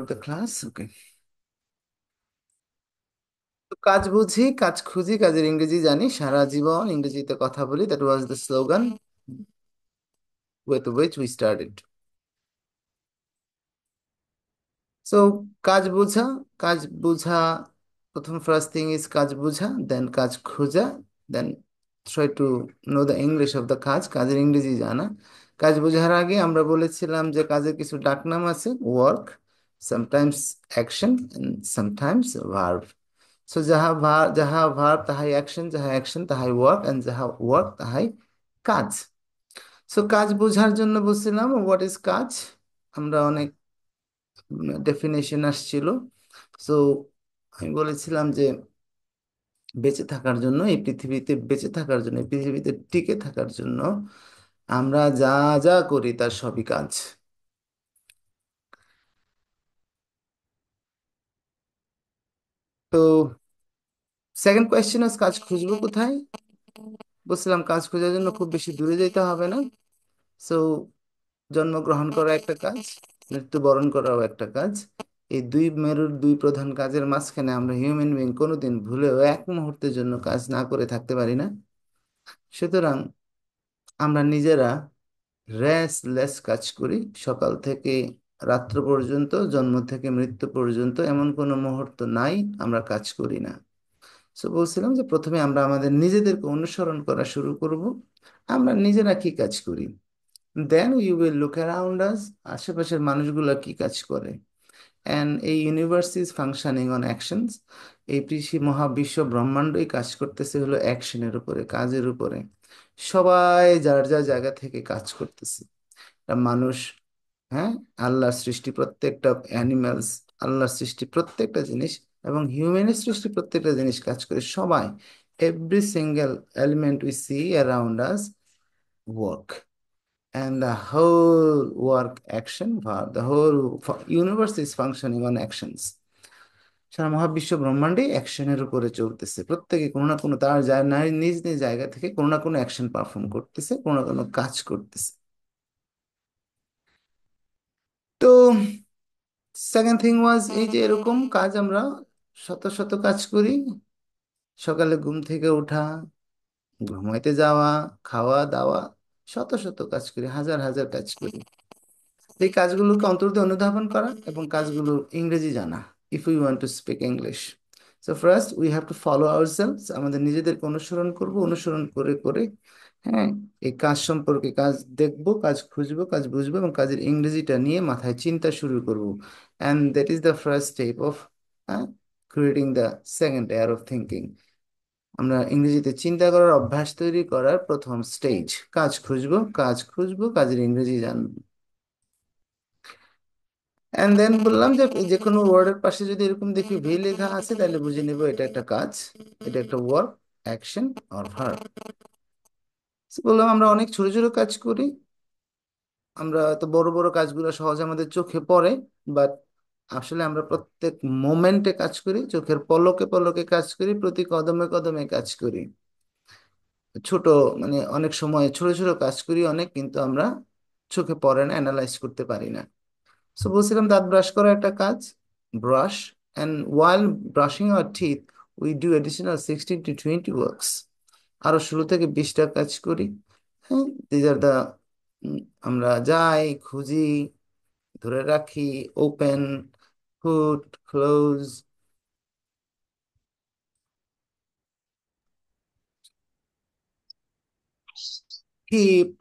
the class. Okay. তো কাজ বুঝি, কাজ খুঁজি, কাজের ইংরেজি জানি, সারা জীবন ইংরেজিতে কথা বলি। That was the slogan with which we started. So কাজ বোঝা, কাজ বোঝা, প্রথম ফার্স্ট থিং ইজ কাজ বোঝা, দেন কাজ খোঁজা, then try to know the English of the কাজ, কাজের ইংরেজি জানা। কাজ বোঝার আগে আমরা বলেছিলাম যে কাজের কিছু ডাকনাম আছে: work, sometimes action, sometimes verb. So যাহা ভার্ব তাহাই অ্যাকশন, যাহা অ্যাকশন তাহাই ওয়ার্ক, অ্যান্ড যাহা ওয়ার্ক তাহাই কাজ। সো কাজ বোঝার জন্য বলছিলাম হোয়াট ইজ কাজ। আমরা অনেক ডেফিনেশন আসছিল। সো আমি বলেছিলাম যে বেঁচে থাকার জন্য, এই পৃথিবীতে বেঁচে থাকার জন্য, এই পৃথিবীতে টিকে থাকার জন্য আমরা যা যা করি তার সবই কাজ। তো সেকেন্ড কোয়েশ্চেন আছে কাজ খুঁজবো কোথায়। বলছিলাম কাজ খোঁজার জন্য খুব বেশি দূরে যেতে হবে না। সো জন্মগ্রহণ করা একটা কাজ, মৃত্যুবরণ করাও একটা কাজ। এই দুই মেরুর দুই প্রধান কাজের মাঝখানে আমরা হিউম্যান বিং কোনোদিন ভুলেও এক মুহূর্তের জন্য কাজ না করে থাকতে পারি না। সুতরাং আমরা নিজেরা রেস্টলেস কাজ করি। সকাল থেকে রাত্র পর্যন্ত, জন্ম থেকে মৃত্যু পর্যন্ত এমন কোনো মুহূর্ত নাই আমরা কাজ করি না। সো বলছিলাম যে প্রথমে আমরা আমাদের নিজেদেরকে অনুসরণ করা শুরু করব। আমরা নিজেরা কি কাজ করি, then you will look around us, আশেপাশের মানুষগুলো কি কাজ করে। অ্যান্ড এই universe is functioning on actions. এই পৃথিবী মহাবিশ্ব ব্রহ্মাণ্ডই কাজ করতেছে হলো অ্যাকশনের উপরে, কাজের উপরে। সবাই যার যার জায়গা থেকে কাজ করতেছে। মানুষ, হ্যাঁ, আল্লাহর সৃষ্টি প্রত্যেকটা অ্যানিমালস, আল্লাহর সৃষ্টি প্রত্যেকটা জিনিস, এবং হিউম্যানের সৃষ্টি প্রত্যেকটা জিনিস কাজ করে সবাই। Every single element we see around us work, and the whole work action verb, the whole universe is functioning on actions. সারা মহাবিশ্ব ব্রহ্মাণ্ডে অ্যাকশনের উপরে চলতেছে। প্রত্যেকে কোনো না কোনো তার নিজ নিজ জায়গা থেকে কোনো না কোনো অ্যাকশন পারফর্ম করতেছে, কোনো না কোনো কাজ করতেছে। তো সেকেন্ড থিং ওয়াজ এই যে এরকম কাজ আমরা শত শত কাজ করি। সকালে ঘুম থেকে ওঠা, ঘুমাইতে যাওয়া, খাওয়া দাওয়া, শত শত কাজ করি, হাজার হাজার কাজ করি। এই কাজগুলোকে অন্তত অনুধাবন করা এবং কাজগুলোর ইংরেজি জানা, if you want to speak English. So first we have to follow ourselves, আমাদের নিজেদেরকে অনুসরণ করব, অনুসরণ করে করে, হ্যাঁ, এই কাজ সম্পর্কে, কাজ দেখব, কাজ খুঁজবো, কাজ বুঝবো, এবং কাজের ইংরেজিটা নিয়ে মাথায় চিন্তা শুরু করব। And that is the first step of creating the second layer of thinking. আমরা ইংরেজিতে চিন্তা করার অভ্যাস তৈরি করার প্রথম স্টেজ, কাজ খুঁজবো, কাজ খুঁজবো, কাজের ইংরেজি জানবো। এন্ড দেন বললাম যে যে কোনো ওয়ার্ডের পাশে যদি এরকম দেখি ভি লেখা আছে, তাহলে বুঝে নিব এটা একটা কাজ, এটা একটা ওয়ার্ক, অ্যাকশন অর ভার্ব। বললাম আমরা অনেক ছোট ছোট কাজ করি। আমরা তো বড় বড় কাজগুলো সহজে আমাদের চোখে পড়ে, বাট আসলে আমরা প্রত্যেক মোমেন্টে কাজ করি, চোখের পলকে পলকে কাজ করি, প্রতি কদমে কদমে কাজ করি। ছোট, মানে অনেক সময় ছোট ছোট কাজ করি অনেক, কিন্তু আমরা চোখে পড়ে না, অ্যানালাইজ করতে পারি না। সো বলছিলাম দাঁত ব্রাশ করা একটা কাজ, brush, and while brushing our teeth we do additional 16 to 20 works. আরো 16 থেকে 20টা কাজ করি। হ্যাঁ, দিজ আর দা, আমরা যাই, খুঁজি, ধরে রাখি, open, put, close, keep,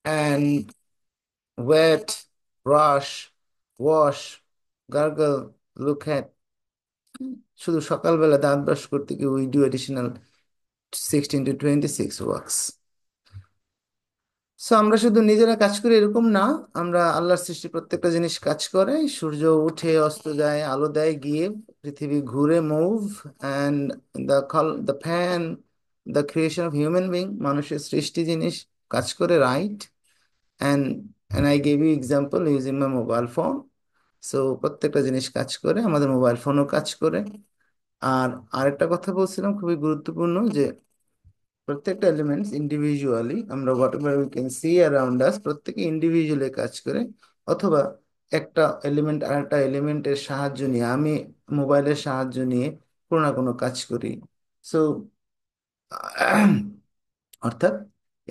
and wait, brush, wash, gargle, look at. শুধু সকালবেলা দাঁত ব্রাশ করতে গিয়ে we do additional 16 to 26 works. So আমরা শুধু নিজেরা কাজ করি এরকম না, আমরা আল্লাহর সৃষ্টি প্রত্যেকটা জিনিস কাজ করে। সূর্য উঠে অস্ত যায়, আলো দেয় গিয়ে, পৃথিবী ঘুরে, move, and the fan, the creation of human being, মানুষের সৃষ্টি জিনিস কাজ করে, right. And and I gave you example using my mobile phone. So প্রত্যেকটা জিনিস কাজ করে, আমাদের মোবাইল ফোনও কাজ করে। আর আরেকটা কথা বলছিলাম খুবই গুরুত্বপূর্ণ, যে প্রত্যেকটা এলিমেন্টস ইন্ডিভিজুয়ালি, আমরা what ever we can see around us, প্রত্যেকে ইন্ডিভিজুয়ালি কাজ করে, অথবা একটা এলিমেন্ট আর একটা এলিমেন্টের সাহায্য নিয়ে, আমি মোবাইলের সাহায্য নিয়ে কোনো না কোনো কাজ করি। সো অর্থাৎ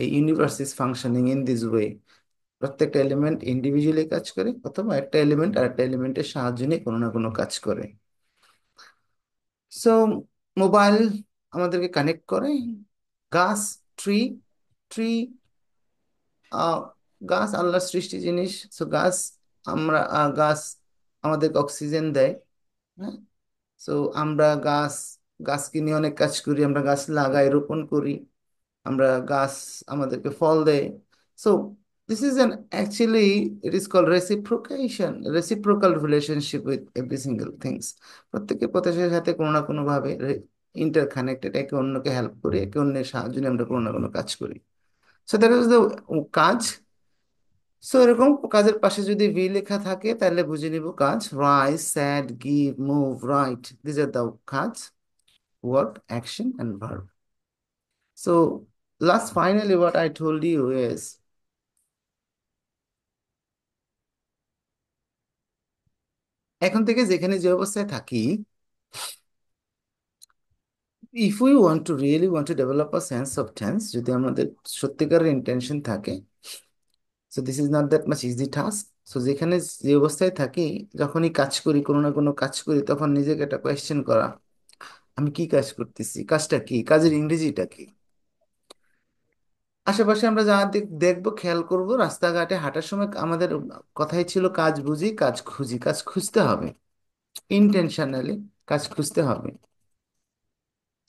এই universe is functioning in this way. প্রত্যেকটা এলিমেন্ট ইন্ডিভিজুয়ালি কাজ করে, অথবা একটা এলিমেন্ট আর একটা এলিমেন্টের সাহায্য নিয়ে কোনো না কোনো কাজ করে। সো মোবাইল আমাদেরকে কানেক্ট করে। গাছ, ট্রি, ট্রি আহ গাছ আল্লাহর সৃষ্টি জিনিস। সো গাছ, আমরা গাছ আমাদেরকে অক্সিজেন দেয়। হ্যাঁ। সো আমরা গাছকে নিয়ে অনেক কাজ করি, আমরা গাছ লাগাই, রোপণ করি। আমরা গাছ আমাদেরকে ফল দেয়। So this is an actually, it is called reciprocal relationship with every single things. প্রত্যেকের প্রত্যেকের সাথে কোনো না কোনো ভাবে ইন্টার কানেক্টেড, একে অন্যকে হেল্প করি, একে অন্যের সাহায্য নিয়ে আমরা কোনো না কোনো কাজ করি। সো দ্যাট ইজ দ্য কাজ। সো এরকম কাজের পাশে যদি ভি লেখা থাকে তাহলে বুঝে নিব কাজ। Rise, sad, give, move, right, this are the কাজ, work, action and verb. So, last finally, what I told you is এখন থেকে যেখানে যে অবস্থায় থাকি, if we want to really want to develop a sense of tense, যদি আমাদের সত্যিকারের ইন্টেনশন থাকে, so this is not that much easy task. So যেখানে যে অবস্থায় থাকি, যখনই কাজ করি, কোনো না কোনো কাজ করি, তখন নিজেকে একটা কোয়েশ্চেন করা, আমি কি কাজ করতেছি, কাজটা কি, কাজের ইংরেজিটা কি। আশেপাশে আমরা যা দেখবো, খেয়াল করব, রাস্তাঘাটে হাঁটার সময় আমাদের কথাই ছিল কাজ বুঝি, কাজ খুঁজি, কাজ খুঁজতে হবে, ইন্টেনশনালি কাজ খুঁজতে হবে।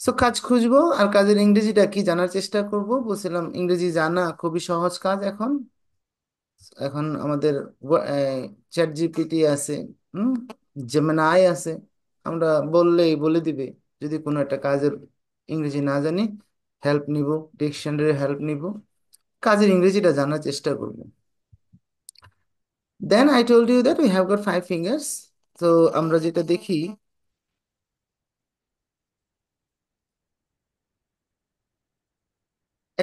সো কাজ খুঁজবো, আর কাজের ইংরেজিটা কি জানার চেষ্টা করব। বলছিলাম ইংরেজি জানা খুবই সহজ কাজ এখন। এখন আমাদের চ্যাট জিপিটি আছে, হুম, জেমিনাই আছে, আমরা বললেই বলে দিবে। যদি কোনো একটা কাজের ইংরেজি না জানি, হেল্প নিব, ডিকশনারি হেল্প নিব, কাজের ইংরেজিটা জানার চেষ্টা করব। Then I told you that we have got 5 fingers. তো আমরা যেটা দেখি,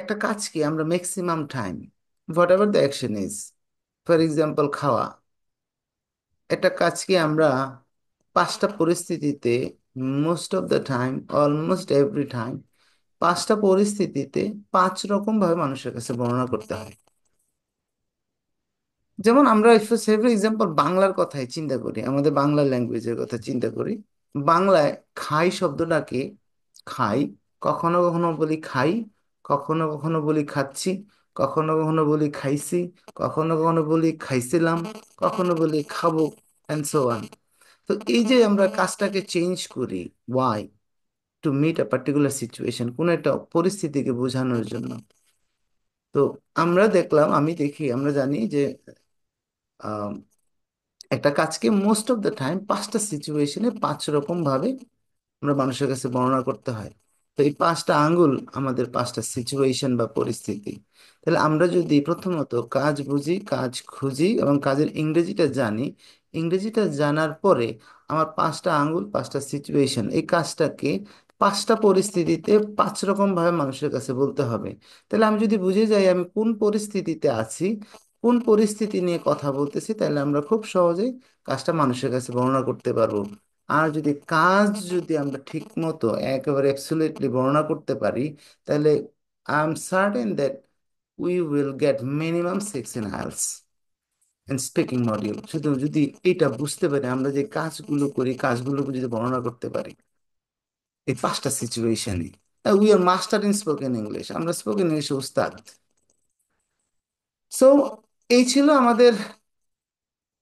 একটা কাজকে আমরা maximum time, whatever the action is, for example খাওয়া, একটা কাজকে আমরা 5টা পরিস্থিতিতে, most of the time, almost every time, 5টা পরিস্থিতিতে 5 রকম ভাবে মানুষের কাছে বর্ণনা করতে হয়। যেমন আমরা ফর এক্সাম্পল বাংলার কথাই চিন্তা করি, আমাদের বাংলা ল্যাঙ্গুয়েজের কথা চিন্তা করি। বাংলায় খাই শব্দটাকে, খাই, কখনো কখনো বলি খাই, কখনো কখনো বলি খাচ্ছি, কখনো কখনো বলি খাইছি, কখনো কখনো বলি খাইছিলাম, কখনো বলি খাবো, অ্যান্ড সো অন। তো এই যে আমরা কাজটাকে চেঞ্জ করি, why, to meet a particular situation, কোন একটা পরিস্থিতিকে বোঝানোর জন্য। তো আমরা দেখলাম, আমি দেখি, আমরা জানি যে একটা কাজকে মোস্ট অফ দ্য টাইম 5টা সিচুয়েশনে 5 রকম ভাবে আমরা মানুষের কাছে বর্ণনা করতে হয়। তো এই 5টা আঙ্গুল আমাদের 5টা সিচুয়েশন বা পরিস্থিতি। তাহলে আমরা যদি প্রথমত কাজ বুঝি, কাজ খুঁজি এবং কাজের ইংরেজিটা জানি, ইংরেজিটা জানার পরে আমার 5টা আঙ্গুল, 5টা সিচুয়েশন, এই কাজটাকে 5টা পরিস্থিতিতে 5 রকম ভাবে মানুষের কাছে বলতে হবে। তাহলে আমি যদি বুঝে যাই আমি কোন পরিস্থিতিতে আছি, কোন পরিস্থিতি নিয়ে কথা বলতেছি, তাহলে আমরা খুব সহজেই কাজটা মানুষের কাছে বর্ণনা করতে পারবো। আর যদি আমরা ঠিক মতো একেবারে অ্যাবসলিউটলি বর্ণনা করতে পারি, তাহলে I am certain that we will get minimum 6 in IELTS and speaking module. শুধু যদি এটা বুঝতে পারি, আমরা যে কাজগুলো করি, কাজগুলোকে যদি বর্ণনা করতে পারি এই 5টা সিচুয়েশনে, we are master in spoken English, আমরা স্পোকেন ইংলিশে উস্তাদ। সো এই ছিল আমাদের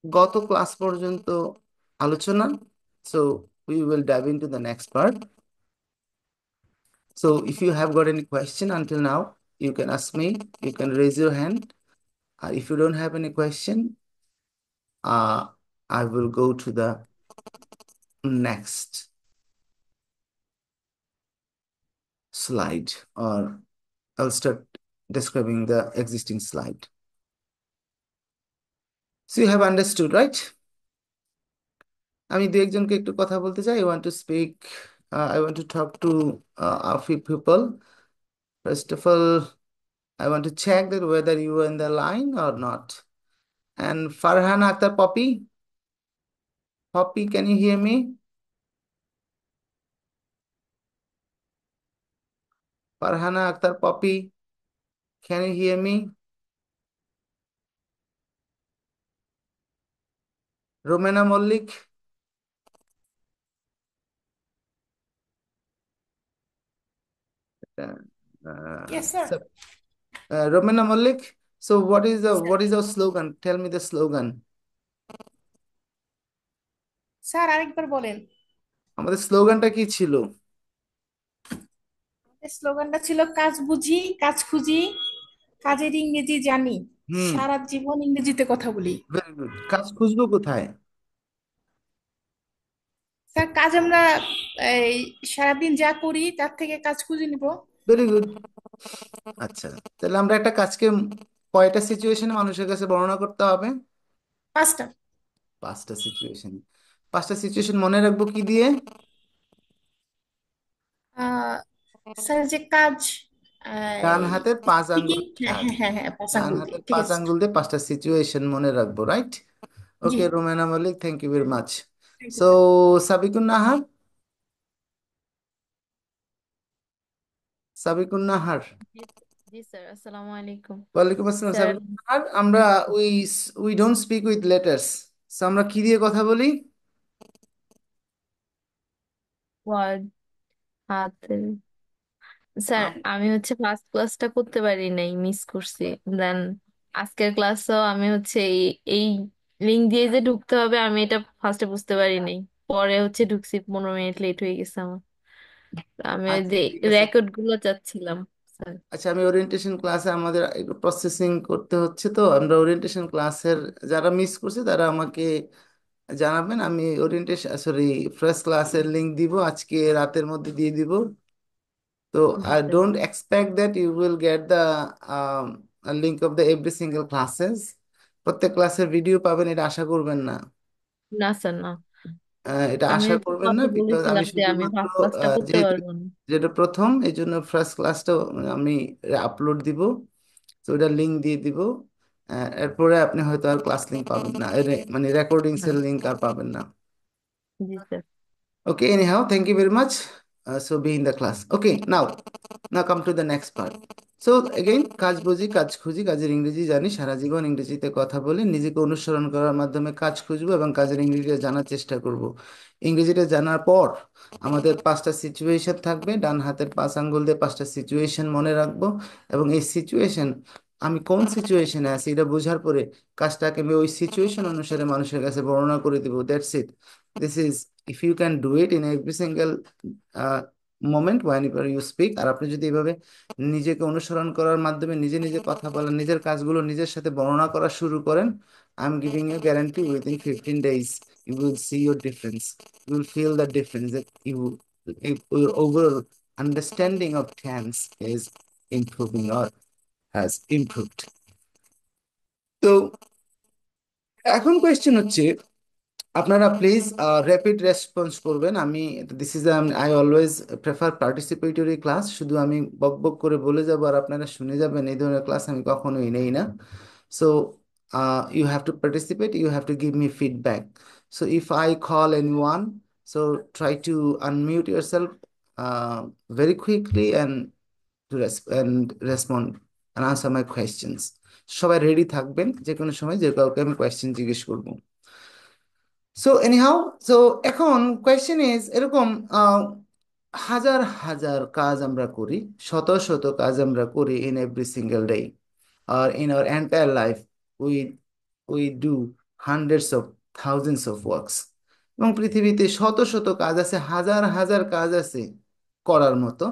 গত ক্লাস পর্যন্ত আলোচনা। So we will dive into the next part. So if you have got any question until now, you can ask me, you can raise your hand. If you don't have any question, I will go to the next slide, or I'll start describing the existing slide. So you have understood, right? আমি দু একজনকে একটু কথা বলতে চাই। I want to speak, I want to talk to a few people. First of all, I want to check that whether you are in the line or not. and Farhana Akhtar Poppy. Poppy, can you hear me? Farhana Akhtar Poppy, can you hear me? Romena Mollik. uh, Yes, sir. so, Romena Mollik. So Sir, what is our slogan? Tell me the slogan. Sir আরেকবার বলেন। আমাদের স্লোগানটা কি ছিল? আমাদের স্লোগানটা ছিল কাজ বুঝি কাজ খুঁজি কাজের ইংরেজি জানি হুম। সারা জীবন ইংরেজিতে কথা বলি। Very good. কাজ খুঁজবো কোথায়? স্যার কাজ আমরা এই সারাদিন যা করি তার থেকে কাজ খুঁজে নিব। Very good. আচ্ছা, তাহলে আমরা একটা কাজকে কয়টা সিচুয়েশনে মানুষের কাছে বর্ণনা করতে হবে? পাঁচটা। পাঁচটা সিচুয়েশন। পাঁচটা সিচুয়েশন মনে রাখবো কি দিয়ে? আহ স্যার যে কাজ ডান হাতের পাঁচ কি আঙ্গুল হ্যাঁ ছাড়। হ্যাঁ হ্যাঁ হ্যাঁ পাঁচ ডান আঙ্গুল দিয়ে হাতের ঠিক পাঁচ আছে স্যার। আঙ্গুল দিয়ে পাঁচটা সিচুয়েশন মনে রাখবো, রাইট? জি, okay Romena Mallik, thank you very much. Thank you so sir. Sabikun Nahar. Sabikun Nahar. জি জি স্যার, আসসালামু আলাইকুম ওয়ালাইকুম আসসালাম স্যার। সাবিকুন নাহার। আমরা we we don't speak with letters. So আমরা কি দিয়ে কথা বলি? ওয়ার্ড, হাতে। স্যার আম- আমি হচ্ছে ফার্স্ট ক্লাসটা করতে পারি নাই, মিস করছি। দেন আজকের ক্লাসও আমি হচ্ছে এই লিঙ্ক দিয়ে যে ঢুকতে হবে আমি এটা ফার্স্টে বুঝতে পারি নাই। পরে হচ্ছে ঢুকছি, 15 মিনিট লেট হয়ে গেছে আমার। আমি ওই আচ্ছা যে ঠিক আছে। রেকর্ড গুলো চাচ্ছিলাম স্যার। আচ্ছা, আমি ওরিয়েন্টেশন ক্লাসে আমাদের একটু প্রসেসিং করতে হচ্ছে, তো আমরা ওরিয়েন্টেশন ক্লাসের যারা মিস করছে তারা আমাকে জানাবেন। আমি ওরিয়েন্টেশন সরি ফার্স্ট ক্লাসের লিংক দিব, আজকে রাতের মধ্যে দিয়ে দিব। তো জি I sir. Don't expect that you will get the link of the every single classes. প্রত্যেক ক্লাসের ভিডিও পাবেন এটা আশা করবেন না। না স্যার, না। এটা আমি আশা হচ্ছে করবেন না, কাউকে বিকজ আমি বলেছিলাম যে আমি শুধুমাত্র ফার্স্ট ক্লাসটা করতে যেহেতু পারবো না। যেটা প্রথম এই জন্য ফার্স্ট ক্লাসটা আমি আপলোড দিব। তো ওটা লিঙ্ক দিয়ে দিব। এরপরে আপনি হয়তো আর ক্লাস লিঙ্ক পাবেন না, মানে রেকর্ডিংস এর লিঙ্ক আর পাবেন না। জি sir. Okay, anyhow, thank you very much. So be in the class. Okay, now come to the next part. So again, কাজ বুঝি কাজ খুঁজি কাজের ইংরেজি জানি সারা জীবন ইংরেজিতে কথা বলে নিজেকে অনুসরণ করার মাধ্যমে কাজ খুঁজবো এবং কাজের ইংরেজিটা জানার চেষ্টা করব। ইংরেজিটা জানার পর আমাদের পাঁচটা সিচুয়েশন থাকবে, ডান হাতের পাঁচ আঙ্গুল দিয়ে পাঁচটা সিচুয়েশন মনে রাখবো। এবং এই সিচুয়েশন আমি কোন সিচুয়েশনে আছি এটা বোঝার পরে কাজটাকে আমি ওই সিচুয়েশন অনুসারে মানুষের কাছে বর্ণনা করে দিব। That's it. This is, if you can do it in every single uh, moment whenever you speak, আর আপনি যদি এভাবে নিজেকে অনুসরণ করার মাধ্যমে নিজে নিজে কথা বলেন, নিজের কাজগুলো নিজের সাথে বর্ণনা করা শুরু করেন, I am giving you guarantee within 15 days you will see your difference. You will feel the difference that your overall understanding of tense is improving or has improved. তো এখন কোয়েশ্চেন হচ্ছে, আপনারা প্লিজ র্যাপিড রেসপন্স করবেন। আমি this is I always prefer participatory class. শুধু আমি বক বক করে বলে যাব আর আপনারা শুনে যাবেন, এই ধরনের ক্লাস আমি কখনোই নেই না। So you have to participate, you have to give me feedback. So if I call anyone, so try to unmute yourself very quickly and to and respond and answer my questions. সবাই ready থাকবেন, যে কোনো সময় যে কাউকে আমি question জিজ্ঞেস করবো। সো এনিহাউ, সো এখন কোয়েশ্চেন ইজ এরকম, আহ, হাজার হাজার কাজ আমরা করি, শত শত কাজ আমরা করি ইন এভরি সিঙ্গেল ডে, আর in our entire life we we do hundreds of thousands of works. এবং পৃথিবীতে শত শত কাজ আছে, হাজার হাজার কাজ আছে করার মতো।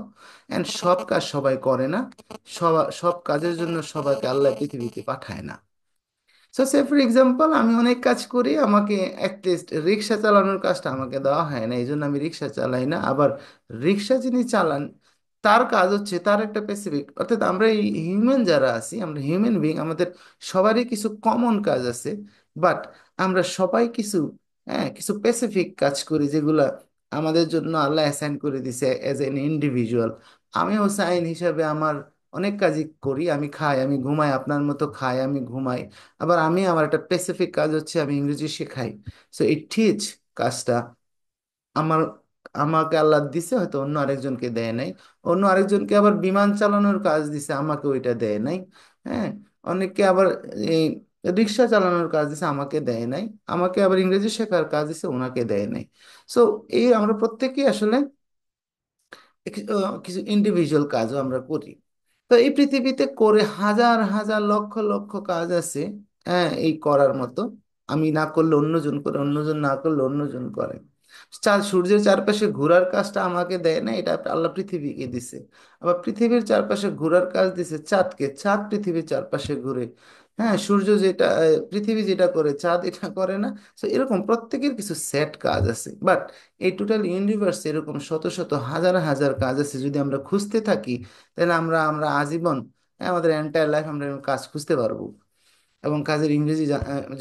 অ্যান্ড সব কাজ সবাই করে না, সব সব কাজের জন্য সবাইকে আল্লাহ পৃথিবীতে পাঠায় না। সো সে ফর এক্সাম্পল আমি অনেক কাজ করি, আমাকে অ্যাটলিস্ট রিক্সা চালানোর কাজটা আমাকে দেওয়া হয় না, এই জন্য আমি রিক্সা চালাই না। আবার রিক্সা যিনি চালান তার কাজ হচ্ছে তার একটা স্পেসিফিক, অর্থাৎ আমরা এই হিউম্যান যারা আছি, আমরা হিউম্যান বিং, আমাদের সবারই কিছু কমন কাজ আছে। বাট আমরা সবাই কিছু, হ্যাঁ, কিছু স্পেসিফিক কাজ করি যেগুলা আমাদের জন্য আল্লাহ অ্যাসাইন করে দিছে অ্যাজ এন ইন্ডিভিজুয়াল। আমি হোসাইন হিসাবে আমার অনেক কাজই করি, আমি খাই, আমি ঘুমাই, আপনার মতো খাই, আমি ঘুমাই। আবার আমি আমার একটা স্পেসিফিক কাজ হচ্ছে আমি ইংরেজি শেখাই। সো এই টিচ কাজটা আমার আমাকে আল্লাহ দিছে, হয়তো অন্য আরেকজনকে দেয় নাই। অন্য আরেকজনকে আবার বিমান চালানোর কাজ দিছে, আমাকে ওইটা দেয় নাই। হ্যাঁ, অনেককে আবার এই রিক্সা চালানোর কাজ দিছে, আমাকে দেয় নাই। আমাকে আবার ইংরেজি শেখার কাজ দিছে, ওনাকে দেয় নাই। সো এই আমরা প্রত্যেকেই আসলে কিছু ইন্ডিভিজুয়াল কাজও আমরা করি। তো এই পৃথিবীতে করে হাজার হাজার লক্ষ লক্ষ কাজ আছে, হ্যাঁ, এই করার মতো। আমি না করলে অন্যজন করে, অন্যজন না করলে অন্যজন করে। সূর্যের চারপাশে ঘোরার কাজটা আমাকে দেয় না, এটা আল্লাহ পৃথিবীকে দিছে। আবার পৃথিবীর চারপাশে ঘোরার কাজ দিছে চাঁদকে, চাঁদ পৃথিবীর চারপাশে ঘুরে। হ্যাঁ, সূর্য যেটা পৃথিবী যেটা করে চাঁদ এটা করে না। তো এরকম প্রত্যেকের কিছু সেট কাজ আছে, বাট এই টোটাল ইউনিভার্স এরকম শত শত হাজার হাজার কাজ আছে। যদি আমরা খুঁজতে থাকি তাহলে আমরা আমরা আজীবন, আমাদের এন্টায়ার লাইফ আমরা এরকম কাজ খুঁজতে পারবো। এবং কাজের ইংরেজি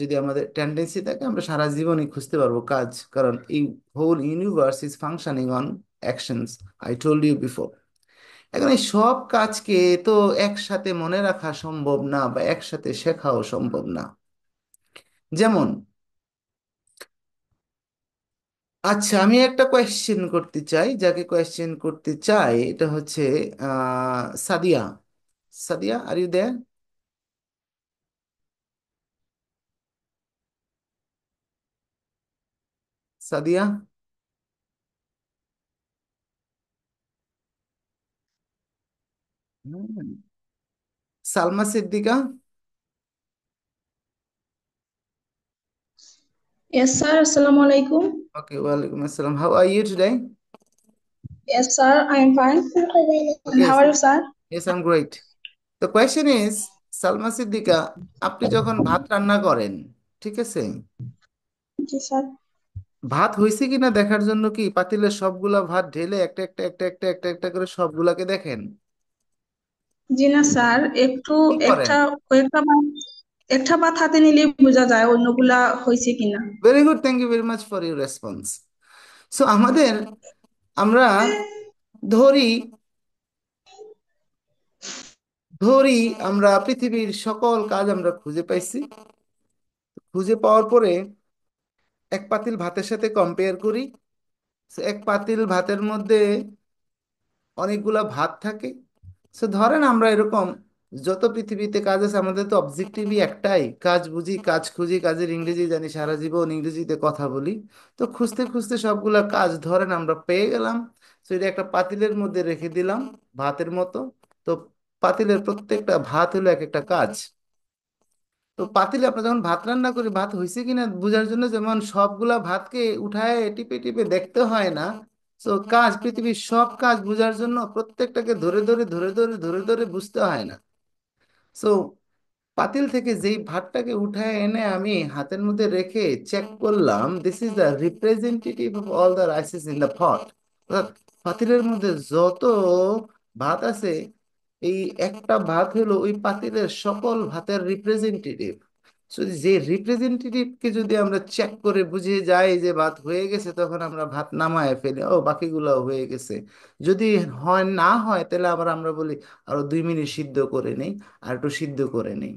যদি আমাদের টেন্ডেন্সি থাকে, আমরা সারা জীবনই খুঁজতে পারবো কাজ, কারণ এই whole universe is functioning on actions, I told you before. এখন এই সব কাজকে তো একসাথে মনে রাখা সম্ভব না, বা একসাথে শেখাও সম্ভব না। যেমন, আচ্ছা, আমি একটা কোয়েশ্চেন করতে চাই, যাকে কোয়েশ্চেন করতে চাই এটা হচ্ছে Sadia. Sadia, are you there? Sadia? Hmm. Salma Siddika? Yes, sir. Assalamu alaikum. Okay, ওয়ালাইকুম আসসালাম, how are you today? Yes, sir. I am fine. And okay, how are you, sir? Yes, I am great. তো কোয়েশ্চেন ইজ, সালমা সিদ্দিকা, আপনি যখন ভাত রান্না করেন, ঠিক আছে, Yes, sir. ভাত হয়েছে কিনা দেখার জন্য কি পাতিলের সবগুলা ভাত ঢেলে একটা একটা একটা একটা একটা একটা করে সবগুলাকে দেখেন? জি না স্যার, একটু কি করেন? একটা কয়েকটা ভাত একটা ভাত হাতে নিলে বোঝা যায় অন্যগুলা হয়েছে কিনা। Very good, thank you very much for your response. So আমরা ধরি ধরি আমরা পৃথিবীর সকল কাজ আমরা খুঁজে পাইছি। খুঁজে পাওয়ার পরে এক পাতিল ভাতের সাথে কম্পেয়ার করি। So, এক পাতিল ভাতের মধ্যে অনেকগুলা ভাত থাকে। সো ধরেন আমরা এরকম যত পৃথিবীতে কাজ আছে, আমাদের তো অবজেক্টিভই একটাই, কাজ বুঝি, কাজ খুঁজি, কাজের ইংরেজি জানি, সারা জীবন ইংরেজিতে কথা বলি। তো খুঁজতে খুঁজতে সবগুলা কাজ ধরেন আমরা পেয়ে গেলাম। তো এটা একটা পাতিলের মধ্যে রেখে দিলাম, ভাতের মতো। তো পাতিলের প্রত্যেকটা ভাত হলো এক একটা কাজ। তো পাতিলে আমরা যখন ভাত রান্না করি, ভাত হয়েছে কিনা বোঝার জন্য যেমন সবগুলা ভাতকে উঠায় টিপে টিপে দেখতে হয় না, তো কাজ, পৃথিবীর সব কাজ বোঝার জন্য প্রত্যেকটাকে ধরে ধরে ধরে ধরে ধরে ধরে বুঝতে হয় না। সো পাতিল থেকে যেই ভাতটাকে উঠায় এনে আমি হাতের মধ্যে রেখে চেক করলাম, this is the representative of all the rises in the পট। অর্থাৎ পাতিলের মধ্যে যত ভাত আছে, এই একটা ভাত হলো ওই পাতিলের সকল ভাতের রিপ্রেজেন্টেটিভ। যে রিপ্রেজেন্টেটিভকে যদি আমরা চেক করে বুঝে যাই যে ভাত হয়ে গেছে, তখন আমরা ভাত নামায় ফেলি, ও বাকিগুলো হয়ে গেছে। যদি হয় না হয়, তাহলে আবার আমরা বলি আরো 2 মিনিট সিদ্ধ করে নেই, আর একটু সিদ্ধ করে নেই।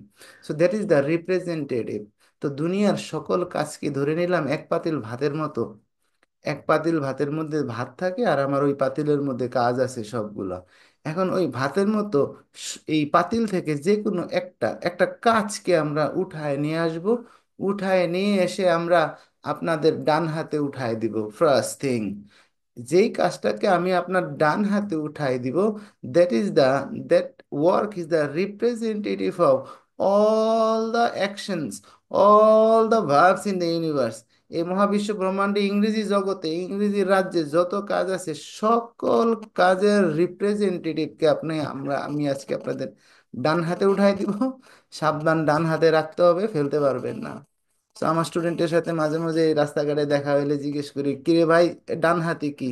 So that is the representative. তো দুনিয়ার সকল কাজকে ধরে নিলাম এক পাতিল ভাতের মতো। এক পাতিল ভাতের মধ্যে ভাত থাকে, আর আমার ওই পাতিলের মধ্যে কাজ আছে সবগুলা। এখন ওই ভাতের মতো এই পাতিল থেকে যে কোনো একটা একটা কাজকে আমরা উঠায় নিয়ে আসব। উঠায় নিয়ে এসে আমরা আপনাদের ডান হাতে উঠায় দিব। ফার্স্ট থিং, যেই কাজটাকে আমি আপনার ডান হাতে উঠাই দিব, that is the that work is the representative of all the actions, all the verbs in the universe. এই মহাবিশ্ব ব্রহ্মাণ্ডে, ইংরেজি জগতে, ইংরেজি রাজ্যে যত কাজ আছে, সকল কাজের রিপ্রেজেন্টেটিভকে আমি আজকে আপনাদের ডান হাতে উঠাই দিব। সাবধান, ডান হাতে রাখতে হবে, ফেলতে পারবেন না। তো আমার স্টুডেন্টের সাথে মাঝে মাঝে এই রাস্তাঘাটে দেখা হইলে জিজ্ঞেস করি, কিরে ভাই, ডান হাতে কি?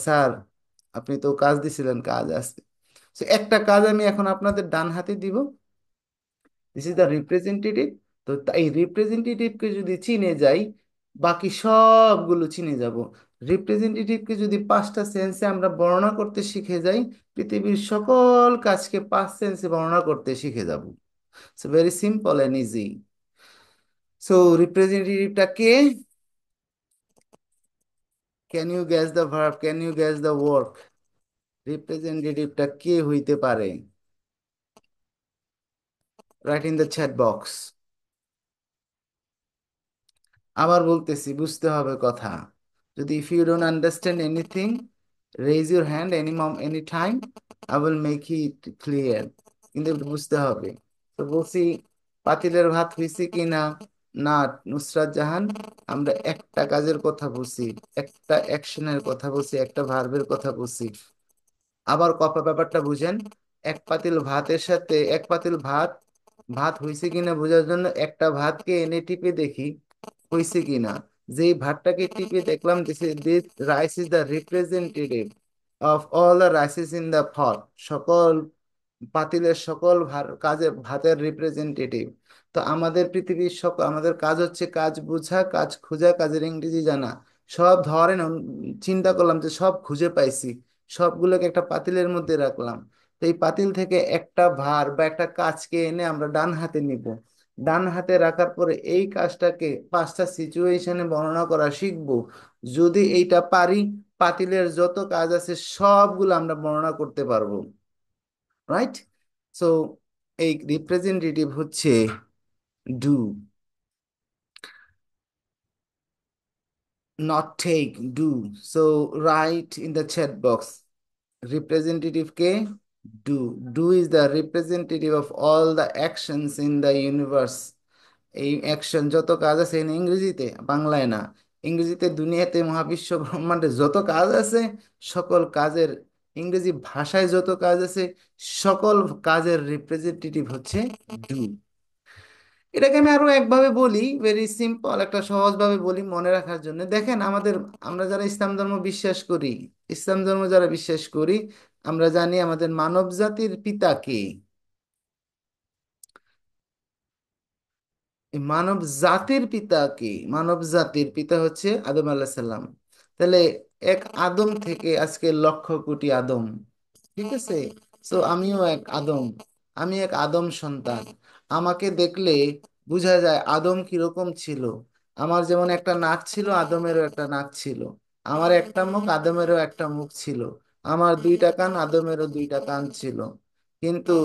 স্যার, আপনি তো কাজ দিছিলেন, কাজ আছে। তো একটা কাজ আমি এখন আপনাদের ডান হাতে দিব, দিস ইজ দ্য রিপ্রেজেন্টেটিভ। তো এই রিপ্রেজেন্টেটিভকে যদি চিনে যাই, বাকি সবগুলো চিনে যাব। রিপ্রেজেন্টেটিভকে যদি 5টা সেন্সে আমরা বর্ণনা করতে শিখে যাই, পৃথিবীর সকল কাজকে 5 সেন্সে বর্ণনা করতে শিখে যাব। So very simple and easy. So রিপ্রেজেন্টেটিভটা কে? Can you guess the verb, can you guess the work? রিপ্রেজেন্টেটিভটা কে হইতে পারে? Write in the chat box. আবার বলতেছি, বুঝতে হবে কথা। যদি if you don't understand anything, raise your hand any time, I will make it clear. কিন্তু একটু বুঝতে হবে। তো বলছি, পাতিলের ভাত হয়েছে কি না? না নুসরাত জাহান, আমরা একটা কাজের কথা বলছি, একটা অ্যাকশনের কথা বলছি, একটা ভার্বের কথা বলছি। আবার কপা ব্যাপারটা বুঝেন। এক পাতিল ভাতের সাথে এক পাতিল ভাত, ভাত হয়েছে কিনা বোঝার জন্য একটা ভাতকে এনে টিপে দেখি হয়েছে কিনা। যেই ভাতটাকে টিপে দেখলাম, this rice is the representative of all the rises in the পট। সকল পাতিলের সকল কাজে ভাতের রিপ্রেজেন্টেটিভ। তো আমাদের পৃথিবীর সকল, আমাদের কাজ হচ্ছে কাজ বোঝা, কাজ খোঁজা, কাজের ইংরেজি জানা। সব ধরেন, চিন্তা করলাম যে সব খুঁজে পাইছি, সবগুলোকে একটা পাতিলের মধ্যে রাখলাম। তো এই পাতিল থেকে একটা ভার বা একটা কাজকে এনে আমরা ডান হাতে নিব। ডান হাতে রাখার পরে এই কাজটাকে 5টা সিচুয়েশনে বর্ণনা করা শিখবো। যদি এইটা পারি, পাতিলের যত কাজ আছে সবগুলো আমরা বর্ণনা করতে পারবো। রাইট? সো এই রিপ্রেজেন্টেটিভ হচ্ছে do, not take, do. So right in the chat box, representative কে? Do. Do is the representative of all the actions in the universe. এই অ্যাকশন যত কাজ আছে, ইংরেজিতে, বাংলায় না, ইংরেজিতে, দুনিয়াতে, মহাবিশ্ব ব্রহ্মাণ্ডে যত কাজ আছে, সকল কাজের, ইংরেজি ভাষায় যত কাজ আছে, সকল কাজের রিপ্রেজেন্টেটিভ হচ্ছে ডু। এটাকে আমি আরো একভাবে বলি, ভেরি সিম্পল, একটা সহজভাবে বলি মনে রাখার জন্য। দেখেন, আমরা যারা ইসলাম ধর্ম বিশ্বাস করি, ইসলাম ধর্ম যারা বিশ্বাস করি, আমরা জানি আমাদের মানব জাতির পিতা কে। এই মানব জাতির পিতা কে? মানব জাতির পিতা হচ্ছে আদম আলাহ সাল্লাম। তাহলে এক আদম থেকে আজকে লক্ষ কোটি আদম, ঠিক আছে? সো আমিও এক আদম, আমি এক আদম সন্তান। আমাকে দেখলে বোঝা যায় আদম কিরকম ছিল। আমার যেমন একটা নাক ছিল, আদমেরও একটা নাক ছিল। আমার একটা মুখ, আদমেরও একটা মুখ ছিল। আমার 2টা কান, আদমেরও 2টা কান ছিল। কিন্তু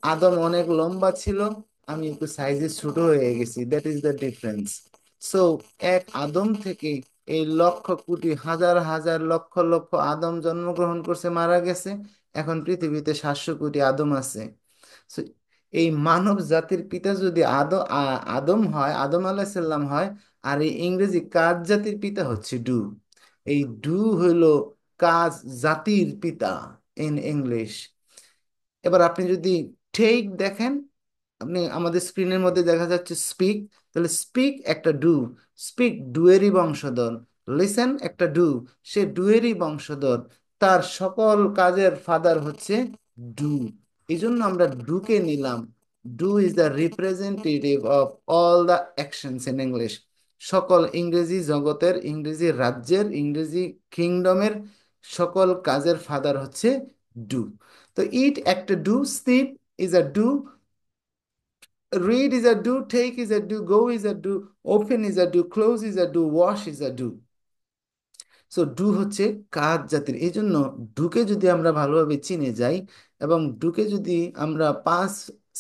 আদম অনেক লম্বা ছিল, আমি একটু সাইজে ছোট হয়ে গেছি। That is the difference. So এক আদম থেকে এই লক্ষ কোটি, হাজার হাজার, লক্ষ লক্ষ আদম জন্মগ্রহণ করছে, মারা গেছে। এখন পৃথিবীতে 700 কোটি আদম আছে। So, এই মানব জাতির পিতা যদি আদম হয়, আদম আলাহিসাল্লাম হয়, আর এই ইংরেজি কাজ জাতির পিতা হচ্ছে ডু। এই ডু হইল কাজ জাতির পিতা ইন ইংলিশ। এবার আপনি যদি টেক দেখেন, আপনি আমাদের স্ক্রিনের মধ্যে দেখা যাচ্ছে স্পিক, তাহলে স্পিক একটা ডু, স্পিক ডুয়েরই বংশধর। লিসেন একটা ডু, সে ডুয়েরই বংশধর। তার সকল কাজের ফাদার হচ্ছে ডু। এই জন্য আমরা ডুকে নিলাম। Do is the representative of all the actions in English. সকল ইংরেজি জগতের, ইংরেজি রাজ্যের, ইংরেজি কিংডমের সকল কাজের ফাদার হচ্ছে ডু। তো ইট একটা do, sleep is a do, read is a do, take is a do, go is a do, open is a do, close is a do, wash is a do. So do হচ্ছে কাজ জাতির। এই জন্য ডুকে যদি আমরা ভালোভাবে চিনে যাই, এবং ডুকে যদি আমরা 5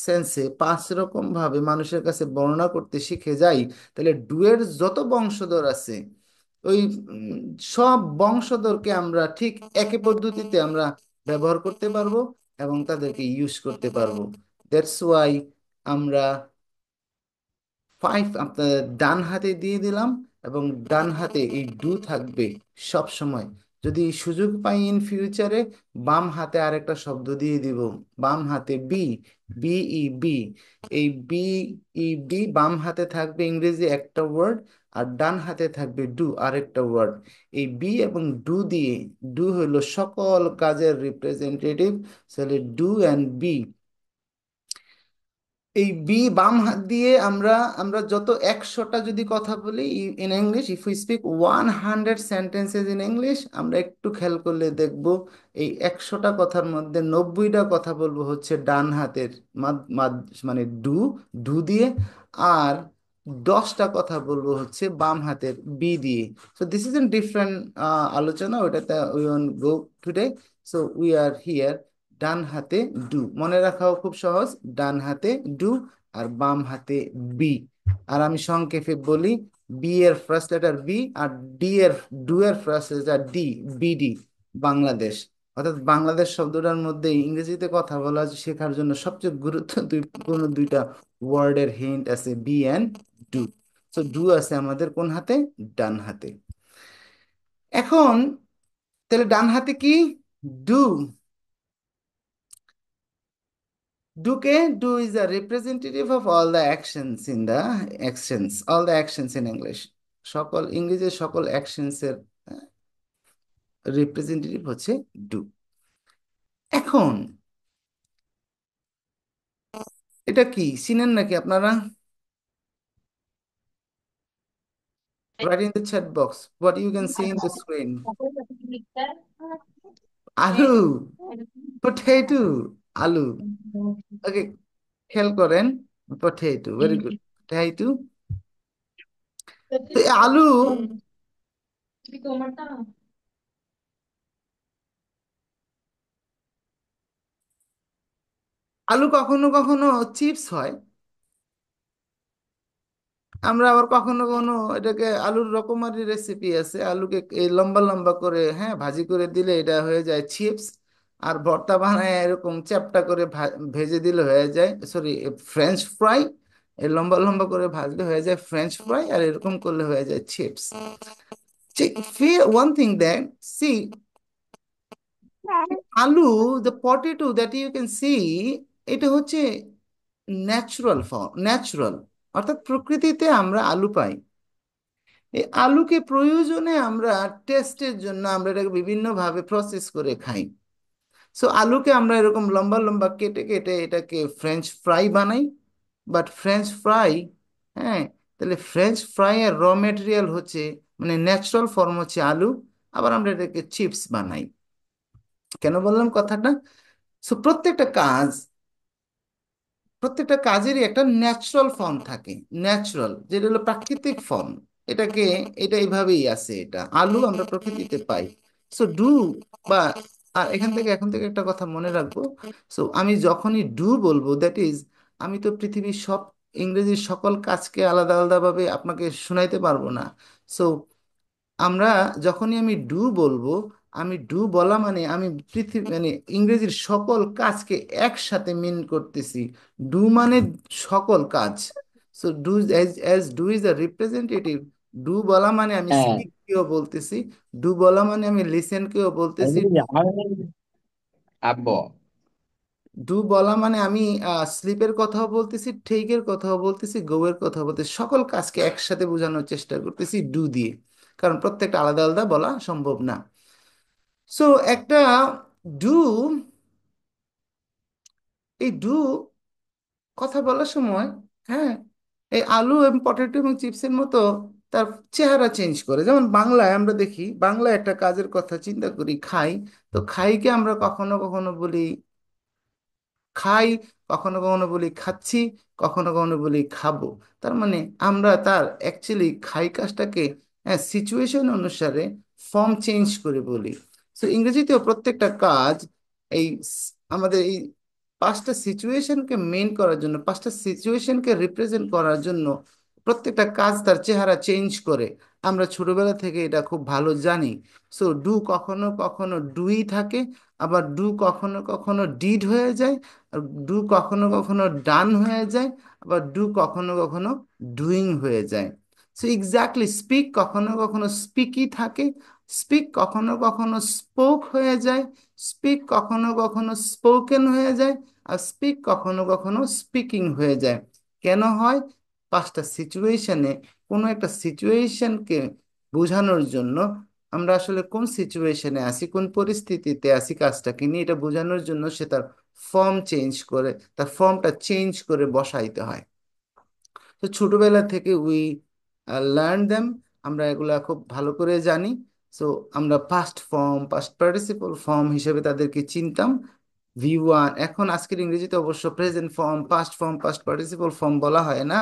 সেন্সে 5 রকম ভাবে মানুষের কাছে বর্ণনা করতে শিখে যাই, তাহলে ডুয়ের যত বংশধর আছে, ওই উম, সব বংশধরকে আমরা ঠিক একই পদ্ধতিতে আমরা ব্যবহার করতে পারবো এবং তাদেরকে ইউজ করতে পারবো। দ্যাটস ওয়াই আমরা 5 আপনার ডান হাতে দিয়ে দিলাম, এবং ডান হাতে এই ডু থাকবে সব সময়। যদি সুযোগ পাই ইন ফিউচারে, বাম হাতে আরেকটা শব্দ দিয়ে দিব। বাম হাতে বি, বিই বি। এই বিই বি বাম হাতে থাকবে ইংরেজি একটা ওয়ার্ড, আর ডান হাতে থাকবে ডু আরেকটা ওয়ার্ড। এই বি এবং ডু দিয়ে, ডু হলো সকল কাজের রিপ্রেজেন্টেটিভ। তাহলে ডু অ্যান্ড বি, এই বি বাম হাত দিয়ে আমরা আমরা যত 100টা যদি কথা বলি in English, if you speak 100 sentences in English, আমরা একটু খেয়াল করলে দেখব এই 100টা কথার মধ্যে 90টা কথা বলবো হচ্ছে ডান হাতের মানে ডু ডু দিয়ে, আর 10টা কথা বলবো হচ্ছে বাম হাতের বি দিয়ে। So this is an different আলোচনা, ওইটাতে we won't go today. So we are here, ডান হাতে ডু মনে রাখাও খুব সহজ, ডান হাতে ডু আর বাম হাতে বি। আর আমি সংক্ষেপে বলি, বি এর first letter be, R D এর ডু এর first letter D, BD, Bangladesh. অর্থাৎ বাংলাদেশ শব্দটার মধ্যে ইংরেজিতে কথা বলা শেখার জন্য সবচেয়ে গুরুত্বপূর্ণ দুইটা ওয়ার্ডের হিন্ট আছে, B and do. So do আছে আমাদের কোন হাতে? ডান হাতে। এখন তাহলে ডান হাতে কি? Do. Do is a representative of all the actions in English. সকল ইংরেজির সকল অ্যাকশনস এর রিপ্রেজেন্টেটিভ হচ্ছে ডু। এখন এটা কি চিনেন নাকি আপনারা? Write in the chat box what you can see in the screen. আলু, পটেটো, আলু। ওকে, খেয়াল করেন, পটেটো, ভেরি গুড, পটেটো। তো এই আলু, আলু কখনো কখনো চিপস হয়, আমরা আবার কখনো কখনো এটাকে আলুর রকমারি রেসিপি আছে, আলুকে এই লম্বা লম্বা করে হ্যাঁ ভাজি করে দিলে এটা হয়ে যায় চিপস। আর ভর্তা বানায় এরকম চ্যাপটা করে ভেজে দিলে হয়ে যায়, সরি, ফ্রেঞ্চ ফ্রাই। এই লম্বা লম্বা করে ভাজলে হয়ে যায় ফ্রেঞ্চ ফ্রাই, আর এরকম করলে হয়ে যায় chips. One thing that see, আলু, the potato that you can see, এটা হচ্ছে ন্যাচুরাল ফর্ম, ন্যাচুরাল, অর্থাৎ প্রকৃতিতে আমরা আলু পাই। এই আলুকে প্রয়োজনে আমরা টেস্টের জন্য আমরা এটাকে বিভিন্নভাবে প্রসেস করে খাই। সো আলুকে আমরা এরকম লম্বা লম্বা কেটে কেটে এটাকে ফ্রেঞ্চ ফ্রাই বানাই। বাট ফ্রেঞ্চ ফ্রাই, হ্যাঁ, তাহলে ফ্রেঞ্চ ফ্রাই এর র মেটেরিয়াল হচ্ছে, মানে ন্যাচারাল ফর্ম হচ্ছে আলু। আবার আমরা এটাকে চিপস বানাই। কেন বললাম কথাটা? সো প্রত্যেকটা কাজেরই একটা ন্যাচারাল ফর্ম থাকে, ন্যাচারাল যেটা হলো প্রাকৃতিক ফর্ম। এটাকে, এটা এইভাবেই আছে, এটা আলু আমরা প্রকৃতিতে পাই। সো ডু বা, আর এখন থেকে একটা কথা মনে রাখবো। সো আমি যখনই ডু বলবো, দ্যাট ইজ, আমি তো পৃথিবীর সব ইংরেজির সকল কাজকে আলাদা আলাদা ভাবে আপনাকে শুনাইতে পারবো না। সো আমরা যখনই আমি ডু বলবো, আমি ডু বলা মানে আমি পৃথিবী মানে ইংরেজির সকল কাজকে একসাথে মিন করতেছি। ডু মানে সকল কাজ। So do, as do is a representative, do বলা মানে আমি হ্যাঁ, স্পিক কেও বলতেছি, ডু বলা মানে আমি লিসেন কেও বলতেছি, আব্বু। ডু বলা মানে আমি স্লিপের কথাও বলতেছি, টেকের কথাও বলতেছি, গোয়ের কথাও বলতেছি, সকল কাজকে একসাথে বোঝানোর চেষ্টা করতেছি ডু দিয়ে, কারণ প্রত্যেকটা আলাদা আলাদা বলা সম্ভব না। সো একটা ডু, এই ডু কথা বলার সময়, হ্যাঁ, এই আলু এবং পটেটো এবং চিপসের মতো তার চেহারা চেঞ্জ করে। যেমন বাংলায় আমরা দেখি, বাংলায় একটা কাজের কথা চিন্তা করি, খাই। তো খাইকে আমরা কখনো কখনো বলি খাই, কখনো কখনো বলি খাচ্ছি, কখনো কখনো বলি খাবো। তার মানে আমরা তার অ্যাকচুয়ালি খাই কাজটাকে সিচুয়েশন অনুসারে ফর্ম চেঞ্জ করে বলি। সো ইংরেজিতেও প্রত্যেকটা কাজ এই আমাদের এই 5টা সিচুয়েশনকে মেন করার জন্য, 5টা সিচুয়েশনকে রিপ্রেজেন্ট করার জন্য প্রত্যেকটা কাজ তার চেহারা চেঞ্জ করে। আমরা ছোটবেলা থেকে এটা খুব ভালো জানি। সো ডু কখনো কখনো ডুই থাকে, আবার ডু কখনো কখনো ডিড হয়ে যায়, আর ডু কখনো কখনো ডান হয়ে যায়, আবার ডু কখনো কখনো ডুইং হয়ে যায়। সো এক্স্যাক্টলি, স্পিক কখনো কখনো স্পিকই থাকে, স্পিক কখনো কখনো স্পোক হয়ে যায়, স্পিক কখনো কখনো স্পোকেন হয়ে যায়, আর স্পিক কখনো কখনো স্পিকিং হয়ে যায়। কেন হয়? 5টা সিচুয়েশনে, কোনো একটা সিচুয়েশনকে বোঝানোর জন্য, আমরা আসলে কোন সিচুয়েশনে আছি, কোন পরিস্থিতিতে আছি, কাজটাকে নিয়ে এটা বোঝানোর জন্য সে তার ফর্ম চেঞ্জ করে, তার ফর্মটা চেঞ্জ করে বসাইতে হয়। তো ছোটবেলা থেকে উই লার্ন দেম, আমরা এগুলা খুব ভালো করে জানি। সো আমরা past form, past participle form হিসেবে তাদেরকে চিনতাম। V1, এখন আজকের ইংরেজিতে অবশ্য present form, past form, past participle form বলা হয় না,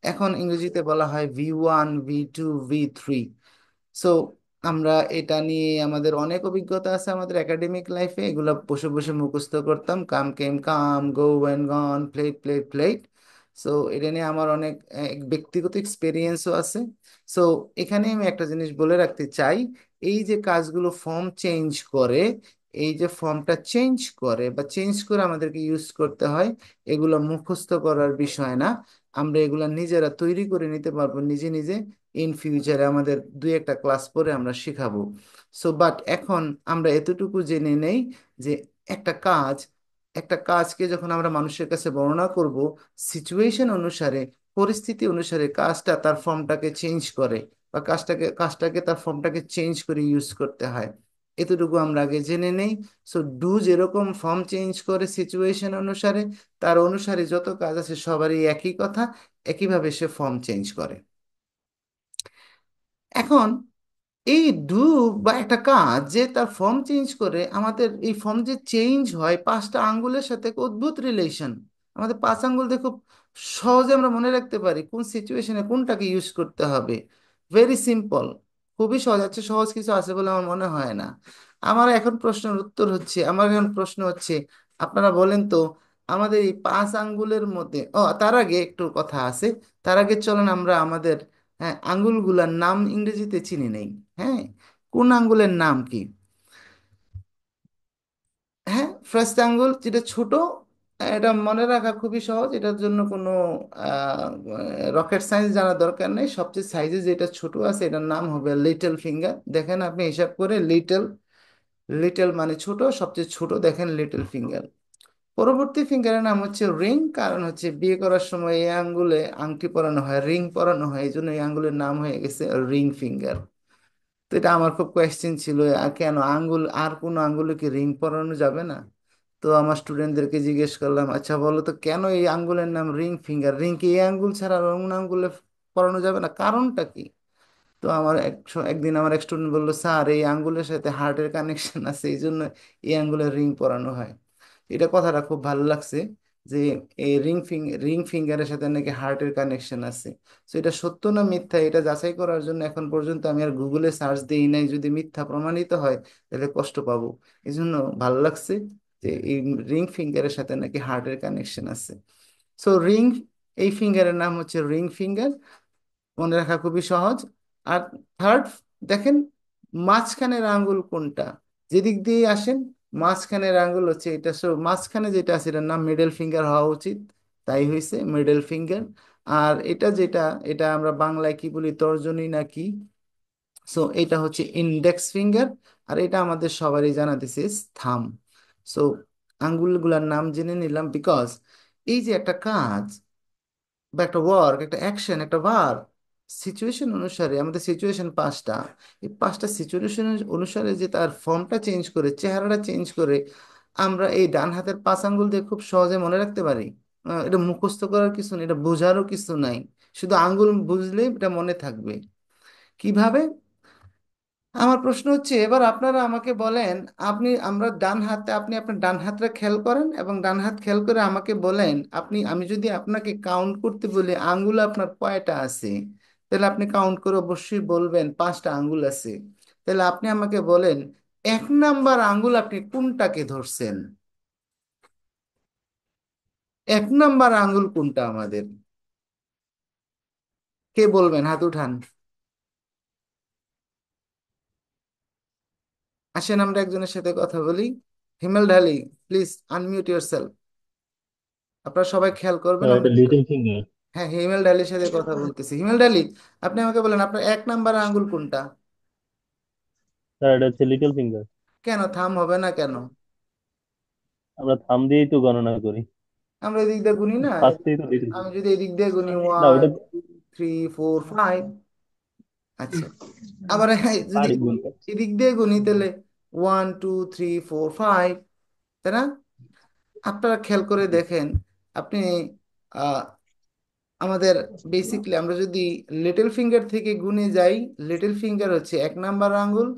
এখন ইংরেজিতে বলা হয় V1, V2, V3। সো আমরা এটা নিয়ে আমাদের অনেক অভিজ্ঞতা আছে আমাদের একাডেমিক লাইফে, এগুলো বসে বসে মুখস্থ করতাম, come came come, go went gone, plate plate plate. So এটা নিয়ে আমার অনেক ব্যক্তিগত এক্সপিরিয়েন্সও আছে। সো এখানে আমি একটা জিনিস বলে রাখতে চাই, এই যে কাজগুলো ফর্ম চেঞ্জ করে, এই যে ফর্মটা চেঞ্জ করে বা চেঞ্জ করে আমাদেরকে ইউজ করতে হয়, এগুলো মুখস্থ করার বিষয় না, আমরা এগুলা নিজেরা তৈরি করে নিতে পারবো নিজে নিজে। ইন ফিউচারে আমাদের দুই একটা ক্লাস পরে আমরা শিখাবো। সো বাট এখন আমরা এতটুকু জেনে নেই যে একটা কাজ, একটা কাজকে যখন আমরা মানুষের কাছে বর্ণনা করব, সিচুয়েশন অনুসারে, পরিস্থিতি অনুসারে কাজটা তার ফর্মটাকে চেঞ্জ করে, বা কাজটাকে তার ফর্মটাকে চেঞ্জ করে ইউজ করতে হয়, এতটুকু আমরা আগে জেনে নেই। সো ডু যেরকম ফর্ম চেঞ্জ করে সিচুয়েশন অনুসারে, তার অনুসারে যত কাজ আছে সবারই একই কথা, একইভাবে সে ফর্ম চেঞ্জ করে। এখন এই ডু বা একটা কাজ যে তার ফর্ম চেঞ্জ করে, আমাদের এই ফর্ম যে চেঞ্জ হয় পাঁচটা আঙ্গুলের সাথে এক অদ্ভুত রিলেশন। আমাদের পাঁচ আঙ্গুল দিয়ে খুব সহজে আমরা মনে রাখতে পারি কোন সিচুয়েশনে কোনটাকে ইউজ করতে হবে। ভেরি সিম্পল, খুবই সহজ আছে, সহজ কিছু আছে বলে আমার মনে হয় না। আমার এখন প্রশ্ন হচ্ছে, আপনারা বলেন তো, আমাদের এই পাঁচ আঙ্গুলের মধ্যে, তার আগে একটু কথা আছে। তার আগে চলেন আমরা আমাদের, হ্যাঁ, আঙ্গুলগুলার নাম ইংরেজিতে চিনি নেই। হ্যাঁ, কোন আঙ্গুলের নাম কি? হ্যাঁ, ফার্স্ট আঙ্গুল যেটা ছোট, এটা মনে রাখা খুবই সহজ, এটার জন্য কোনো রকেট সায়েন্স জানার দরকার নেই। সবচেয়ে সাইজে যেটা ছোট আছে এটার নাম হবে লিটল ফিঙ্গার। দেখেন আপনি হিসাব করে, লিটল, লিটল মানে ছোট, সবচেয়ে ছোট দেখেন লিটল ফিঙ্গার। পরবর্তী ফিঙ্গারের নাম হচ্ছে রিং, কারণ হচ্ছে বিয়ে করার সময় এই আঙ্গুলে আংটি পরানো হয়, রিং পরানো হয়, এই জন্য এই আঙ্গুলের নাম হয়ে গেছে রিং ফিঙ্গার। তো এটা আমার খুব কোয়েশ্চেন ছিল, আর কেন আঙ্গুল, আর কোনো আঙ্গুলে কি রিং পরানো যাবে না? তো আমার স্টুডেন্টদেরকে জিজ্ঞেস করলাম, আচ্ছা বলো তো কেন এই আঙ্গুলের নাম রিং ফিঙ্গার, রিং কি এই আঙ্গুল ছাড়া আর অন্য আঙ্গুলে পরানো যাবে না, কারণটা কি? তো একদিন আমার এক স্টুডেন্ট বললো, স্যার এই আঙ্গুলের সাথে হার্টের কানেকশন আছে, এই জন্য এই আঙ্গুলের রিং পরানো হয়। এটা কথাটা খুব ভালো লাগছে, যে এই রিং ফিঙ্গারের সাথে নাকি হার্টের কানেকশন আছে। তো এটা সত্য না মিথ্যা, এটা যাচাই করার জন্য এখন পর্যন্ত আমি আর গুগলে সার্চ দিই নাই, যদি মিথ্যা প্রমাণিত হয় তাহলে কষ্ট পাবো। এই জন্য ভালো লাগছে যে এই রিং ফিঙ্গারের সাথে নাকি হার্টের কানেকশন আছে। সো রিং, এই ফিঙ্গারের নাম হচ্ছে রিং ফিঙ্গার, মনে রাখা খুবই সহজ। আর থার্ড, দেখেন মাঝখানের আঙ্গুল কোনটা, যেদিক দিয়ে আসেন মাঝখানের আঙ্গুল হচ্ছে এটা। সো মাঝখানে যেটা আছে এটার নাম মিডল ফিঙ্গার হওয়া উচিত, তাই হয়েছে মিডল ফিঙ্গার। আর এটা যেটা, এটা আমরা বাংলায় কি বলি, তর্জনী নাকি, সো এটা হচ্ছে ইন্ডেক্স ফিঙ্গার। আর এটা আমাদের সবারই জানা, দিস ইজ থাম। সো আঙ্গুলগুলার নাম জেনে নিলাম, বিকজ এই যে একটা কাজ বা একটা ওয়ার্ক, একটা অ্যাকশন, একটা ভার্ব, সিচুয়েশন অনুসারে, আমাদের সিচুয়েশন পাঁচটা, এই পাঁচটা সিচুয়েশন অনুসারে যে তার ফর্মটা চেঞ্জ করে, চেহারাটা চেঞ্জ করে, আমরা এই ডান হাতের পাঁচ আঙ্গুল দিয়ে খুব সহজে মনে রাখতে পারি। এটা মুখস্থ করার কিছু নেই, এটা বোঝারও কিছু নাই, শুধু আঙ্গুল বুঝলেই এটা মনে থাকবে। কিভাবে? আমার প্রশ্ন হচ্ছে, এবার আপনারা আমাকে বলেন, আমরা ডান হাতে, আপনি আপনার ডান হাতটা খেয়াল করেন এবং ডান হাত খেয়াল করে আমাকে বলেন, আমি যদি আপনাকে কাউন্ট করতে বলি আঙ্গুল আপনার কয়টা আছে, তাহলে আপনি কাউন্ট করে অবশ্যই বলবেন পাঁচটা আঙ্গুল আছে। তাহলে আপনি আমাকে বলেন, এক নাম্বার আঙ্গুল আপনি কোনটাকে ধরছেন? এক নাম্বার আঙ্গুল কোনটা আমাদের? কে বলবেন, হাত উঠান। আসেন আমরা একজনের সাথে কথা বলি। হিমেল ঢালি, প্লিজ আনমিউট ইউর সেলফ। আপনারা সবাই খেয়াল করবেন স্যার আমরা। এটা লিটল ফিঙ্গার। হ্যাঁ, হিমেল ডালির সাথে কথা বলতেছি। হিমেল ডালি, আপনি আমাকে বলেন আপনার এক নাম্বার আঙ্গুল কোনটা? স্যার এটা হচ্ছে লিটল ফিঙ্গার। কেন থাম হবে না কেন? আমরা থাম দিয়েই তো গণনা করি, আমরা এদিক দিয়ে গুনি না? ফার্স্টেই তো লিটল আমি ফিঙ্গার। যদি এদিক দিয়ে গুনি না ওয়ান, ওটা টু, থ্রি, ফোর, ফাইভ, আচ্ছা, আবার হ্যাঁ, যদি পারি গুনতে। এদিক দিয়ে গুনি তাহলে one, two, three, four, five, তাই না? আপনারা খেয়াল করে দেখেন, আপনি আমাদের বেসিকলি আমরা যদি লিটল ফিঙ্গার থেকে গুণে যাই, লিটল ফিঙ্গার হচ্ছে 1 নাম্বার আঙ্গুল।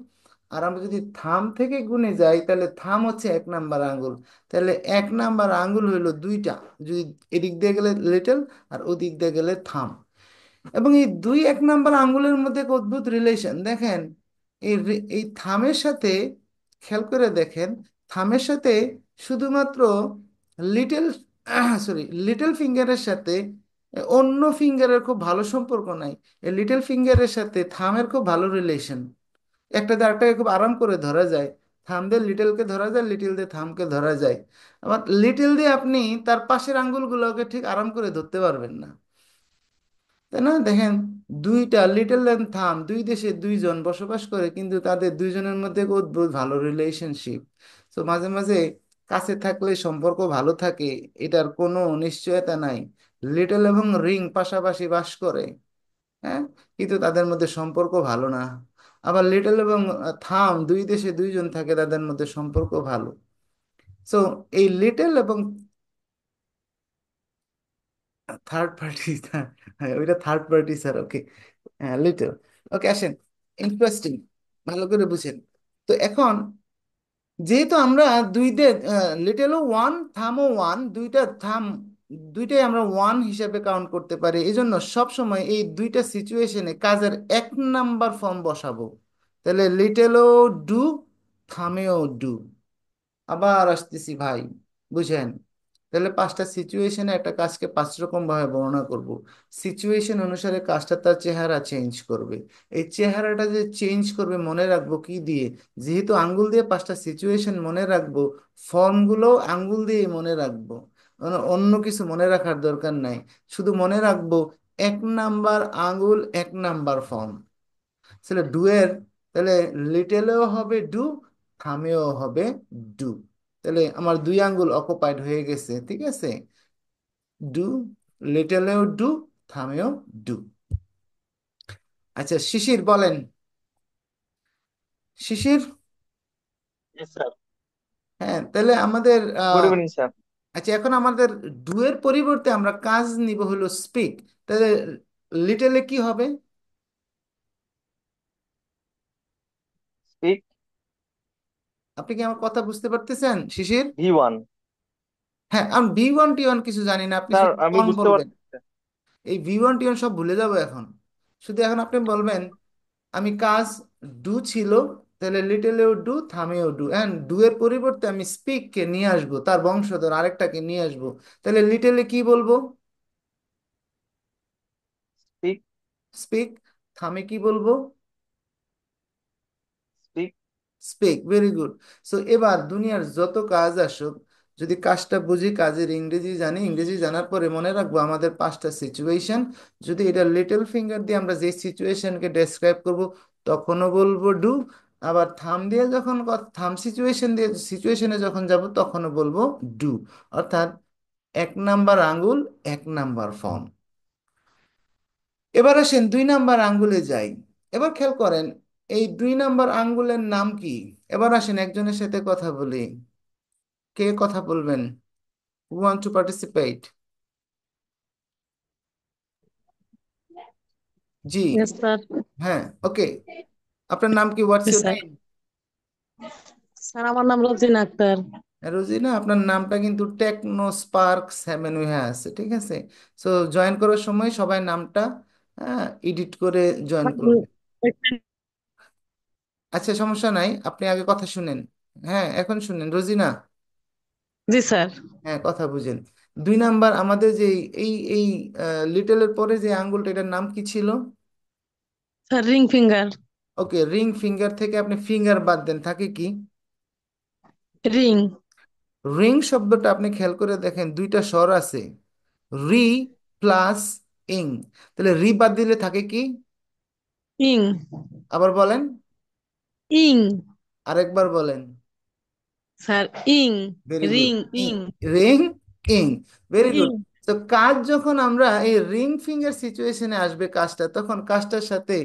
আর আমরা যদি থাম থেকে গুণে যাই তাহলে থাম হচ্ছে 1 নাম্বার আঙ্গুল। তাহলে 1 নাম্বার আঙ্গুল হইলো দুইটা, যদি এদিক দিয়ে গেলে লিটল আর ওদিক দিয়ে গেলে থাম। এবং এই দুই 1 নাম্বার আঙ্গুলের মধ্যে এক অদ্ভুত রিলেশন দেখেন। এই থামের সাথে, খেয়াল করে দেখেন, থামের সাথে শুধুমাত্র লিটল লিটল ফিঙ্গারের সাথে অন্য ফিঙ্গারের খুব ভালো সম্পর্ক নাই। এই লিটল ফিঙ্গারের সাথে থামের খুব ভালো রিলেশন। একটা দিয়ে আরেকটাকে খুব আরাম করে ধরা যায়। থাম দিয়ে লিটলকে ধরা যায়, লিটল দিয়ে থামকে ধরা যায়। আবার লিটল দিয়ে আপনি তার পাশের আঙ্গুলগুলোকে ঠিক আরাম করে ধরতে পারবেন না, তাই না? দেখেন, দুইটা লিটল অ্যান্ড থাম, দুই দেশে দুইজন বসবাস করে, কিন্তু তাদের দুইজনের মধ্যে এক অদ্ভুত ভালো রিলেশনশিপ। তো মাঝে মাঝে কাছে থাকলে সম্পর্ক ভালো থাকে, এটার কোনো নিশ্চয়তা নাই। লিটল এবং রিং পাশাপাশি বাস করে, হ্যাঁ, কিন্তু তাদের মধ্যে সম্পর্ক ভালো না। আবার লিটল এবং থাম দুই দেশে দুইজন থাকে, তাদের মধ্যে সম্পর্ক ভালো। সো এই লিটল এবং থার্ড পার্টি, ওইটা থার্ড পার্টি স্যার, ওকে। হ্যাঁ, লিটল। ওকে, আসেন, ইন্টারেস্টিং, ভালো করে বুঝেন। তো এখন যেহেতু আমরা লিটলও ওয়ান থামও ওয়ান, দুইটা থাম দুইটাই আমরা ওয়ান হিসেবে কাউন্ট করতে পারি, এই জন্য সবসময় এই দুইটা সিচুয়েশনে কাজের 1 নাম্বার ফর্ম বসাবো। তাহলে লিটলও ডু, থামেও ডু। আবার আসতেছি ভাই, বুঝেন? তাহলে 5টা সিচুয়েশনে একটা কাজকে 5 রকম ভাবে বর্ণনা করব। সিচুয়েশন অনুসারে কাজটা তার চেহারা চেঞ্জ করবে। এই চেহারাটা যে চেঞ্জ করবে মনে রাখবো কি দিয়ে? যেহেতু আঙ্গুল দিয়ে 5টা সিচুয়েশন মনে রাখবো, ফর্মগুলো আঙ্গুল দিয়ে মনে রাখবো। অন্য কিছু মনে রাখার দরকার নাই। শুধু মনে রাখবো 1 নাম্বার আঙ্গুল, 1 নাম্বার ফর্ম। তাহলে ডু এর, তাহলে লিটেলেও হবে ডু, থামেও হবে ডু। তাহলে আমার 2 আঙ্গুল অকুপাইড হয়ে গেছে, ঠিক আছে? ডু, লিটেলেও ডু, থামেও ডু। আচ্ছা, শিশির বলেন। শিশির। Yes, sir. হ্যাঁ, তাহলে আমাদের গুড ইভিনিং স্যার। আচ্ছা, এখন আমাদের ডু এর পরিবর্তে আমরা কাজ নিব হলো স্পিক। তাহলে লিটেলে কি হবে? স্পিক। আপনি কি আমার কথা বুঝতে পারতেছেন, শিশির? V1। হ্যাঁ, আমি B1 T1 কিছু জানি না, আপনি স্যার শুধু আমি অন বুঝতে বলবেন। পারছি। এই V1 T1 সব ভুলে যাবো এখন। শুধু এখন আপনি বলবেন আমি কাজ ডু ছিল, তাহলে লিটেলেও ডু, থামেও ডু। অ্যান্ড ডু এর পরিবর্তে আমি স্পিককে নিয়ে আসবো, তার বংশধর আরেকটাকে নিয়ে আসবো। তাহলে লিটেলে কি বলবো? স্পিক। স্পিক। থামে কি বলবো? Speak. Speak. Very good. So এবার দুনিয়ার যত কাজ আসুক, যদি কাজটা বুঝি, কাজের ইংরেজি জানি, ইংরেজি জানার পরে মনে রাখবো আমাদের 5টা সিচুয়েশন। যদি এটা লিটল ফিঙ্গার দিয়ে আমরা যে সিচুয়েশনকে ডেসক্রাইব করব, তখনও বলবো ডু। আবার থাম দিয়ে যখন থাম সিচুয়েশন দিয়ে সিচুয়েশনে যখন যাব, তখনও বলবো ডু। অর্থাৎ 1 নাম্বার আঙ্গুল, 1 নাম্বার ফর্ম। এবার আসেন 2 নাম্বার আঙ্গুলে যাই। এবার খেয়াল করেন, এই 2 নাম্বার আঙ্গুলের নাম কি? এবার আসেন একজনের সাথে কথা বলি। কে কথা বলবেন? Who want to participate? G. Yes, sir. হ্যাঁ, ওকে। আপনার নাম কি? হোয়াটস Yes, your sir. Name? Sir আমার নাম রোজিনা আক্তার। রোজিনা, আপনার নামটা কিন্তু টেকনো স্পার্ক 7 হয়ে আছে, ঠিক আছে? সো জয়েন করার সময় সবাই নামটা এডিট করে জয়েন করবে। আচ্ছা, সমস্যা নাই, আপনি আগে কথা শুনেন। হ্যাঁ, এখন শুনেন রোজিনা। জি স্যার। হ্যাঁ, কথা বুঝেন। 2 নাম্বার আমাদের যে এই এই লিটলের পরে যে আঙ্গুলটা, এটার নাম কি ছিল? Sir ring finger. Okay, ring finger থেকে আপনি ফিঙ্গার বাদ দেন, থাকে কি? রিং। রিং শব্দটা আপনি খেয়াল করে দেখেন, 2টা স্বর আছে, রি প্লাস ইং। তাহলে রি বাদ দিলে থাকে কি? ইং। আবার বলেন, ইং। আরেকবার বলেন। স্যার ইং। Very good. রিং ই, ইং। রিং, ইং। ভেরি ইং। গুড। তো কাজ যখন আমরা এই রিং ফিঙ্গার সিচুয়েশনে আসবে কাজটা, তখন কাজটার সাথে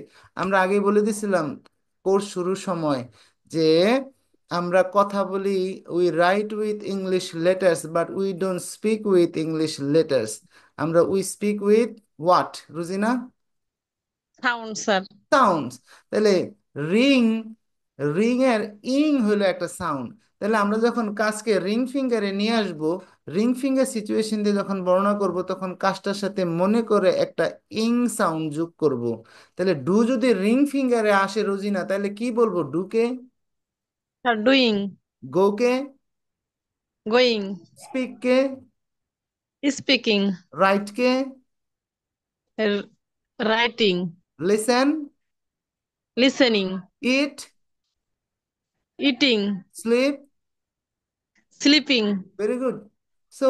আমরা আগেই বলে দিছিলাম কোর্স শুরুর সময় যে আমরা কথা বলি, we write with English letters but we don't speak with English letters. আমরা we speak with what, Rujina? Sound sir. Sounds. তাহলে রিং, রিং এর ইং হলো একটা সাউন্ড। তাহলে আমরা যখন কাজকে রিং ফিঙ্গারে নিয়ে আসব, রিং ফিঙ্গার সিচুয়েশন দিয়ে যখন বর্ণনা করব, তখন কাজটার সাথে মনে করে একটা ইং সাউন্ড যোগ করব। তাহলে ডু যদি রিং ফিঙ্গারে আসে রোজিনা, তাহলে কি বলবো? ডুকে, স্যার ডুইং, গোকে, গোয়িং, স্পিককে, স্পিকিং, রাইটকে, writing, listen, listening, eat, eating, sleep. Sleeping. Very good. So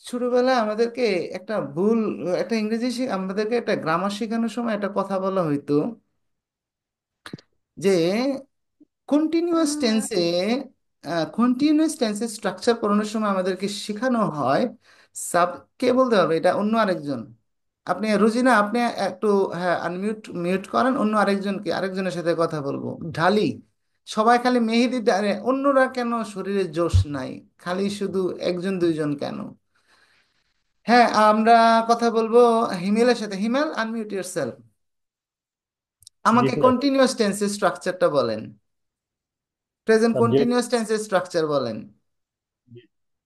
ছোটবেলায় আমাদেরকে একটা ভুল, একটা ইংরেজি আমাদেরকে একটা গ্রামার শেখানোর সময় একটা কথা বলা হইতো যে কন্টিনিউয়াস টেন্সে, কন্টিনিউয়াস টেন্সে স্ট্রাকচার পড়ানোর সময় আমাদেরকে শেখানো হয় সাব, কে বলতে হবে এটা? অন্য আরেকজন। আপনি রুজিনা, আপনি একটু, হ্যাঁ, আনমিউট মিউট করেন, অন্য আরেকজনকে, আরেকজনের সাথে কথা বলবো। ঢালি। সবাই খালি মেহেদি, আরে অন্যরা কেন? শরীরে জোশ নাই, খালি শুধু একজন দুইজন কেন? হ্যাঁ, আমরা কথা বলবো হিমেলের সাথে। হিমেল, আনমিউট ইয়োরসেলফ। জি আমাকে স্যার। কন্টিনিউয়াস টেন্সের স্ট্রাকচারটা বলেন, প্রেজেন্ট সাবজেক্ট, কন্টিনিউয়াস টেন্সের স্ট্রাকচার বলেন।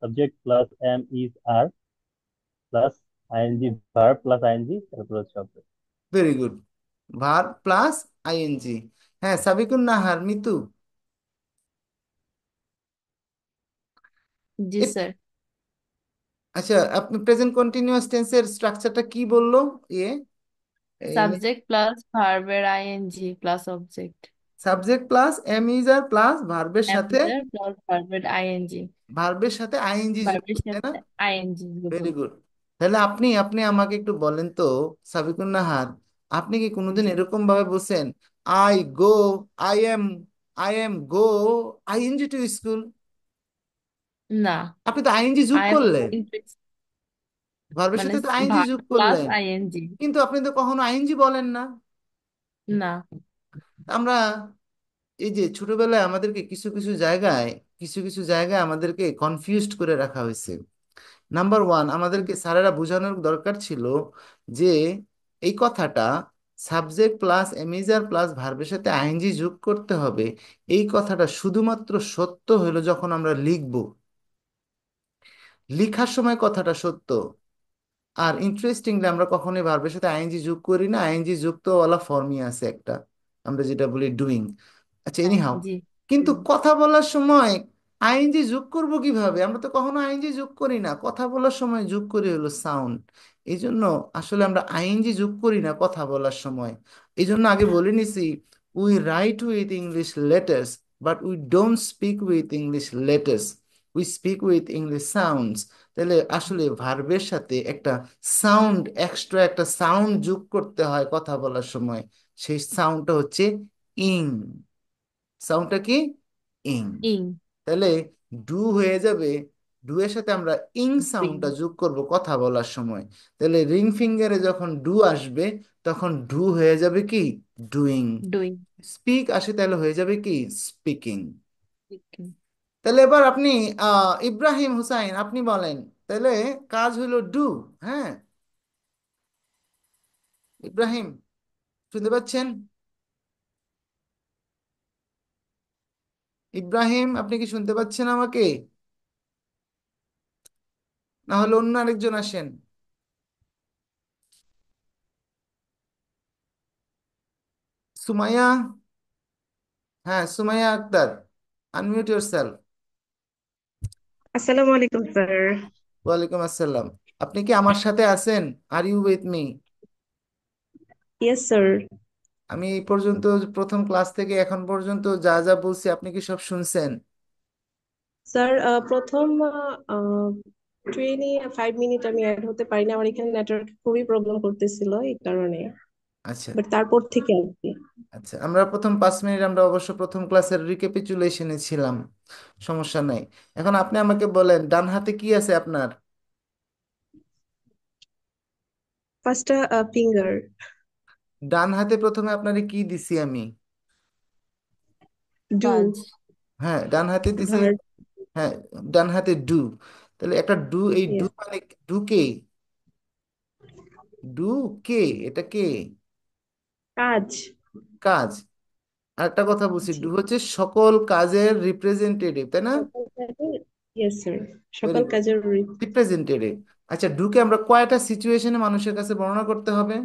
Subject plus am is are plus ING, verb plus ING, তারপর হচ্ছে object। Very good. Verb plus ING. হ্যাঁ, সাবিকুন নাহার, মিতু। জি এ- স্যার। আচ্ছা, আপনি প্রেজেন্ট কন্টিনিউয়াস টেন্সের স্ট্রাকচারটা কি বললো? ইয়ে, সাবজেক্ট প্লাস ভার্বের ING plus object. Subject plus am is are plus ভার্বের সাথে, অ্যামিজার প্লাস ভার্বের আইএনজি, ভার্বের সাথে আইএনজি যুক্ত, ভার্বের তাই না? সাথে আইএনজি যুক্ত। Very good. তাহলে আপনি আপনি আমাকে একটু বলেন তো, সাবিকুন নাহার, আপনি কি কোনোদিন জি। এরকম ভাবে বলছেন I go, I am, I am go ING to school? না, আপনি তো আইএনজি যোগ আই এম করলেন, গোয়িং টু, ভার্বের মানে সাথে তো আইএনজি ভার্ব যোগ প্লাস করলেন, আইএনজি। কিন্তু আপনি তো কখনো আইএনজি বলেন না। না। আমরা এই যে ছোটবেলায় আমাদেরকে কিছু কিছু জায়গায়, কিছু কিছু জায়গায় আমাদেরকে কনফিউজড করে রাখা হয়েছে। নাম্বার ওয়ান, আমাদেরকে স্যারেরা বোঝানোর দরকার ছিল যে এই কথাটা সাবজেক্ট প্লাস এমিজার প্লাস ভার্বের সাথে আইএনজি যোগ করতে হবে। এই কথাটা শুধুমাত্র সত্য হলো যখন আমরা লিখব, লিখার সময় কথাটা সত্য। আর ইন্টারেস্টিংলি আমরা কখনোই ভার্বের সাথে আইএনজি যোগ করি না, আইএনজি যুক্ত ওয়ালা ফর্মই আছে একটা, আমরা যেটা বলি ডুইং। আচ্ছা, এনিহাও, আইএনজি। কিন্তু কথা বলার সময় আইএনজি যোগ করব কিভাবে? আমরা তো কখনো আইএনজি যোগ করি না, কথা বলার সময় যোগ করি হলো সাউন্ড। এই জন্য আসলে আমরা আইএনজি যোগ করি না কথা বলার সময়। এই জন্য আগে বলে নিছি, we write with English letters but we don't speak with English letters, we speak with English sounds. তাহলে আসলে ভার্বের সাথে একটা সাউন্ড, এক্সট্রা একটা সাউন্ড যোগ করতে হয় কথা বলার সময়। সেই সাউন্ডটা হচ্ছে ইং। সাউন্ডটা কি? ইং। ইং। তাহলে ডু হয়ে যাবে, ডু এর সাথে আমরা ইং ডুইং। সাউন্ডটা যোগ করব কথা বলার সময়। তাহলে রিং ফিঙ্গারে যখন ডু আসবে, তখন ডু হয়ে যাবে কি? ডুইং। ডুইং। স্পিক আসে, তাহলে হয়ে যাবে কি? স্পিকিং। তাহলে এবার আপনি, ইব্রাহিম হুসাইন, আপনি বলেন। তাহলে কাজ হলো ডু। হ্যাঁ, ইব্রাহিম, শুনতে পাচ্ছেন? ইব্রাহিম, আপনি কি শুনতে পাচ্ছেন আমাকে? না হলে অন্য আরেকজন আসেন। সুমাইয়া, হ্যাঁ, Sumaiya Akter, unmute yourself. আসসালামু আলাইকুম স্যার। ওয়ালাইকুম আসসালাম। আপনি কি আমার সাথে আছেন? Are you with me? Yes sir. আমি এই পর্যন্ত, প্রথম ক্লাস থেকে এখন পর্যন্ত যা যা বলছি, আপনি কি সব শুনছেন? স্যার প্রথম 25 মিনিট আমি অ্যাড হতে পারিনি, আমার এখানে নেটওয়ার্ক খুবই প্রবলেম করতেছিল এই কারণে। আচ্ছা। বাট তারপর থেকে আর কি। আচ্ছা, আমরা প্রথম 5 মিনিট আমরা অবশ্য প্রথম ক্লাসের রিক্যাপিচুলেশনে ছিলাম, সমস্যা নাই। এখন আপনি আমাকে বলেন, ডান হাতে কি আছে আপনার? First finger. ডান হাতে প্রথমে আপনারে কি দিছি আমি? ডু। কাজ। হ্যাঁ, ডান হাতে দিছি। ভার্ব। হ্যাঁ, ডান হাতে ডু। তাহলে একটা ডু, এই ডু ইয়েস। মানে ডু কে? ডু কে? এটা কে? কাজ। কাজ। আরেকটা কথা বলছি, জি। ডু হচ্ছে সকল কাজের রিপ্রেজেন্টেটিভ, তাই না? সকল কাজের, ইয়েস স্যার, ভেরি সকল গুড, কাজের রিপ্রেজেন্টেটিভ। আচ্ছা, ডুকে আমরা কয়টা সিচুয়েশনে মানুষের কাছে বর্ণনা করতে হবে?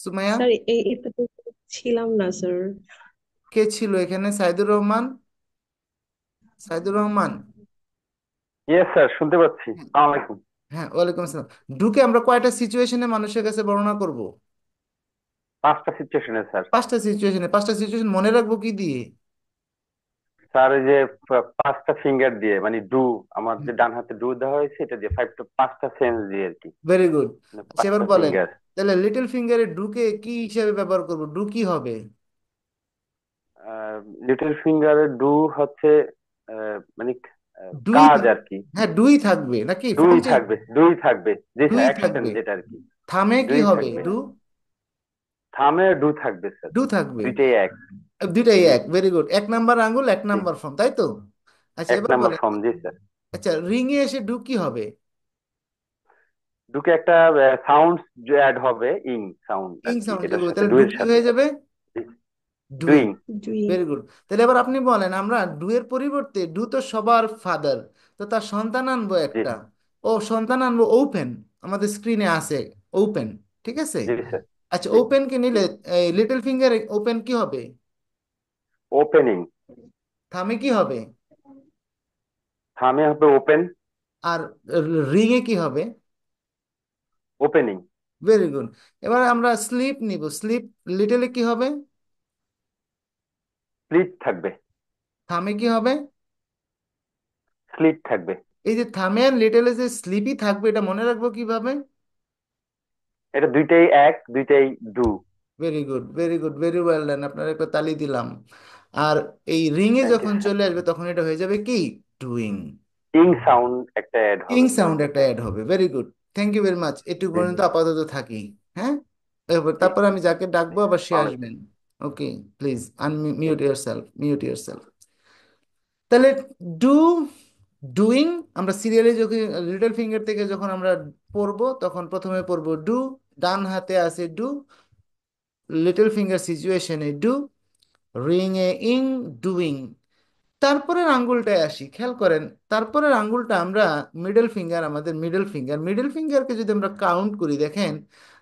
সুমাইয়া? স্যার এটা তো ছিলাম না স্যার। কে ছিল এখানে? সাইদুর রহমান? সাইদুর রহমান? ইয়েস স্যার, শুনতে পাচ্ছি। হ্যাঁ। আসসালামু আলাইকুম। হ্যাঁ, ওয়ালাইকুম আসসালাম। ডুকে আমরা কয়টা সিচুয়েশনে মানুষের কাছে বর্ণনা করব? 5টা সিচুয়েশনে স্যার। পাঁচটা সিচুয়েশনে। পাঁচটা সিচুয়েশন মনে রাখবো কি দিয়ে? স্যার এই যে 5টা ফিঙ্গার দিয়ে, মানে ডু, আমার যে ডান হাতে ডু দেওয়া হয়েছে এটা দিয়ে 5টা সেন্স দিয়ে আর কি, ভেরি গুড। মানে আচ্ছা, এবার 5টা বলেন, ফিঙ্গার। তাহলে লিটল ফিঙ্গারে ডুকে কি হিসাবে ব্যবহার করব? ডু কি হবে? লিটল ফিঙ্গারের ডু হচ্ছে মানে ডুই কাজ থাকবে। আর কি। হ্যাঁ, ডুই থাকবে নাকি? দুই ফর্ম চেঞ্জ? থাকবে, দুই থাকবে, যে ডুই অ্যাকশন থাকবে। যেটা আর কি। থামে কি দুই হবে? থাকবে। ডু? থামে ডু থাকবে স্যার। ডু থাকবে। দুইটাই এক। দুইটাই জি এক, ভেরি গুড। এক নাম্বার আঙ্গুল, এক জি। নাম্বার ফর্ম, তাই তো? আচ্ছা, এক এবার নাম্বার বলেন। ফর্ম, জি স্যার। আচ্ছা, রিং এ এসে ডু কি হবে? ডুকে একটা সাউন্ড অ্যাড হবে, ইং সাউন্ড ইং আর কি, সাউন্ড যোগ এটার হবে, সাথে, তাহলে ডু ডুয়ের কি সাথে। হয়ে যাবে? Doing. Doing. Doing. Very good. তাহলে এবার আপনি বলেন, আমরা ডু এর পরিবর্তে, ডু তো সবার ফাদার, তো তার সন্তান আনবো জি একটা। ও সন্তান আনবো ওপেন। আমাদের স্ক্রিনে আছে ওপেন, ঠিক আছে? জি স্যার। আচ্ছা, জি। ওপেন কে নিলে লিটল ফিঙ্গার ওপেন কি হবে? ওপেনিং। থামে কি হবে? থামে হবে ওপেন। আর রিং এ কি হবে? ওপেনিং। Very good. এবার আমরা স্লিপ নিব। স্লিপ লিটলে কি হবে? স্লিপ থাকবে। থামে কি হবে? স্লিপ থাকবে। এই যে থামে আর লিটলে যে স্লিপই থাকবে, এটা মনে রাখবো কিভাবে? এটা দুইটাই এক, দুইটাই do. Very good, very good, very well done, আপনার একটা তালি দিলাম। আর এই রিং এ থ্যাংক ইউ যখন স্যার। চলে আসবে তখন এটা হয়ে যাবে কি? ডুইং। ইং সাউন্ড একটা অ্যাড ইং হবে। সাউন্ড একটা অ্যাড হবে। Very good. Thank you very much. এটুকু জি পর্যন্ত আপাতত থাকি। হ্যাঁ, জি। তারপর আমি যাকে ডাকবো আবার সে আসসালামু আলাইকুম। আসবেন। Okay, please unmute thank yourself, mute yourself. তাহলে ডু, ডুইং, আমরা সিরিয়ালে যখন লিটল ফিঙ্গার থেকে যখন আমরা পড়বো তখন প্রথমে পড়বো ডু। ডান হাতে আছে ডু, লিটল ফিঙ্গার সিচুয়েশনে ডু, রিং এ ইং, ডুইং। তারপরের আঙ্গুলটায় আসি, খেয়াল করেন। তারপরের আঙ্গুলটা আমরা মিডল ফিঙ্গার, আমাদের মিডল ফিঙ্গার, মিডল ফিঙ্গারকে যদি আমরা কাউন্ট করি, দেখেন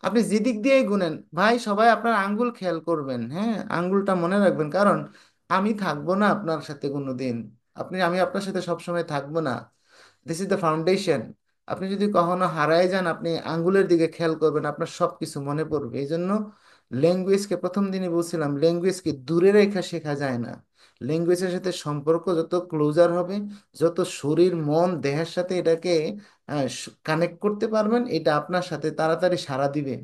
আপনি যেদিক দিয়েই গুনেন, ভাই সবাই আপনার আঙ্গুল খেয়াল করবেন, হ্যাঁ আঙ্গুলটা মনে রাখবেন, কারণ আমি থাকবো না আপনার সাথে কোনোদিন। আমি আপনার সাথে সবসময় থাকবো না। This is the foundation. আপনি যদি কখনো হারায় যান, আপনি আঙ্গুলের দিকে খেয়াল করবেন, আপনার সব কিছু মনে পড়বে। এই জন্য ল্যাঙ্গুয়েজকে, প্রথম দিনই বলছিলাম, ল্যাঙ্গুয়েজকে দূরে রেখে শেখা যায় না। ল্যাঙ্গুয়েজের সাথে সম্পর্ক যত ক্লোজার হবে, যত শরীর মন দেহের সাথে এটাকে কানেক্ট করতে পারবেন, এটা আপনার সাথে তাড়াতাড়ি সাড়া দিবে,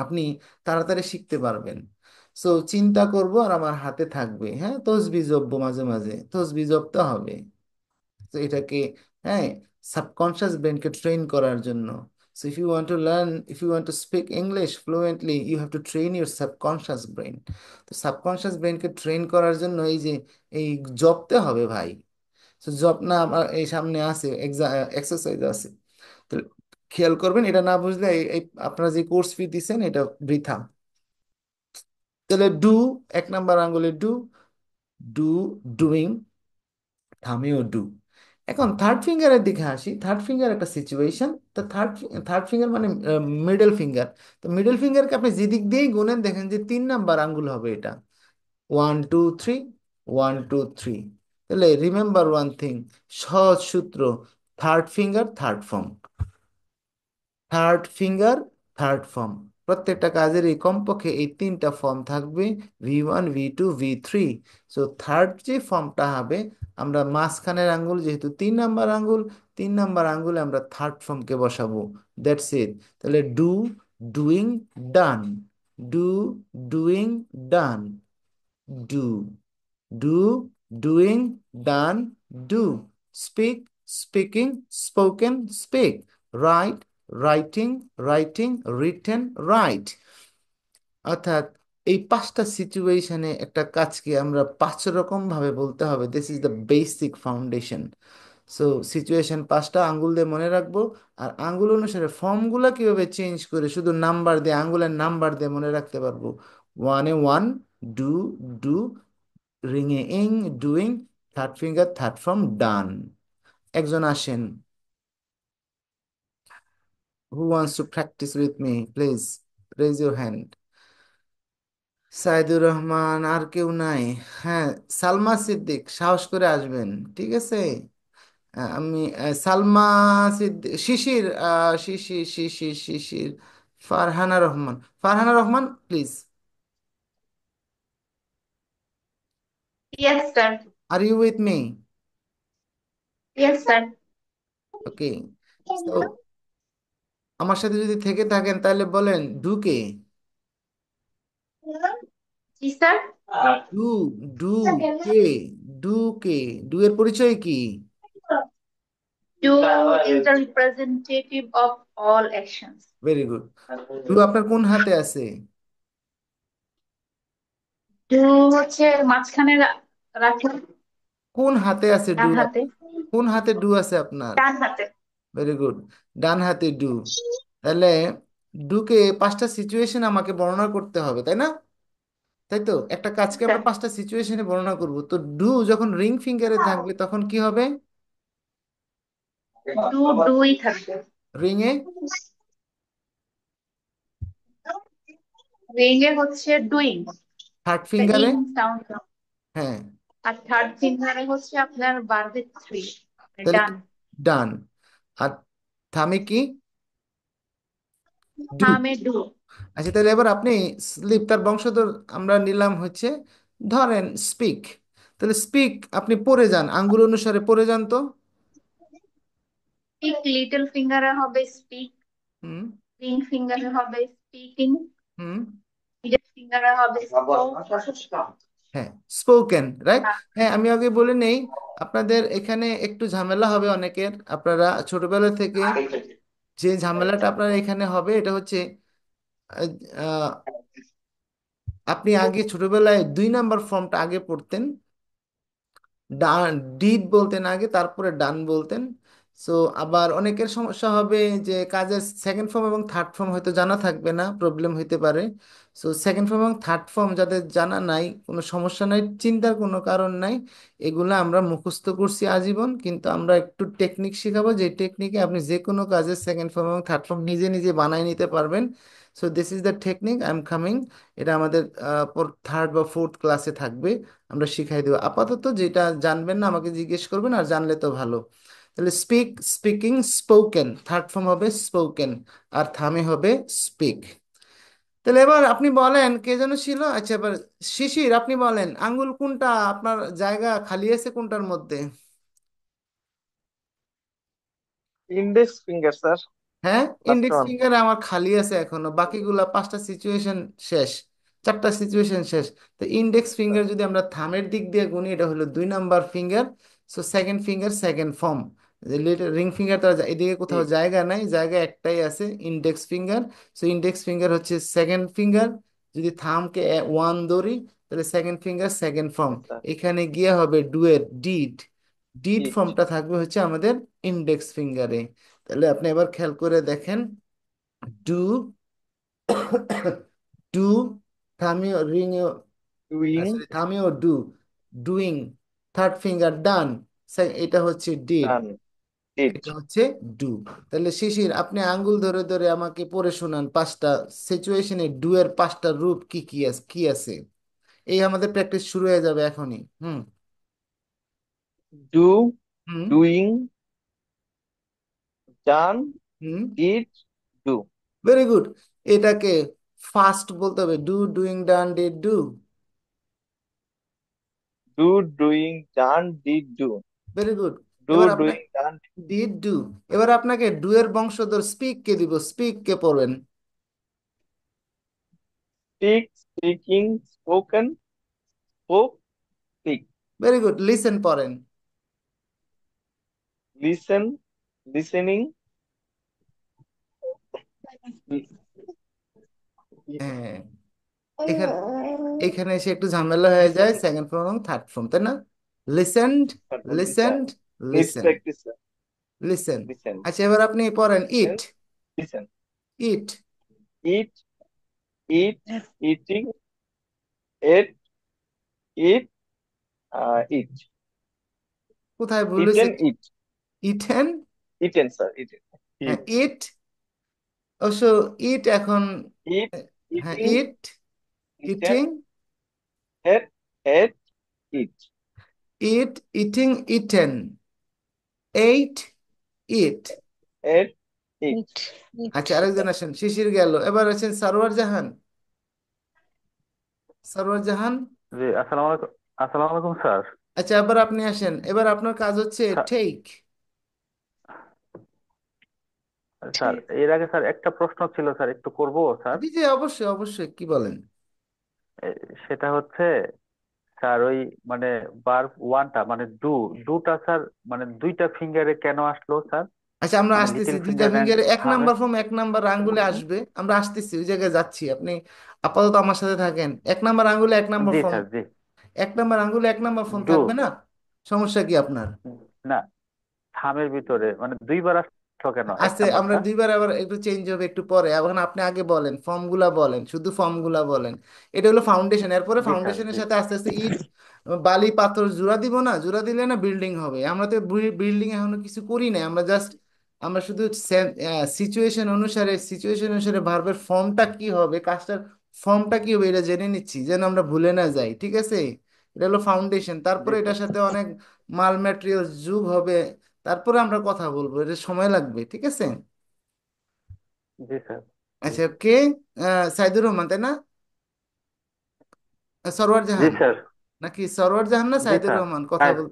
আপনি তাড়াতাড়ি শিখতে পারবেন। সো চিন্তা করব আর আমার হাতে থাকবে, হ্যাঁ তসবি জপবো, মাঝে মাঝে তসবি জপতে হবে। তো এটাকে, হ্যাঁ, সাবকনশিয়াস ব্রেনকে ট্রেন করার জন্য। So if you want to learn, if you want to speak English fluently, you have to train your subconscious brain. তো সাবকনশিয়াস ব্রেনকে ট্রেন করার জন্য এই যে এই জপতে হবে ভাই। তো জপ না আমার এই সামনে আছে, এক্সারসাইজ আছে। তো খেয়াল করবেন, এটা না বুঝলে এই আপনারা যে কোর্স ফি দিচ্ছেন এটা বৃথা। তাহলে ডু, এক নাম্বার আঙ্গুলে ডু, ডু, ডুইং, থামিও ডু। এখন থার্ড ফিঙ্গারের দিকে আসি। থার্ড ফিঙ্গার একটা সিচুয়েশন। তো থার্ড থার্ড ফিঙ্গার মানে মিডল ফিঙ্গার। তো মিডল ফিঙ্গারকে আপনি যেদিক দিয়েই গুনেন, দেখেন যে 3 নাম্বার আঙ্গুল হবে এটা। 1 2 3, 1 2 3। তাহলে রিমেম্বার ওয়ান থিং, সহজ সূত্র, third finger third form, third finger third form. প্রত্যেকটা কাজেরই কমপক্ষে এই 3টা ফর্ম থাকবে, V1 V2 V3। So third যে ফর্মটা হবে, আমরা মাঝখানের আঙ্গুল যেহেতু 3 নাম্বার আঙ্গুল, 3 নাম্বার আঙ্গুলে আমরা থার্ড ফর্মকে বসাবো। That's it. তাহলে do, doing, done, do, doing, done, do, do, doing, done, do, speak, speaking, spoken, speak, write, writing, writing, written, write. অর্থাৎ এই পাঁচটা সিচুয়েশনে একটা কাজকে আমরা পাঁচ রকম ভাবে বলতে হবে। This is the basic foundation. So situation পাঁচটা আঙ্গুল দিয়ে মনে রাখবো, আর আঙ্গুল অনুসারে ফর্মগুলো কিভাবে চেঞ্জ করে শুধু নাম্বার দিয়ে, আঙ্গুলের নাম্বার দিয়ে মনে রাখতে পারবো। ওয়ানে ওয়ান, ডু, ডু, রিং এ ing, doing, third finger third form done. একজন আসেন, who wants to practice with me, please raise your hand. Saidur Rahman, আর কেউ নাই? হ্যাঁ, সালমা সিদ্দিক, সাহস করে আসবেন, ঠিক আছে? আমি Salma Siddique, Shishir, Shishir Shishir Shishir, Farhana Rahman, Farhana Rahman please. Yes, sir. Are you with me? Yes, sir. Okay, তো আমার সাথে যদি থেকে থাকেন তাহলে বলেন ডুকে। Yes, sir. ডু, ডু কে, ডু কে, ডু এর পরিচয় কি? Do is the representative of all actions. Very good. Do আপনার কোন হাতে আছে? Do হচ্ছে মাঝখানে রাখা, কোন হাতে আছে ডু? ডান হাতে। কোন হাতে ডু আছে আপনার? ডান হাতে। ভেরি গুড, ডান হাতে ডু। তাহলে ডুকে পাঁচটা সিচুয়েশন আমাকে বর্ণনা করতে হবে, তাই না? তাই তো, একটা কাজকে স্যার, আমরা পাঁচটা সিচুয়েশনে বর্ণনা করব। তো ডু যখন রিং ফিঙ্গারে থাকবে তখন কি হবে? ডু ডুই থাকবে। রিং এ? রিং এ হচ্ছে ডুইং, থার্ড ফিঙ্গারে? ইং সাউন্ড। হ্যাঁ, আর থার্ড ফিঙ্গারে হচ্ছে আপনার বাড়বে থ্রি, তাহলে ডান। ডান। আর থামে কি? ডু। থামে ডু। আচ্ছা, তাহলে এবার আপনি স্লিপ, তার বংশধর আমরা নিলাম হচ্ছে, ধরেন স্পিক। তাহলে স্পিক আপনি পড়ে যান, আঙ্গুল অনুসারে পড়ে যান তো। স্পিক লিটল ফিঙ্গারে হবে স্পিক, হুম, রিং ফিঙ্গারে হবে স্পিকিং, হুম, মিডল ফিঙ্গারে হবে স্পোক। হ্যাঁ, স্পোকেন, রাইট। হ্যাঁ, আমি আগে বলে নেই, আপনাদের এখানে একটু ঝামেলা হবে অনেকের, আপনারা ছোটবেলা থেকে যে ঝামেলাটা আপনার এখানে হবে এটা হচ্ছে, আহ, আহ, আপনি আগে ছোটবেলায় 2 নাম্বার ফর্মটা আগে পড়তেন, ডান ডিড বলতেন আগে, তারপরে ডান বলতেন। সো আবার অনেকের সমস্যা হবে যে কাজের সেকেন্ড ফর্ম এবং থার্ড ফর্ম হয়তো জানা থাকবে না, প্রবলেম হইতে পারে। সো সেকেন্ড ফর্ম এবং থার্ড ফর্ম যাদের জানা নাই, কোনো সমস্যা নাই, চিন্তার কোনো কারণ নাই। এগুলো আমরা মুখস্থ করছি আজীবন, কিন্তু আমরা একটু টেকনিক শেখাবো, যে টেকনিকে আপনি যে কোনো কাজের সেকেন্ড ফর্ম এবং থার্ড ফর্ম নিজে নিজে বানায় নিতে পারবেন। So this is the technique I am coming. এটা আমাদের থার্ড বা ফোর্থ ক্লাসে থাকবে, আমরা শিখাই দেবো। আপাতত যেটা জানবেন না আমাকে জিজ্ঞেস করবেন, আর জানলে তো ভালো। তাহলে speak, speaking, spoken, third form হবে স্পোকেন, আর থামে হবে স্পিক। তাহলে এবার আপনি বলেন, কে যেন ছিল, আচ্ছা এবার শিশির আপনি বলেন, আঙ্গুল কোনটা আপনার জায়গা খালি আছে কোনটার মধ্যে? ইন্ডেক্স ফিঙ্গার স্যার, হ্যাঁ, লাস্ট ইন্ডেক্স ওয়ান। ফিঙ্গারে আমার খালি আছে এখনো, বাকিগুলা পাঁচটা সিচুয়েশন শেষ, চারটা সিচুয়েশন শেষ। তো ইন্ডেক্স ফিঙ্গার যদি আমরা থামের দিক দিয়ে গুনি, এটা হলো 2 number finger. So second finger second form. Ring finger তো আর এদিকে কোথাও ঠিক। জায়গা নাই, জায়গা একটাই আছে, index finger. So index finger হচ্ছে সেকেন্ড ফিঙ্গার। যদি থামকে ওয়ান ধরি তাহলে second finger second form. Yes, sir. এখানে গিয়ে হবে ডুয়ের ডিড, ডিড ঠিক। ফর্মটা থাকবে হচ্ছে আমাদের ইন্ডেক্স ফিঙ্গারে। তাহলে আপনি এবার খেয়াল করে দেখেন, ডু, ডু, থামিও রিং, ডুইং, সরি থামিও do, doing, third finger done, এটা হচ্ছে ডিড, ডান, ডিড। এটা হচ্ছে ডু। তাহলে শিশির আপনি আঙ্গুল ধরে ধরে আমাকে পড়ে শোনান পাঁচটা সিচুয়েশনে ডু এর পাঁচটা রূপ কি কি আছে, কি আছে। এই আমাদের প্র্যাকটিস শুরু হয়ে যাবে এখনই। Hmm, do, hmm, doing, done, hmm, did, do. Very good. এটাকে ফাস্ট বলতে হবে, do, doing, done, did, do. Do, doing, done, did, do. Very good. Do, এবার আপনার ডুইং, ডান, ডিড, ডু। এবার আপনাকে ডু এর বংশধর স্পিক কে দিব, স্পিক কে পড়বেন? Speak, speaking, spoken, spoke, speak. Very good, listen পড়েন? লিসেন, লিসেনিং, হ্যাঁ, এখানে এখানে এসে একটু ঝামেলা হয়ে যায় সেকেন্ড ফর্ম এবং থার্ড ফর্ম, তাই না? Listened, sir listened, needs listen, practice sir listen. Listen আচ্ছা, এবার আপনি পড়েন ইট, লিসেন ইট। ইট ইট ইটিং এট ইট ইট কোথায় ভুল হয়েছে? ইটেন ইট ইটেন, ইটেন স্যার ইটেন হ্যাঁ ইট ইট। অবশ্য ইট এখন, ইট হ্যাঁ ইটিং ইট, ইটেন ইটিং, এট এট ইট ইট, ইটিং, ইটেন, এইট, ইট। এট ইট আচ্ছা, আরেকজন আসেন, শিশির গেল, এবার আছেন সারোয়ার জাহান। সারোয়ার জাহান, জি, আসসালামু আলাইকুম। আসসালামু আলাইকুম স্যার। আচ্ছা এবার আপনি আসেন, এবার আপনার কাজ হচ্ছে স্যার, টেক। স্যার, এর আগে স্যার একটা প্রশ্ন ছিল স্যার, একটু করব স্যার। জি জি, অবশ্যই অবশ্যই, কি বলেন? এ, সেটা হচ্ছে স্যার ওই মানে ভার্ব ওয়ানটা মানে ডুটা স্যার মানে দুইটা ফিঙ্গারে কেন আসলো স্যার? আচ্ছা, আমরা মানে আসতেছি, লিটল দুইটা ফিঙ্গার অ্যান্ড ফিঙ্গারে এক থামে। নাম্বার ফর্ম, এক নাম্বার আঙ্গুলে আসবে, আমরা আসতেছি, ওই জায়গায় যাচ্ছি, আপনি আপাতত আমার সাথে থাকেন। এক নাম্বার আঙ্গুলে এক নাম্বার জি ফর্ম, স্যার, জি। এক নাম্বার আঙ্গুলে এক নাম্বার ফর্ম ডু, থাকবে না? সমস্যা কি আপনার? না, থামের ভিতরে মানে দুইবার আসলো কেন এক আচ্ছা, আমরা নাম্বারটা? দুইবার আবার একটু চেঞ্জ হবে একটু পরে, এখন আপনি আগে বলেন, ফর্মগুলা বলেন, শুধু ফর্মগুলা বলেন। এটা হলো ফাউন্ডেশন, এরপরে জি স্যার, ফাউন্ডেশনের জি। সাথে আস্তে আস্তে ইট, বালি, পাথর জোড়া দিব না, জোড়া দিলে না বিল্ডিং হবে। আমরা তো বিল্ডিং এখনো কিছু করি না, আমরা জাস্ট, আমরা শুধু সিচুয়েশন অনুসারে, সিচুয়েশন অনুসারে ভার্বের ফর্মটা কি হবে, কাজটার ফর্মটা কি হবে এটা জেনে নিচ্ছি, যেন আমরা ভুলে না যাই, ঠিক আছে? এটা হলো ফাউন্ডেশন, জি তারপরে স্যার, এটার সাথে অনেক মাল ম্যাটেরিয়ালস যোগ হবে, তারপরে আমরা কথা বলবো, এটা সময় লাগবে, ঠিক আছে? জি স্যার, জি। আচ্ছা, কে? সাইদুর রহমান, তাই না? সরওয়ার জি জাহান, স্যার, নাকি সরওয়ার জাহান না জি সাইদুর স্যার। রহমান, কথা বল।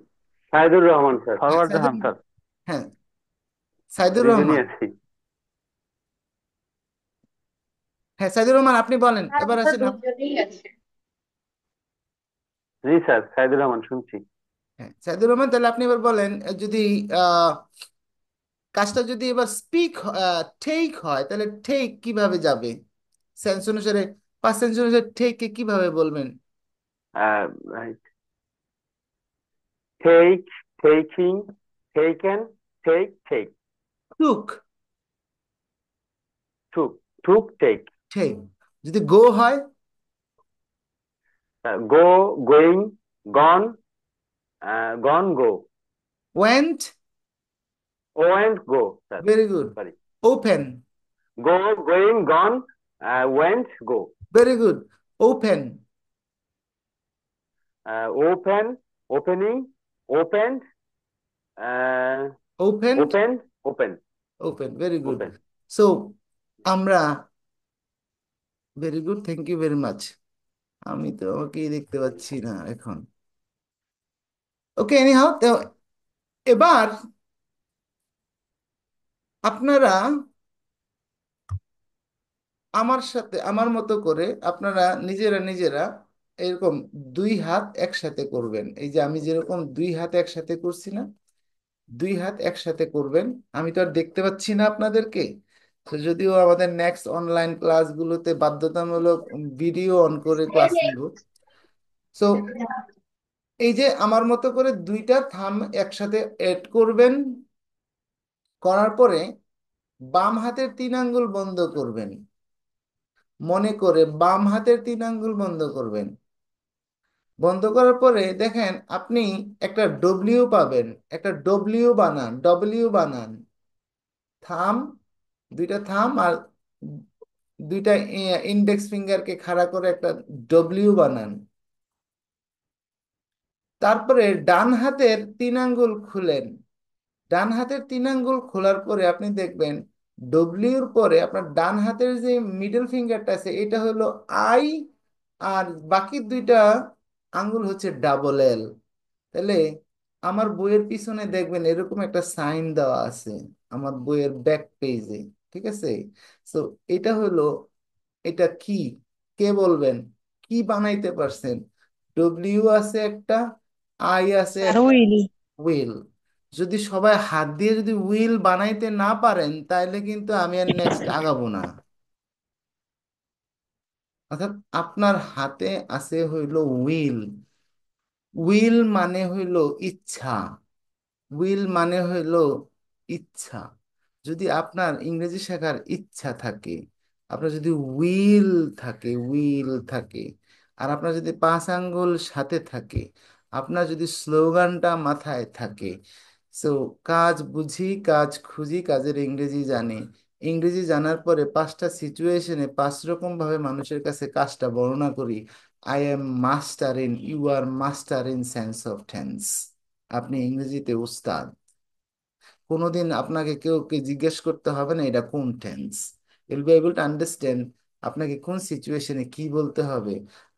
সাইদুর রহমান স্যার, হ্যাঁ সরওয়ার সাইদুর, জাহান স্যার। হ্যাঁ সাইদুর দুইজনই রহমান, আছি। হ্যাঁ সাইদুর রহমান, আপনি বলেন, হ্যাঁ, এবার আমরা আসেন দুজনেই আছি। জি স্যার, সাইদুর রহমান শুনছি। হ্যাঁ সাইদুর রহমান, তাহলে আপনি এবার বলেন, যদি আহ, কাজটা যদি এবার স্পিক টেক হয়, তাহলে টেক কিভাবে যাবে সেন্স অনুসারে, পাঁচ সেন্স অনুসারে টেক কে কিভাবে বলবেন? Take, taking, taken, take, took, took, took, take. Take. যদি গো হয়? Go, going, gone, gone, go. Went, went, go sir, very good. Sorry. Open, go, going, gone, went, go. Very good. Open, open, opening, opened, open, open, open, open, very good. Open. So আমরা, very good, thank you very much. আমি তো আমাকেই দেখতে পাচ্ছি না এখন। ওকে, anyhow, তো এবার আপনারা আমার সাথে, আমার মতো করে আপনারা নিজেরা নিজেরা এরকম দুই হাত একসাথে করবেন, এই যে আমি যেরকম দুই হাত একসাথে করছি না, দুই হাত একসাথে করবেন। আমি তো আর দেখতে পাচ্ছি না আপনাদেরকে, তো যদিও আমাদের নেক্সট অনলাইন ক্লাসগুলোতে বাধ্যতামূলক ভিডিও অন করে ক্লাস নিব। সো এই যে আমার মতো করে দুইটা থাম একসাথে এড করবেন, করার পরে বাম হাতের তিন আঙ্গুল বন্ধ করবেন, মনে করে বাম হাতের তিন আঙ্গুল বন্ধ করবেন। বন্ধ করার পরে দেখেন আপনি একটা ডব্লিউ পাবেন, একটা ডব্লিউ বানান, ডব্লিউ বানান, থাম, দুইটা থাম আর দুইটা ইন্ডেক্স ফিঙ্গারকে খাড়া করে একটা ডব্লিউ বানান। তারপরে ডান হাতের তিন আঙ্গুল খুলেন, ডান হাতের তিন আঙ্গুল খোলার পরে আপনি দেখবেন ডব্লিউর পরে আপনার ডান হাতের যে মিডল ফিঙ্গারটা আছে এটা হলো আই, আর বাকি দুইটা আঙ্গুল হচ্ছে ডাবল এল। তাহলে আমার বইয়ের পিছনে দেখবেন এরকম একটা সাইন দেওয়া আছে, আমার বইয়ের ব্যাক পেজে, ঠিক আছে? তো এটা হলো, এটা কি, কে বলবেন? কি বানাইতে পারছেন? ডব্লিউ আছে একটা, আই আছে স্যার একটা, উইল। উইল। যদি সবাই হাত দিয়ে যদি উইল বানাইতে না পারেন তাহলে কিন্তু আমি আর নেক্সট আগাবো না। অর্থাৎ আপনার হাতে আছে হইল উইল। উইল মানে হইল ইচ্ছা। উইল মানে হইল ইচ্ছা। যদি আপনার ইংরেজি শেখার ইচ্ছা থাকে, আপনার যদি উইল থাকে, উইল থাকে, আর আপনার যদি 5 আঙ্গুল সাথে থাকে, আপনার যদি স্লোগানটা মাথায় থাকে, সো কাজ বুঝি, কাজ খুঁজি, কাজের ইংরেজি জানি। ইংরেজি জানার পরে 5টা সিচুয়েশনে 5 রকম ভাবে মানুষের কাছে কাজটা বর্ণনা করি। I am master in, you are master in sense of tense. আপনি ইংরেজিতে উস্তাদ। কোনোদিন আপনাকে কেউ জিজ্ঞেস করতে হবে না এটা কোন tense. You'll be able to understand আপনাকে কোন সিচুয়েশনে কি বলতে হবে।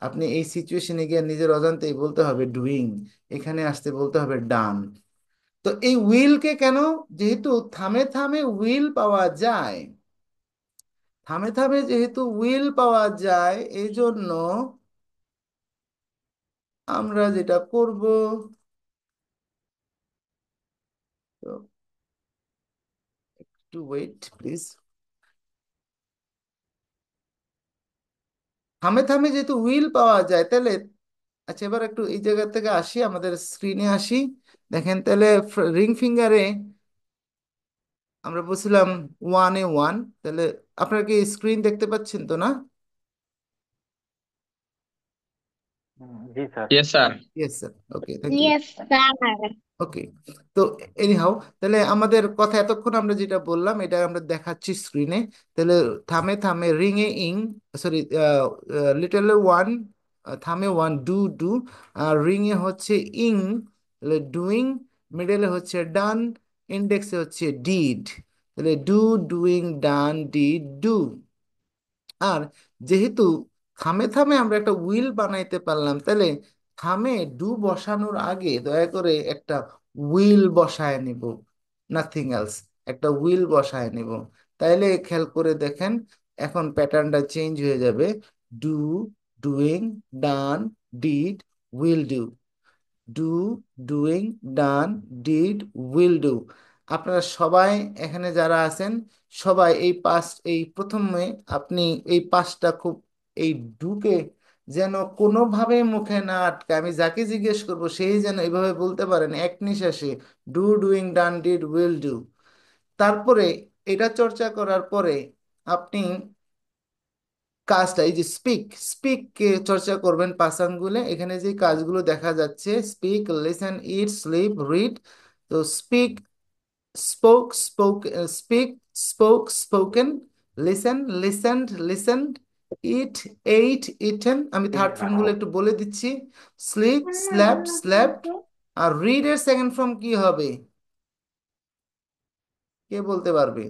আপনি এই সিচুয়েশনে গিয়ে নিজের অজান্তেই বলতে হবে ডুইং, এখানে আসতে বলতে হবে ডান। তো এই উইলকে কেন, যেহেতু থামে থামে উইল পাওয়া যায়, থামে থামে যেহেতু উইল পাওয়া যায়, এই জন্য আমরা যেটা করব, তো একটু ওয়েট প্লিজ। থামে থামে যেহেতু উইল পাওয়া যায়, তাহলে আচ্ছা এবার একটু এই জায়গা থেকে আসি, আমাদের স্ক্রিনে আসি। দেখেন তাহলে রিং ফিঙ্গারে আমরা বলছিলাম 1-1, তাহলে আপনারা কি স্ক্রিন দেখতে পাচ্ছেন তো না? জি sir. Yes, sir. Yes sir, okay, thank you. Okay, তো এনিহাও, তাহলে আমাদের কথা এতক্ষণ আমরা যেটা বললাম এটা আমরা দেখাচ্ছি স্ক্রিনে। তাহলে থামে থামে রিং এ ইং, সরি, লিটল ওয়ান, থামে ওয়ান, ডু ডু, আর রিং এ হচ্ছে ইং, তাহলে ডুইং, মিডলে হচ্ছে ডান, ইন্ডেক্সে হচ্ছে ডিড। তাহলে do, doing, done, did, do. আর যেহেতু থামে থামে আমরা একটা উইল বানাইতে পারলাম, তাহলে থামে ডু বসানোর আগে দয়া করে একটা উইল বসায় নিব, নাথিং এলস, একটা উইল বসায় নিব। তাইলে খেয়াল করে দেখেন, এখন প্যাটার্নটা চেঞ্জ হয়ে যাবে। Do, doing, done, did, will do. Do, doing, done, did, will do. আপনারা সবাই এখানে যারা আছেন, সবাই এই প্রথমে আপনি এই পাঁচটা খুব, এই ডুকে যেন কোনোভাবে মুখে না আটকে, আমি যাকে জিজ্ঞেস করব সেই যেন এইভাবে বলতে পারেন এক নিঃশ্বাসে, do, doing, done, did, will do. তারপরে এটা চর্চা করার পরে আপনি কাজটা, এই যে স্পিক, স্পিক কে চর্চা করবেন 5 আঙ্গুলে। এখানে যে কাজগুলো দেখা যাচ্ছে, speak, listen, eat, sleep, read. তো speak, spoke, spoke, speak, spoke, spoken, listen, listened, listened, eat, ate, eaten. আমি থার্ড ফর্মগুলো একটু বলে দিচ্ছি। Sleep, slept, slept. আর রিড এর সেকেন্ড ফর্ম কি হবে, কে বলতে পারবে?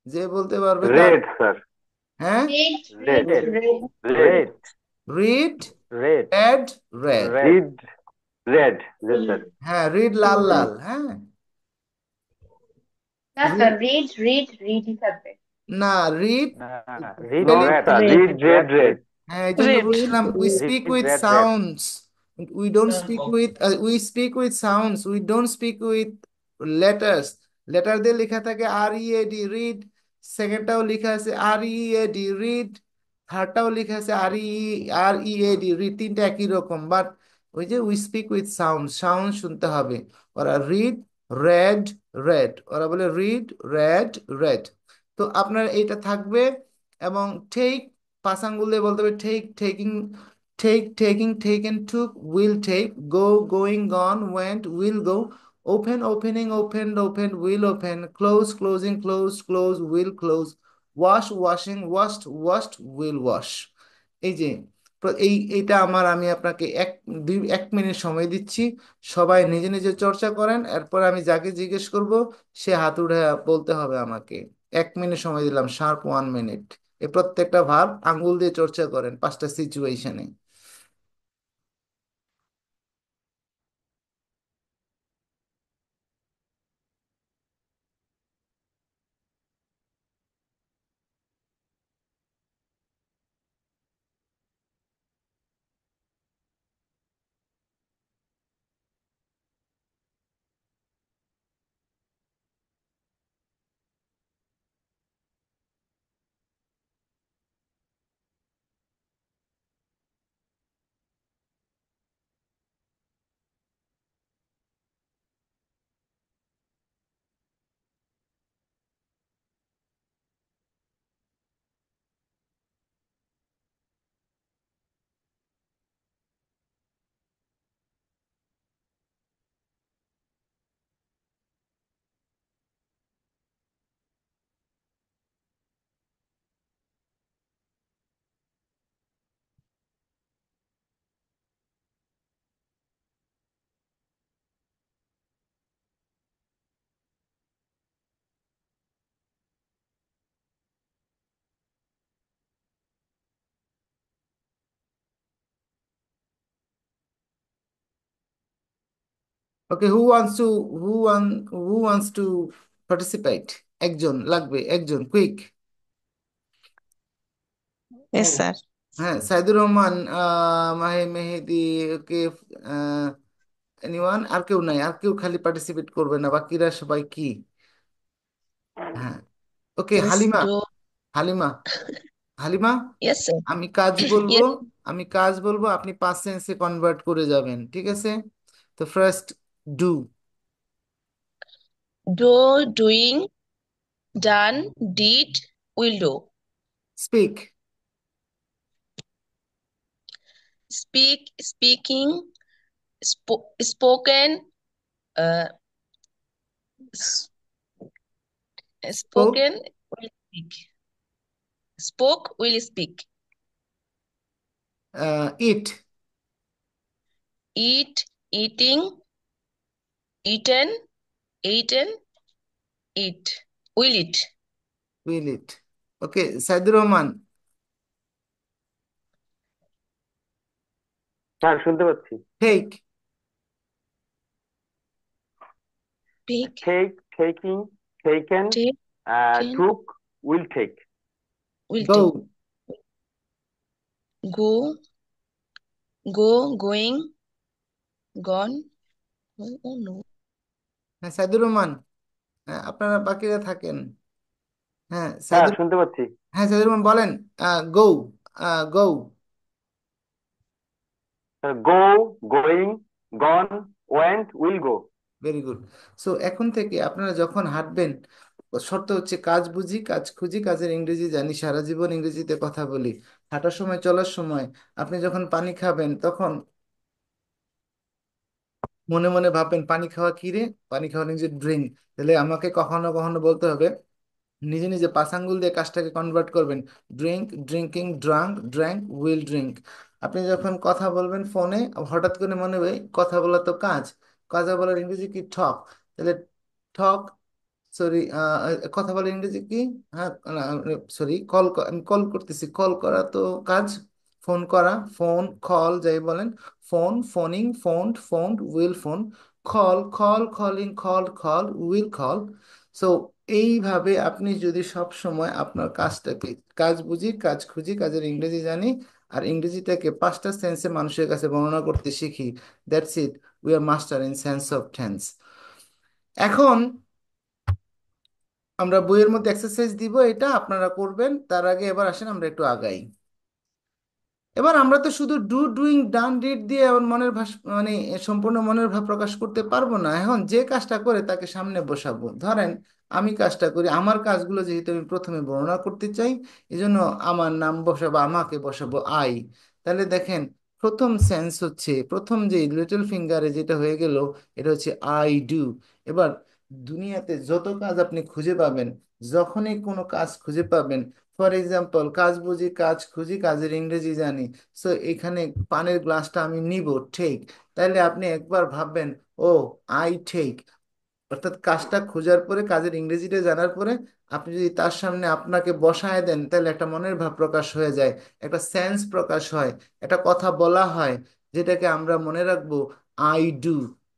যে বলতে পারবে তার, রেড স্যার। হ্যাঁ, red, Red. Red, read, red, red, red. Read, red. জি স্যার। হ্যাঁ, রিড লাল লাল, হ্যাঁ। রিড, না, রিড, না, read spelling, red, red, read red red, হ্যাঁ এই জন্য red, বলছিলাম we speak read with red red. Sounds, we don't speak with, we speak with sounds, we don't speak with letters. Letter দিয়ে লেখা থাকে READ, read. সেকেন্ডটাও লেখা আছে READ, read. থার্ডটাও লেখা আছে READ, রিড। তিনটা একই রকম, বাট ওই যে we speak with sound, sound শুনতে হবে। ওরা রিড, রেড, রেড, ওরা বলে রিড, রেড, রেড। তো আপনার এইটা থাকবে। এবং টেক, 5 আঙ্গুল দিয়ে বলতে হবে take, taking, take, taking, taken, took, will take, go, going, gone, went, will go, open, opening, opened, open, will open, close, closing, close, close, will close, wash, washing, washed, washed, will wash. এই যে এইটা আমি আপনাকে 1 minute সময় দিচ্ছি। সবাই নিজে নিজে চর্চা করেন, এরপর আমি যাকে জিজ্ঞেস করব সে হাত উঠে বলতে হবে আমাকে। 1 মিনিট সময় দিলাম, শার্প 1 মিনিট। এই প্রত্যেকটা ভার্ব আঙ্গুল দিয়ে চর্চা করেন 5টা সিচুয়েশনে। ওকে, হু ওয়ান্টস টু পার্টিসিপেট? একজন লাগবে, একজন, কুইক। Yes, sir. হ্যাঁ, সাইদুর রহমান, মাহে মেহেদি, ওকে, এনিওয়ান? আর কেউ নাই? আর কেউ খালি পার্টিসিপেট করবে না? বাকিরা সবাই কি? হ্যাঁ, ওকে, Yes, Halima. do. Halima, Halima, Yes, sir. আমি কাজ বলবো, Yes. আপনি পাঁচ সেন্সে কনভার্ট করে যাবেন, ঠিক আছে? তো first, do. Do, doing, done, did, will do. Speak. Speak, speaking, spoken, uh, s- spoke. spoken, will speak. Spoke, will speak. It. Eat, eating, eaten, eaten, eat. Will eat. Will it. Okay, Saidur Rahman. Sir শুনতে পাচ্ছি। Take. Pick, Take, taking, taken, take, can, took, will take. will go. take. Go, go, going, gone. Oh, oh no. হ্যাঁ, সাইদুর রহমান, হ্যাঁ, আপনারা বাকিরা থাকেন। হ্যাঁ, sir Saidur, শুনতে পাচ্ছি। হ্যাঁ, সাইদুর রহমান বলেন। গো, গো। Go, going, gone, went, will go. Very good. So এখন থেকে আপনারা যখন হাঁটবেন, শর্ত হচ্ছে কাজ বুঝি, কাজ খুঁজি, কাজের ইংরেজি জানি, সারা জীবন ইংরেজিতে কথা বলি। হাঁটার সময়, চলার সময়, আপনি যখন পানি খাবেন তখন মনে মনে ভাববেন পানি খাওয়া কি রে? পানি খাওয়া নিজে ড্রিঙ্ক। তাহলে আমাকে কখনো কখনো বলতে হবে, নিজে নিজে পাঁচ আঙ্গুল দিয়ে কাজটাকে কনভার্ট করবেন। Drink, drinking, drunk, drank, will drink. আপনি যখন কথা বলবেন ফোনে, হঠাৎ করে মনে হবে কথা বলা তো কাজ, কথা বলার ইংরেজি কি? ঠক। তাহলে ঠক, সরি, কথা বলার ইংরেজি কি? হ্যাঁ, সরি, আমি কল করতেছি, কল করা তো কাজ। ফোন করা, ফোন, কল, যাই বলেন। Phone, phoning, phoned, phoned, will phone. Call, call, calling, call, call, will call. So এইভাবে আপনি যদি সব সময় আপনার কাজটাকে কাজ বুঝি, কাজ খুঁজি, কাজের ইংরেজি জানি, আর ইংরেজিটাকে পাঁচটা সেন্সে মানুষের কাছে বর্ণনা করতে শিখি, that's it, we are master in sense of tense. এখন আমরা বইয়ের মধ্যে এক্সারসাইজ দিব, এটা আপনারা করবেন। তার আগে এবার আসেন আমরা একটু আগাই। এবার আমরা তো শুধু ডুইং, ডান, ডিড দিয়ে আমার মনের ভাষ মানে সম্পূর্ণ মনের ভাব প্রকাশ করতে পারবো না। এখন যে কাজটা করে তাকে সামনে বসাবো। ধরেন আমি কাজটা করি, আমার কাজগুলো যেহেতু আমি প্রথমে বর্ণনা করতে চাই, এই জন্য আমার নাম বসাবো, আমাকে বসাবো আই। তাহলে দেখেন, প্রথম সেন্স হচ্ছে, প্রথম যে লিটল ফিঙ্গারে যেটা হয়ে গেল, এটা হচ্ছে আই ডু। এবার দুনিয়াতে যত কাজ আপনি খুঁজে পাবেন, যখনই কোনো কাজ খুঁজে পাবেন, ফর এক্সাম্পল, কাজ বুঝি, কাজ খুঁজি, কাজের ইংরেজি জানি, সো এখানে পানির গ্লাসটা আমি নিব, ঠিক। তাইলে আপনি একবার ভাববেন, ও, আই টেক। অর্থাৎ কাজটা খোঁজার পরে, কাজের ইংরেজিটা জানার পরে আপনি যদি তার সামনে আপনাকে বসায় দেন, তাহলে একটা মনের ভাব প্রকাশ হয়ে যায়, একটা সেন্স প্রকাশ হয়, একটা কথা বলা হয়, যেটাকে আমরা মনে রাখবো আই ডু।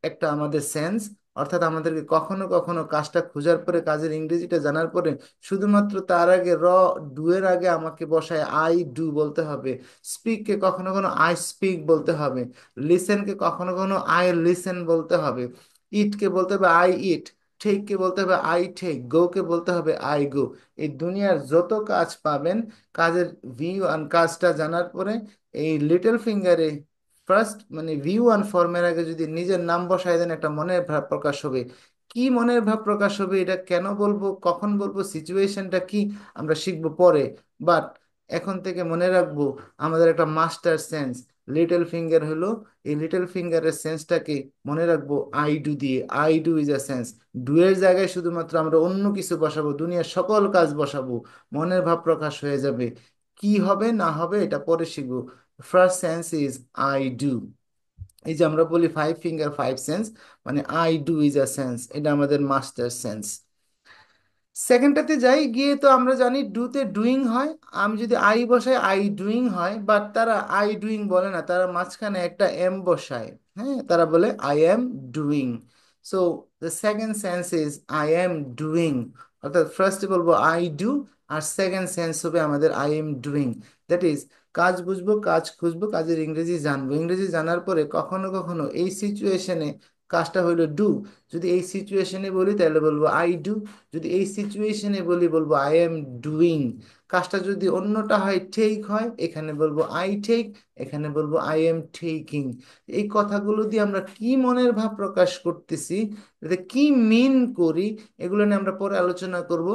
একটা আমাদের সেন্স। অর্থাৎ আমাদেরকে কখনো কখনো কাজটা খোঁজার পরে, কাজের ইংরেজিটা জানার পরে, শুধুমাত্র তার আগে ডু এর আগে আমাকে বসায় আই ডু বলতে হবে। স্পিককে কখনো কখনো আই স্পিক বলতে হবে। লিসেনকে কখনো কখনো আই লিসেন বলতে হবে। ইটকে বলতে হবে আই ইট। টেককে বলতে হবে আই টেক। গোকে বলতে হবে আই গো। এই দুনিয়ার যত কাজ পাবেন, কাজের ভিউ অ্যান্ড কাজটা জানার পরে, এই লিটল ফিঙ্গারে ফার্স্ট মানে ভিউ অ্যান্ড ফর্মের আগে যদি নিজের নাম বসায় দেন, একটা মনের ভাব প্রকাশ হবে। কি মনের ভাব প্রকাশ হবে, এটা কেন বলবো, কখন বলবো, সিচুয়েশনটা কি, আমরা শিখবো পরে। বাট এখন থেকে মনে রাখবো, আমাদের একটা মাস্টার সেন্স লিটল ফিঙ্গার হলো। এই লিটল ফিঙ্গারের সেন্সটাকে মনে রাখবো আই ডু দিয়ে। I do is a sense. Do এর জায়গায় শুধুমাত্র আমরা অন্য কিছু বসাবো, দুনিয়ার সকল কাজ বসাবো, মনের ভাব প্রকাশ হয়ে যাবে। কি হবে না হবে এটা পরে শিখবো। First sense is I do. এই যে আমরা বলি ফাইভ ফিঙ্গার ফাইভ সেন্স, মানে I do is a sense, এটা আমাদের মাস্টার সেন্স। সেকেন্ডটাতে যাই, গিয়ে তো আমরা জানি ডুতে ডুইং হয়। আমি যদি আই বসাই আই ডুইং হয়, বাট তারা আই ডুইং বলে না, তারা মাঝখানে একটা এম বসায়। হ্যাঁ, তারা বলে I am doing. So the second sense is I am doing. অর্থাৎ ফার্স্টে বলবো আই ডু, আর সেকেন্ড সেন্স হবে আমাদের I am doing. That is কাজ বুঝবো, কাজ খুঁজবো, কাজের ইংরেজি জানবো। ইংরেজি জানার পরে কখনো কখনো এই সিচুয়েশনে কাজটা হইলো ডু। যদি এই সিচুয়েশনে বলি তাহলে বলবো আই ডু। যদি এই সিচুয়েশনে বলি বলবো আই এম ডুইং। কাজটা যদি অন্যটা হয় টেক হয়, এখানে বলবো আই টেক, এখানে বলবো আই এম টেকিং। এই কথাগুলো দিয়ে আমরা কি মনের ভাব প্রকাশ করতেছি, এতে কি মিন করি, এগুলো নিয়ে আমরা পরে আলোচনা করব।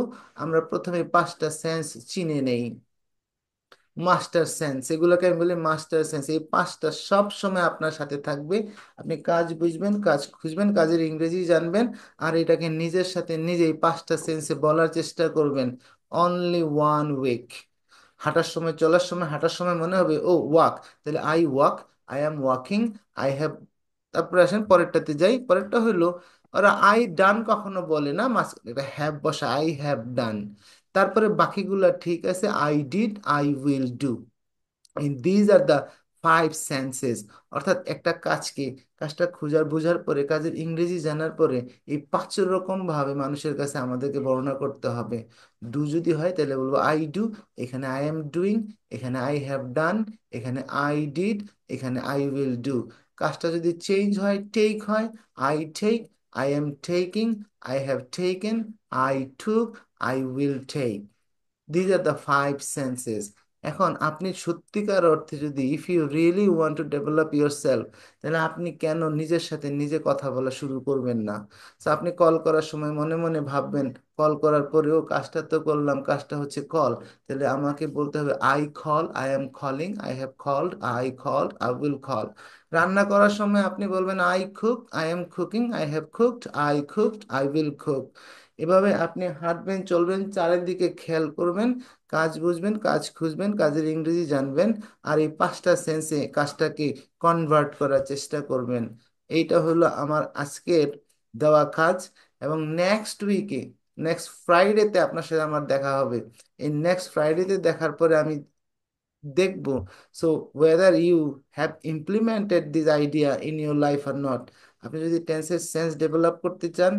আমরা প্রথমে পাঁচটা সেন্স চিনে নেই। মাস্টার সেন্স, এগুলোকে আমি বলি মাস্টার সেন্স। এই পাঁচটা সব সময় আপনার সাথে থাকবে। আপনি কাজ বুঝবেন, কাজ খুঁজবেন, কাজের ইংরেজি জানবেন, আর এটাকে নিজের সাথে নিজেই পাঁচটা সেন্সে বলার চেষ্টা করবেন। Only one week. হাঁটার সময়, চলার সময়, হাঁটার সময় মনে হবে ও ওয়াক, তাহলে I walk, I am walking, I have. তারপরে আসেন পরেরটাতে যাই। পরেরটা হইলো ওরা আই ডান কখনো বলে না, এটা হ্যাভ বসা, আই হ্যাভ ডান। তারপরে বাকিগুলা ঠিক আছে, I did, I will do. These are the five senses. অর্থাৎ একটা কাজকে, কাজটা খোঁজার বোঝার পরে, কাজের ইংরেজি জানার পরে এই পাঁচ রকম ভাবে মানুষের কাছে আমাদেরকে বর্ণনা করতে হবে। ডু যদি হয় তাহলে বলবো আই ডু, এখানে আই এম ডুইং, এখানে আই হ্যাভ ডান, এখানে আই ডিড, এখানে আই উইল ডু। কাজটা যদি চেঞ্জ হয়, টেক হয়, I take, I am taking, I have taken, I took, I will take. These are the five senses. এখন আপনি সত্যিকার অর্থে যদি if you really want to develop yourself, তাহলে আপনি কেন নিজের সাথে নিজে কথা বলা শুরু করবেন না? তো আপনি কল করার সময় মনে মনে ভাববেন, কল করার পরেও কাজটা তো করলাম, কাজটা হচ্ছে কল, তাহলে আমাকে বলতে হবে I call, I am calling, I have called, I called, I will call. রান্না করার সময় আপনি বলবেন I cook, I am cooking, I have cooked, I cooked, I will cook. এভাবে আপনি হাঁটবেন, চলবেন, চারিদিকে খেয়াল করবেন, কাজ বুঝবেন, কাজ খুঁজবেন, কাজের ইংরেজি জানবেন, আর এই পাঁচটা সেন্সে কাজটাকে কনভার্ট করার চেষ্টা করবেন। এইটা হলো আমার আজকের দেওয়া কাজ। এবং নেক্সট উইকে, নেক্সট ফ্রাইডেতে আপনার সাথে আমার দেখা হবে। এই নেক্সট ফ্রাইডেতে দেখার পরে আমি দেখবো so whether you have implemented this idea in your life or not. আপনি যদি টেন্সের সেন্স ডেভেলপ করতে চান,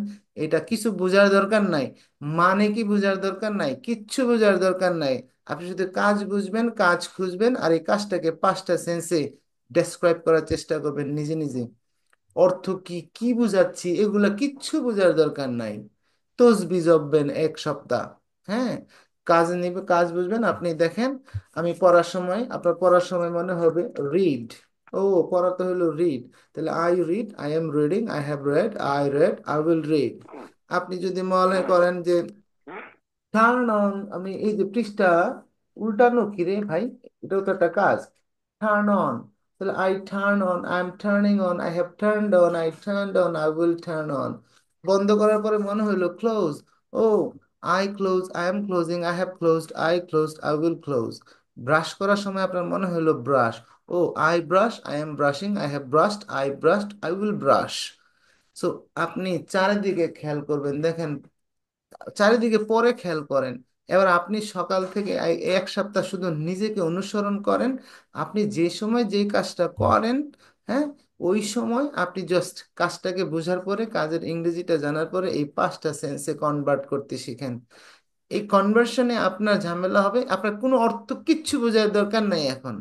এটা কিছু বোঝার দরকার নাই, মানে কি বোঝার দরকার নাই, কিচ্ছু বোঝার দরকার নাই। আপনি শুধু কাজ বুঝবেন, কাজ খুঁজবেন, আর এই কাজটাকে পাঁচটা সেন্সে ডেসক্রাইব করার চেষ্টা করবেন নিজে নিজে। অর্থ কি, কি বুঝাচ্ছি, এগুলা কিচ্ছু বোঝার দরকার নাই। তসবি জপবেন এক সপ্তাহ। হ্যাঁ, কাজ নিবে, কাজ বুঝবেন। আপনি দেখেন, আমি পড়ার সময়, আপনার পড়ার সময় মনে হবে রিড। ও, পড়া তো হলো রিড, তাহলে I read, I am reading, I have read, I will read. আপনি যদি মনে করেন যে টার্ন অন, আমি এই যে পৃষ্ঠা উল্টানো কি রে ভাই, এটাও তো একটা কাজ। টার্ন অন, তাহলে I turn on, I am turning on, I have turned on, I turned on, I will turn on. বন্ধ করার পরে মনে হইলো ক্লোজ। ও, I close, I am closing, I have closed, I closed, I will close. Brush করার সময় আপনার মনে হইলো ব্রাশ। ও, I brush, I am brushing, I have brushed, I brushed, I will brush. So আপনি চারিদিকে খেয়াল করবেন, দেখেন চারিদিকে, পরে খেয়াল করেন। এবার আপনি সকাল থেকে এই এক সপ্তাহ শুধু নিজেকে অনুসরণ করেন। আপনি যে সময় যে কাজটা করেন, হ্যাঁ, ওই সময় আপনি জাস্ট কাজটাকে বোঝার পরে, কাজের ইংরেজিটা জানার পরে এই পাঁচটা সেন্সে কনভার্ট করতে শিখেন। এই কনভার্সনে আপনার ঝামেলা হবে, আপনার কোনো অর্থ কিচ্ছু বোঝার দরকার নাই এখন।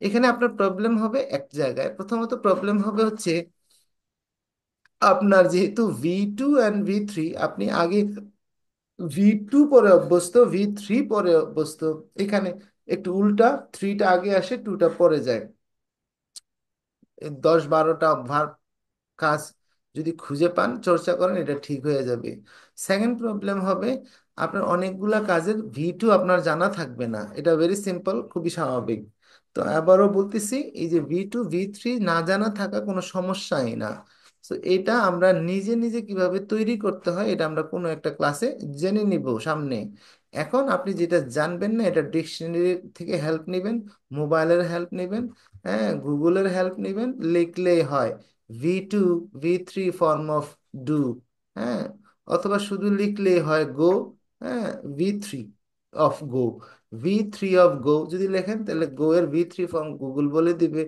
এখানে আপনার প্রবলেম হবে এক জায়গায়। প্রথমত প্রবলেম হবে হচ্ছে আপনার যেহেতু V2 অ্যান্ড V3, আপনি আগে V2 পরে অভ্যস্ত, V3 পরে অভ্যস্ত। এখানে একটু উল্টা, থ্রিটা আগে আসে, টুটা পরে যায়। এই 10-12টা ভার্ব কাজ যদি খুঁজে পান, চর্চা করেন, এটা ঠিক হয়ে যাবে। সেকেন্ড প্রবলেম হবে আপনার অনেকগুলা কাজের V2 আপনার জানা থাকবে না। এটা ভেরি সিম্পল, খুবই স্বাভাবিক। তো আবারও বলতেছি, এই যে V2 V3 না জানা থাকা কোনো সমস্যাই না। তো এটা আমরা নিজে নিজে কিভাবে তৈরি করতে হয়, এটা আমরা কোনো একটা ক্লাসে জেনে নিব সামনে। এখন আপনি যেটা জানবেন না, এটা ডিকশনারি থেকে হেল্প নেবেন, মোবাইলের হেল্প নেবেন, হ্যাঁ, গুগলের হেল্প নেবেন, লিখলেই হয় V2 V3 form of do. হ্যাঁ, অথবা শুধু লিখলেই হয় গো, হ্যাঁ, V3 of go, V3 of গো যদি লেখেন তাহলে গো এর V3 ফর্ম গুগল বলে দিবে,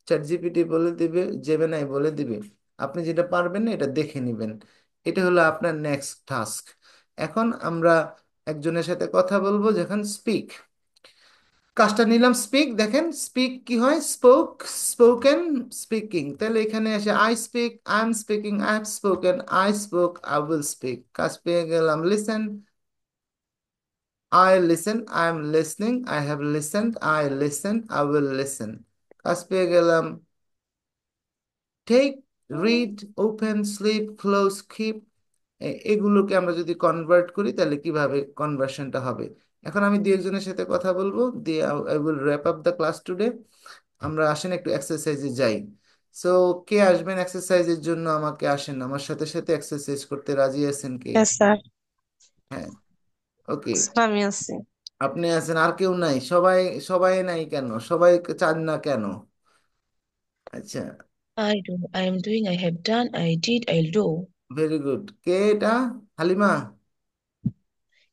চ্যাট জিপিটি বলে দিবে, জেমিনাই বলে দিবে। আপনি যেটা পারবেন না এটা দেখে নেবেন। এটা হলো আপনার নেক্সট টাস্ক। এখন আমরা একজনের সাথে কথা বলবো, যখন স্পিক কাজটা নিলাম স্পিক, দেখেন স্পিক কি হয়, স্পোক, স্পোকেন, স্পিকিং, তাহলে এখানে এসে I speak, I am speaking, I have spoken, I spoke, I will speak. কাজ পেয়ে গেলাম listen, I listen, I am listening, I have listened, I listen, I will listen. কাজ পেয়ে গেলাম take, read, open, sleep, close, keep. এগুলোকে আমরা যদি convert করি তাহলে কিভাবে কনভার্সনটা হবে। এখন আমি দু একজনের সাথে কথা বলবো, দিয়ে I will wrap up the class today. আমরা আসেন একটু এক্সারসাইজে যাই। সো কে আসবেন এক্সারসাইজের জন্য? আমাকে আসেন, আমার সাথে সাথে এক্সারসাইজ করতে রাজি আছেন কে? হ্যাঁ স্যার। হ্যাঁ, ওকে, স্যার আমি আছি। আপনি আছেন, আর কেউ নাই? সবাই, সবাই নাই কেন? সবাই চান না কেন? আচ্ছা, I do. I am doing. I have done. I did. I'll do. Very good. কে এটা? হালিমা?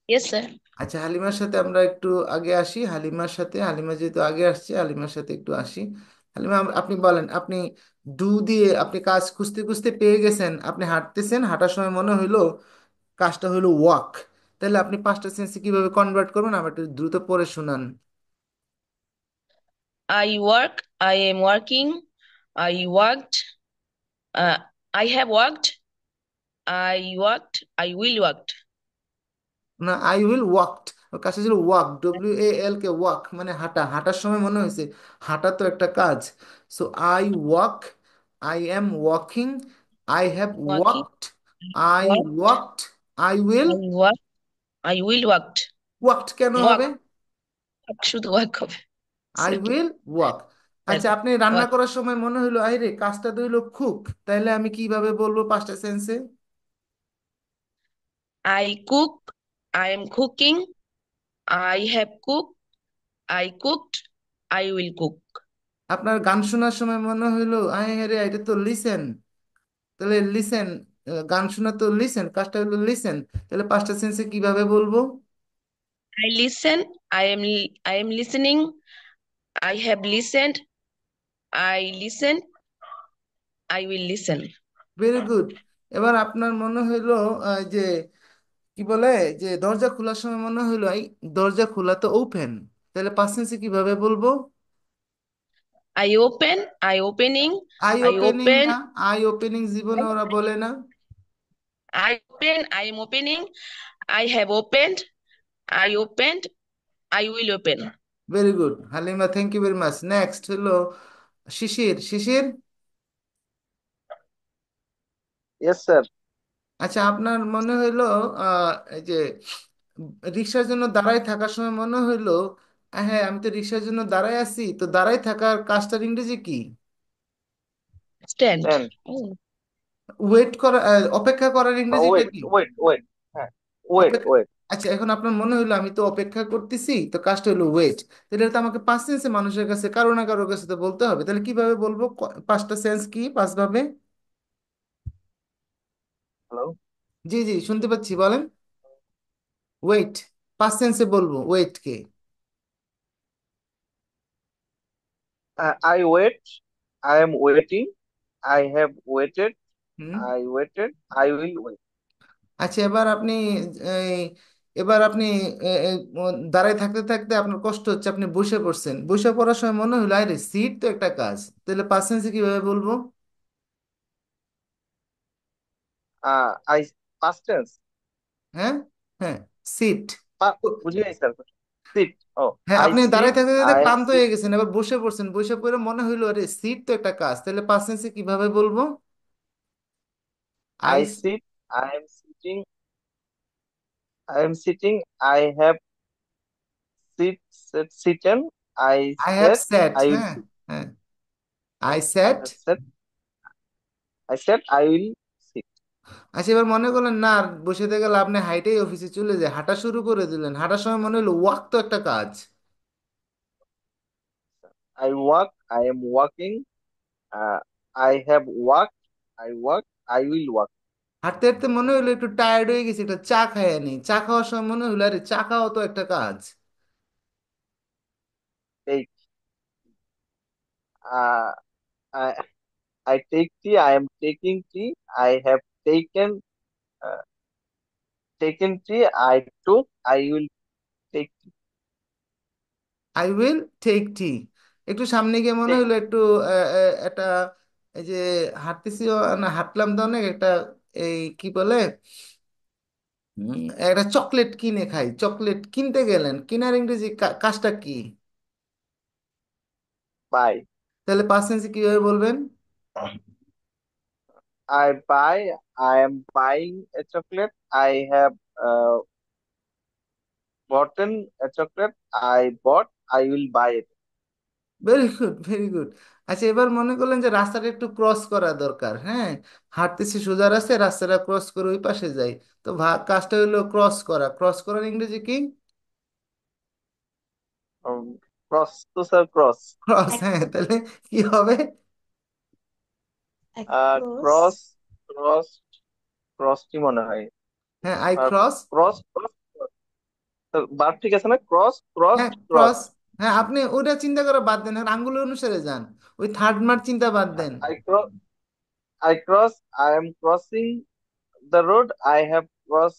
Yes, sir. আচ্ছা, হালিমার সাথে আমরা একটু আগে আসি। হালিমার সাথে, হালিমা যেহেতু আগে আসছে, হালিমার সাথে একটু আসি। হালিমা, আপনি বলেন, আপনি ডু দিয়ে আপনি কাজ খুঁজতে খুঁজতে পেয়ে গেছেন, আপনি হাঁটতেছেন, হাঁটার সময় মনে হইলো কাজটা হইলো ওয়াক, তাহলে আপনি পাঁচটা সেন্সে কিভাবে কনভার্ট করবেন আমার একটু দ্রুত পড়ে শুনান। I work. I am working. I worked. Uh, I have worked. I worked. I will worked. না, আই উইল ওয়াকড, কাজটা ছিল ওয়াক, WAL কে ওয়াক মানে হাঁটা, হাঁটার সময় মনে হয়েছে হাঁটা তো একটা কাজ। So I walk, I am walking, I have Working. Walked, I Worked. Walked, I will I work. I will worked. Walked কেন Work. হবে? শুধু work হবে। I Set. Will walk. Set. আচ্ছা, আপনি রান্না Work. করার সময় মনে হলো আই রে কাজটা তো হইলো কুক, তাইলে আমি কিভাবে বলবো পাঁচটা সেন্সে? I cook. I am cooking. I have cooked. I cooked. I will cook. আপনার গান শোনার সময় মনে হইলো আই রে এটা তো লিসেন, তাহলে লিসেন, গান শোনা তো লিসেন, কাজটা হলো লিসেন, তাহলে পাঁচটা সেন্সে কিভাবে বলবো? I listen. I am listening. I have listened. I listen. I will listen. Very good. এবার আপনার মনে হইলো যে কি বলে, যে দরজা খোলার সময় মনে হইলো এই দরজা খোলা তো ওপেন, তাহলে পাঁচ সেন্সে কিভাবে বলবো? I open. I opening. I I opening open. না, আই ওপেনিং জীবনে ওরা বলে না। I open. I am opening. I have opened. I opened. I will open. Very good Halima, thank you very much. Next হলো শিশির। শিশির, ইয়েস স্যার। আচ্ছা, আপনার মনে হইলো এই যে রিক্সার জন্য দাঁড়ায় থাকার সময় মনে হইলো হ্যাঁ আমি তো রিক্সার জন্য দাঁড়ায় আছি, তো দাঁড়ায় থাকার কাজটার ইংরেজি কি? Stand. স্ট্যান্ড Oh, ওয়েট করা, অপেক্ষা করার বা ইংরেজিটা ওয়েট কি? Wait wait. হ্যাঁ, ওয়েট অপেক্ষা। ওয়েট। আচ্ছা, এখন আপনার মনে হইলো আমি তো অপেক্ষা করতেছি, তো কাজটা হলো ওয়েট, তাহলে এটা তো আমাকে পাঁচ সেন্সে মানুষের কাছে কারো না কারোর কাছে তো বলতে হবে, তাহলে কিভাবে বলবো? পাঁচটা সেন্স কি পাঁচ ভাবে? হ্যালো। জি জি শুনতে পাচ্ছি, বলেন। ওয়েট, পাঁচ সেন্সে বলবো ওয়েট কে? I wait, I am waiting, I have waited, hmm. I waited, I will wait. আচ্ছা, এবার আপনি এই, এবার আপনি দাঁড়ায় থাকতে থাকতে আপনার কষ্ট হচ্ছে, আপনি বসে পড়ছেন, বসে পড়ার সময় মনে হলো আরে সিট তো একটা কাজ, তাহলে পাঁচ সেন্সে কিভাবে বলবো? I past tense. হ্যাঁ, হ্যাঁ, সিট। বুঝি নাই স্যার। সিট। ও, হ্যাঁ, আই আপনি দাঁড়ায় সিট, থাকতে থাকতে আই এম ক্লান্ত সিট, হয়ে গেছেন, এবার বসে পড়ছেন, বসে পড়ে মনে হইলো আরে সিট তো একটা কাজ, তাহলে পাঁচ সেন্সে কিভাবে বলবো? I I sit, I am sitting, I am sitting, I have sitten, I I have set, sat, I will হ্যাঁ, সিট, হ্যাঁ, I sat. I set, I will sit. আচ্ছা, এবার মনে করলেন না আর বসে থেকে লাভ নেই, হাইটেই অফিসে চলে যায়, হাঁটা শুরু করে দিলেন, হাঁটার সময় মনে হলো ওয়াক তো একটা কাজ। I walk, I am walking, I have walked, I walk, I will walk. হাঁটতে হাঁটতে মনে হলো একটু টায়ার্ড হয়ে গেছে, একটা চা খাইয়া নেই। চা খাওয়ার সময় মনে হলো আরে চা খাওয়া তো একটা কাজ। Take. Uh, I I take tea. I am taking tea. I have uh, taken tea. I took. I will take I will take tea. একটু সামনে গিয়ে মনে take. হলো একটু একটা, এই যে হাঁটতেছি না, হাঁটলাম তো অনেক, একটা এই কি বলে, একটা চকলেট কিনে খাই। চকলেট কিনতে গেলেন, কিনার ইংরেজি কাজটা কি? Buy. তাহলে পাস্ট টেন্সে কিভাবে বলবেন? I buy. I am buying a chocolate. I have bought a chocolate. I bought. I will buy it. Very good, very good. আচ্ছা, এবার মনে করলেন যে রাস্তাটা একটু ক্রস করা দরকার, হ্যাঁ, হাঁটতেছি সোজা রাস্তায়, রাস্তাটা ক্রস করে ওই পাশে যাই। তো কাজটা হলো ক্রস করা। ক্রস করার ইংরেজি কি? Cross to sir cross. Cross, হ্যাঁ, তাহলে কি হবে? অ্যাক্রস। Cross. Cross. Cross কি মনে হয়? হ্যাঁ, আই আর ক্রস। ক্রস ক্রস বার ঠিক আছে না? ক্রস ক্রস হ্যাঁ, ক্রস। ক্রস। হ্যাঁ, আপনি ওটা চিন্তা করে বাদ দেন, হ্যাঁ, আঙ্গুলের অনুসারে যান, ওই থার্ড মার্ক চিন্তা বাদ দেন। I cross I cross I am crossing the road. I have cross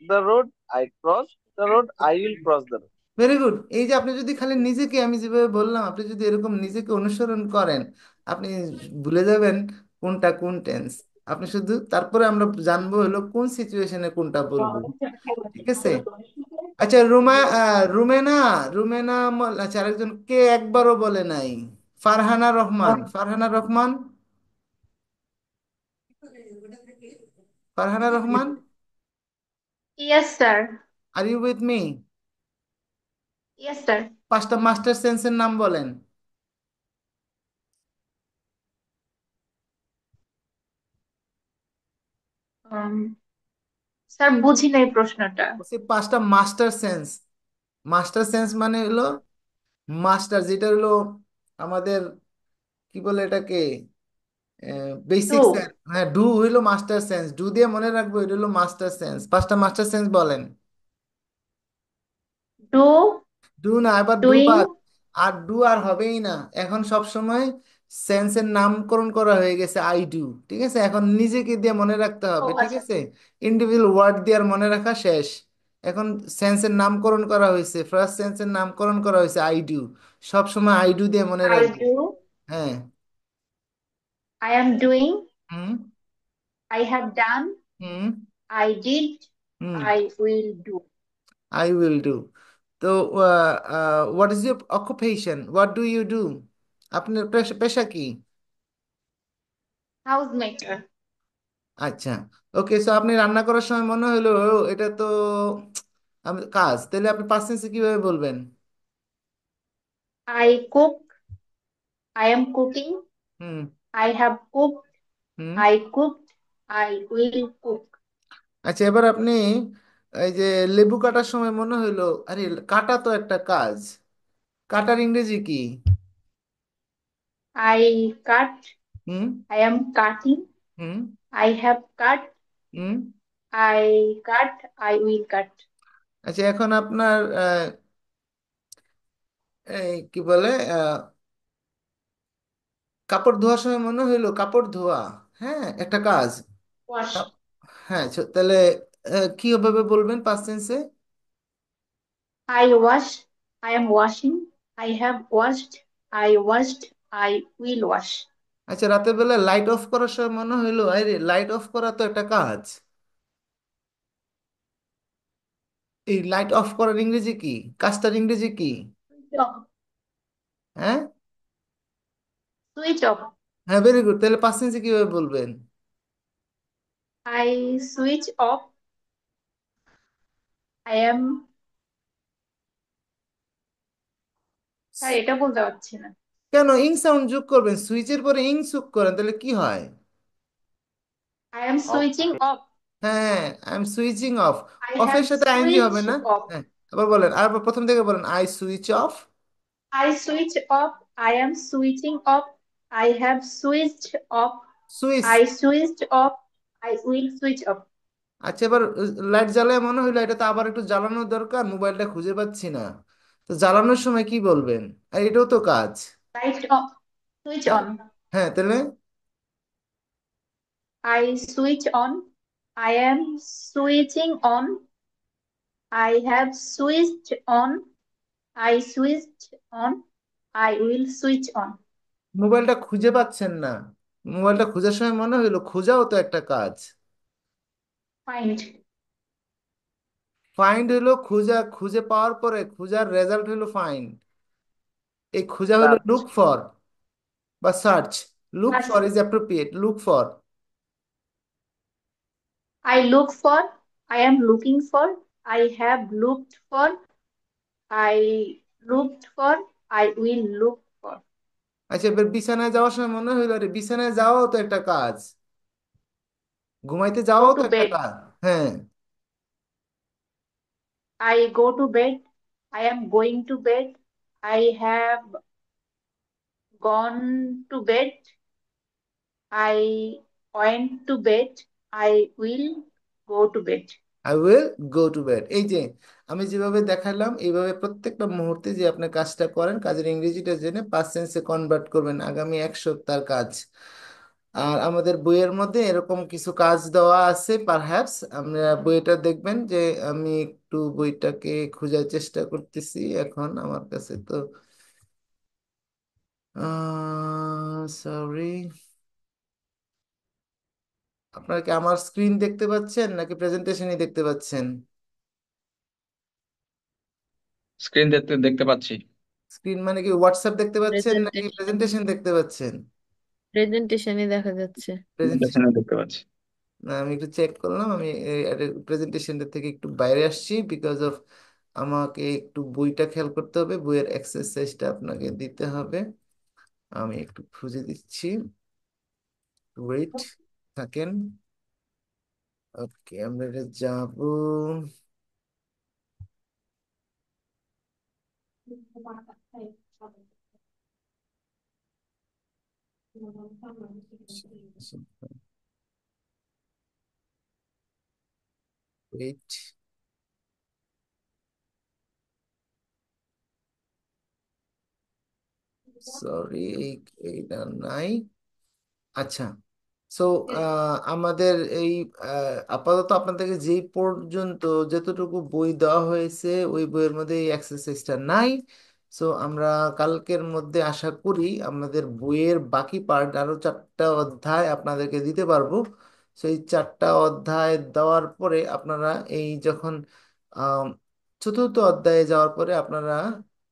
the road. I cross the road. I will cross the road. Very good. এই যে আপনি যদি খালি নিজেকে, আমি যেভাবে বললাম, আপনি যদি এরকম নিজেকে অনুসরণ করেন, আপনি ভুলে যাবেন কোনটা কোন টেন্স। আপনি শুধু তারপরে আমরা জানবো হলো কোন সিচুয়েশনে কোনটা বলবো। ঠিক আছে? আচ্ছা, রুমেনা, আচ্ছা, আরেকজন কে একবারও বলে নাই? Farhana Rahman, Farhana Rahman, Farhana Rahman, yes sir. Are you with me? Yes sir. পাঁচটা মাস্টার সেন্সের নাম বলেন। স্যার বুঝি নাই প্রশ্নটা। বলছি পাঁচটা মাস্টার সেন্স। মাস্টার সেন্স মানে হলো মাস্টার, যেটা হলো আমাদের কি বলে এটাকে, টু। বেসিক। হ্যাঁ, ডু হইলো মাস্টার সেন্স, ডু দিয়ে মনে রাখবো, এটা হলো মাস্টার সেন্স। পাঁচটা মাস্টার সেন্স বলেন। ডু। ডু না, এবার ডু ডুইং। বাদ। আর ডু আর হবেই না, এখন সব সময় সেন্সের নামকরণ করা হয়ে গেছে আই ডু। ঠিক আছে, এখন নিজেকে দিয়ে মনে রাখতে ও হবে। ঠিক আচ্ছা। আছে, ইন্ডিভিজুয়াল ওয়ার্ড দিয়ে আর মনে রাখা শেষ। এখন সেন্সের নামকরণ করা হয়েছে, ফার্স্ট সেন্সের নামকরণ করা হয়েছে আই ডু। সব সময় আই ডু দিয়ে মনে আই রাখবে। ডু। হ্যাঁ। I am doing. হুম। I have done. হুম। I did. হুম। I will do. I will do. তো what is your occupation, what do you do? আপনার পেশা পেশা কি? House maker. আচ্ছা, ওকে। সো আপনি রান্না করার সময় মনে হলো "ও, এটা তো কাজ", তাহলে আপনি পাস্ট টেন্সে কিভাবে বলবেন? I cook. I am cooking. Hmm. I have cook. Hmm. I cooked. I will cook. আচ্ছা, এবার আপনি এই যে লেবু কাটার সময় মনে হইলো আরে কাটা তো একটা কাজ, কাটার ইংরেজি কি? I cut. Hmm. I am cutting. Hmm. I have cut. Hmm. I cut. I will cut. আচ্ছা, এখন আপনার এই কি বলে, কাপড় ধোয়ার সময় মনে হইলো কাপড় ধোয়া, হ্যাঁ, একটা কাজ। ওয়াশ। কাপ- হ্যাঁ, তাহলে কিভাবে বলবেন পাস্ট টেন্সে? I wash. I am washing. I have washed. I washed. I will wash. আচ্ছা, রাতের বেলা লাইট অফ করার সময় মনে হইলো আরে লাইট অফ করা তো একটা কাজ। এই লাইট অফ করার ইংরেজি কি? কাজটার ইংরেজি কি? Switch off. হ্যাঁ। Switch off. হ্যাঁ, ভেরি গুড। তাহলে পাস্ট টেন্সে কিভাবে বলবেন? I switch off. I am. Sir এটা বলতে পারছি না। কেন ইং সাউন্ড যোগ করবেন? সুইচের পরে ইং যোগ করেন, তাহলে কি হয়? I am off. Switching off. হ্যাঁ, I am switching off. I have অফের সাথে আইএনজি সুইচ হবে না? অফ। হ্যাঁ, আবার বলেন, আর প্রথম থেকে বলেন, I switch off. I switch off. I am switching off. I have switched off. Switch. I switched off. I will switch off. আচ্ছা, এবার লাইট জ্বালায় মনে হইলো এটা তো আবার একটু জ্বালানোর দরকার, মোবাইলটা খুঁজে পাচ্ছি না। তো জ্বালানোর সময় কি বলবেন? আর এটাও তো কাজ। Light on. Switch হ্যাঁ, on. হ্যাঁ, তাহলে I switch on. I am switching on. I have switched on. I switched on. I will switch on. মোবাইলটা খুঁজে পাচ্ছেন না, মোবাইলটা খোঁজার সময় মনে হইলো খোঁজাও তো একটা কাজ। Find. ফাইন্ড হইলো খোঁজা, খুঁজে পাওয়ার পরে খোঁজার রেজাল্ট হইলো ফাইন্ড। এই খোঁজা হইলো search, লুক ফর বা search. Look Search. For is appropriate, look for. I look for. I am looking for. I have looked for. I looked for. I will look for. আচ্ছা, এবার বিছানায় যাওয়ার সময় মনে হইলো আরে বিছানায় যাওয়াও তো একটা কাজ, ঘুমাইতে যাওয়াও Go তো to একটা bed. কাজ। হ্যাঁ, I go to bed. I am going to bed. I have gone to bed. I went to bed. I will go to bed. I will go to bed. এই যে আমি যেভাবে দেখালাম এইভাবে প্রত্যেকটা মুহূর্তে যে আপনি কাজটা করেন, কাজের ইংরেজিটা জেনে পাস্ট টেন্সে কনভার্ট করবেন আগামী 1 সপ্তাহের কাজ। আর আমাদের বইয়ের মধ্যে এরকম কিছু কাজ দেওয়া আছে, পারহ্যাপস আমরা বইটা দেখবেন যে আমি একটু বইটাকে খোঁজার চেষ্টা করতেছি এখন, আমার কাছে তো সরি। আপনারা কি আমার স্ক্রিন দেখতে পাচ্ছেন নাকি প্রেজেন্টেশনই দেখতে পাচ্ছেন? স্ক্রিন দেখতে দেখতে পাচ্ছি। স্ক্রিন মানে কি হোয়াটসঅ্যাপ দেখতে পাচ্ছেন নাকি প্রেজেন্টেশন, প্রেজেন্টেশন দেখতে পাচ্ছেন? প্রেজেন্টেশনই দেখা যাচ্ছে। প্রেজেন্টেশন। প্রেজেন্টেশনে দেখতে পাচ্ছি। না, আমি একটু চেক করলাম, আমি প্রেজেন্টেশনটা থেকে একটু বাইরে আসছি বিকজ অফ আমাকে একটু বইটা খেয়াল করতে হবে, বইয়ের এক্সারসাইজটা আপনাকে দিতে হবে। আমি একটু খুঁজে দিচ্ছি, ওয়েট থাকেন। ওকে, আমরা এটা যাব। ওয়েট, সরি, এইটা নাই। আচ্ছা, সো আমাদের এই আপাতত আপনাদেরকে যেই পর্যন্ত যতটুকু বই দেওয়া হয়েছে ওই বইয়ের মধ্যে এই এক্সারসাইজটা নাই। সো আমরা কালকের মধ্যে আশা করি আমাদের বইয়ের বাকি পার্ট আরো 4টা অধ্যায় আপনাদেরকে দিতে পারবো। সেই 4টা অধ্যায় দেওয়ার পরে আপনারা এই যখন আম, চতুর্থ অধ্যায়ে যাওয়ার পরে আপনারা,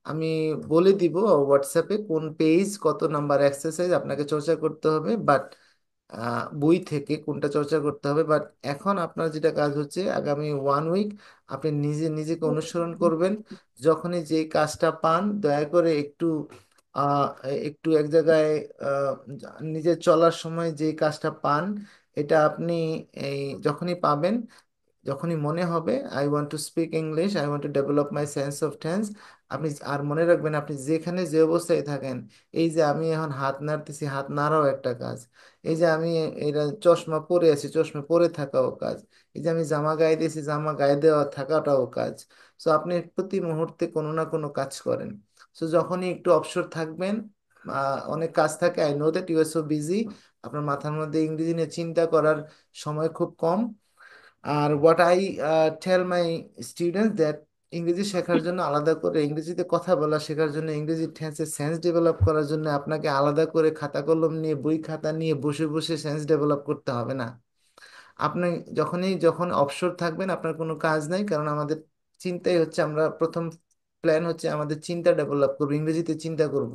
আমি বলে দিব হোয়াটসঅ্যাপে কোন পেজ কত নাম্বার এক্সারসাইজ আপনাকে চর্চা করতে হবে, বাট বই থেকে কোনটা চর্চা করতে হবে। বাট এখন আপনার যেটা কাজ হচ্ছে আগামী 1 উইক আপনি নিজে নিজেকে অনুসরণ করবেন। যখনই যে কাজটা পান দয়া করে একটু আহ, একটু এক জায়গায় আহ, নিজের চলার সময় যে কাজটা পান এটা আপনি এই যখনই পাবেন, যখনই মনে হবে I want to speak English, I want to develop my sense of tense, আপনি আর মনে রাখবেন আপনি যেখানে যে অবস্থায় থাকেন, এই যে আমি এখন হাত নাড়তেছি, হাত নাড়াও একটা কাজ। এই যে আমি এটা চশমা পরে আছি, চশমা পরে থাকাও কাজ। এই যে আমি জামা গায়ে দিয়েছি, জামা গায়ে দেওয়া থাকাটাও কাজ। সো আপনি প্রতি মুহূর্তে কোনো না কোনো কাজ করেন। সো যখনই একটু অবসর থাকবেন, অনেক কাজ থাকে, I know that you are so busy, আপনার মাথার মধ্যে ইংরেজি নিয়ে চিন্তা করার সময় খুব কম। আর what I tell my students that ইংরেজি শেখার জন্য আলাদা করে, ইংরেজিতে কথা বলা শেখার জন্য, ইংরেজি টেন্সের সেন্স ডেভেলপ করার জন্য আপনাকে আলাদা করে খাতা কলম নিয়ে বই খাতা নিয়ে বসে বসে সেন্স ডেভেলপ করতে হবে না। আপনি যখন অবসর থাকবেন আপনার কোনো কাজ নাই, কারণ আমাদের চিন্তাই হচ্ছে, আমরা প্রথম প্ল্যান হচ্ছে আমাদের চিন্তা ডেভেলপ করবো, ইংরেজিতে চিন্তা করব।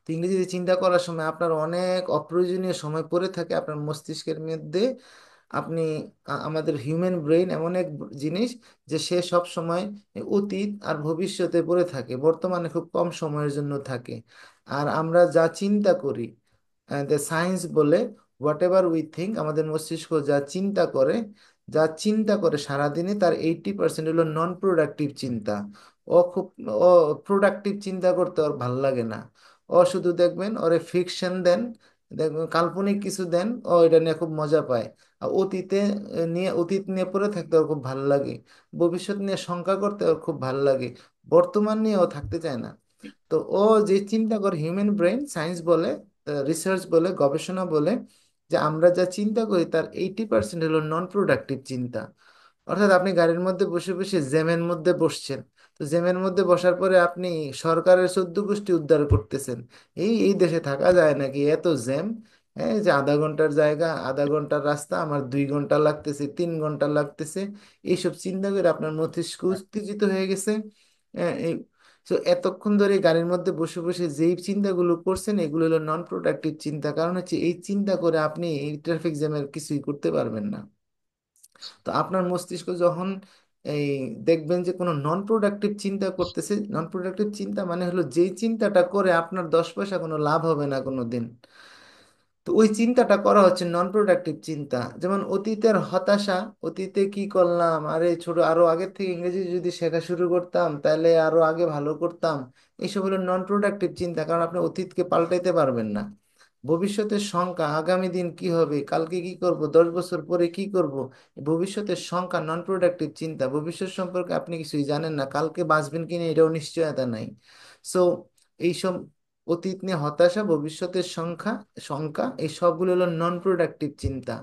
তো ইংরেজিতে চিন্তা করার সময় আপনার অনেক অপ্রয়োজনীয় সময় পড়ে থাকে আপনার মস্তিষ্কের মধ্যে। আপনি আমাদের হিউম্যান ব্রেইন এমন এক জিনিস যে সে সব সময় অতীত আর ভবিষ্যতে পড়ে থাকে, বর্তমানে খুব কম সময়ের জন্য থাকে। আর আমরা যা চিন্তা করি, দ্য সায়েন্স বলে হোয়াট এভার উই থিঙ্ক, আমাদের মস্তিষ্ক যা চিন্তা করে সারাদিনে তার 80% হলো নন প্রোডাক্টিভ চিন্তা। ও খুব ও প্রোডাক্টিভ চিন্তা করতে ওর ভাল লাগে না। ও শুধু দেখবেন ওরে ফিকশন দেন, দেখবেন কাল্পনিক কিছু দেন, ও এটা নিয়ে খুব মজা পায়। আর অতীতে নিয়ে অতীত নিয়ে পড়ে থাকতে ওর খুব ভালো লাগে, ভবিষ্যৎ নিয়ে শঙ্কা করতে ওর খুব ভালো লাগে, বর্তমান নিয়ে ও থাকতে চায় না। তো ও যে চিন্তা করে, হিউম্যান ব্রেন, সায়েন্স বলে, রিসার্চ বলে, গবেষণা বলে যে আমরা যা চিন্তা করি তার 80% হলো নন প্রোডাক্টিভ চিন্তা। অর্থাৎ আপনি গাড়ির মধ্যে বসে বসে জ্যামের মধ্যে বসছেন, তো জ্যামের মধ্যে বসার পরে আপনি সরকারের 14 গোষ্ঠী উদ্ধার করতেছেন। এই দেশে থাকা যায় নাকি এত জ্যাম, হ্যাঁ, যে আধা ঘন্টার জায়গা, আধা ঘন্টার রাস্তা আমার 2 ঘন্টা লাগতেছে, 3 ঘন্টা লাগতেছে। এইসব চিন্তা করে আপনার মস্তিষ্ক উত্তেজিত হয়ে গেছে। এই তো এতক্ষণ ধরে গাড়ির মধ্যে বসে বসে যেই চিন্তাগুলো করছেন এগুলো হলো নন প্রোডাক্টিভ চিন্তা। কারণ হচ্ছে এই চিন্তা করে আপনি এই ট্রাফিক জ্যামের কিছুই করতে পারবেন না। তো আপনার মস্তিষ্ক যখন এই দেখবেন যে কোনো নন প্রোডাক্টিভ চিন্তা করতেছে, নন প্রোডাক্টিভ চিন্তা মানে হলো যেই চিন্তাটা করে আপনার 10 পয়সা কোনো লাভ হবে না কোনো দিন, তো ওই চিন্তাটা করা হচ্ছে নন প্রোডাক্টিভ চিন্তা। যেমন অতীতের হতাশা, অতীতে কি করলাম, আরে ছোট আরো আগের থেকে ইংরেজি যদি শেখা শুরু করতাম তাহলে আরো আগে ভালো করতাম, এইসব হলো নন প্রোডাক্টিভ চিন্তা, কারণ আপনি অতীতকে পাল্টাইতে পারবেন না। ভবিষ্যতের শঙ্কা, আগামী দিন কি হবে, কালকে কি করব, 10 বছর পরে কি করব, ভবিষ্যতের শঙ্কা নন প্রোডাক্টিভ চিন্তা। ভবিষ্যৎ সম্পর্কে আপনি কিছুই জানেন না, কালকে বাঁচবেন কিনা এটাও নিশ্চয়তা নাই। সো এইসব অতীত নিয়ে হতাশা, ভবিষ্যতের শঙ্কা, এই সবগুলো হলো নন প্রোডাক্টিভ চিন্তা।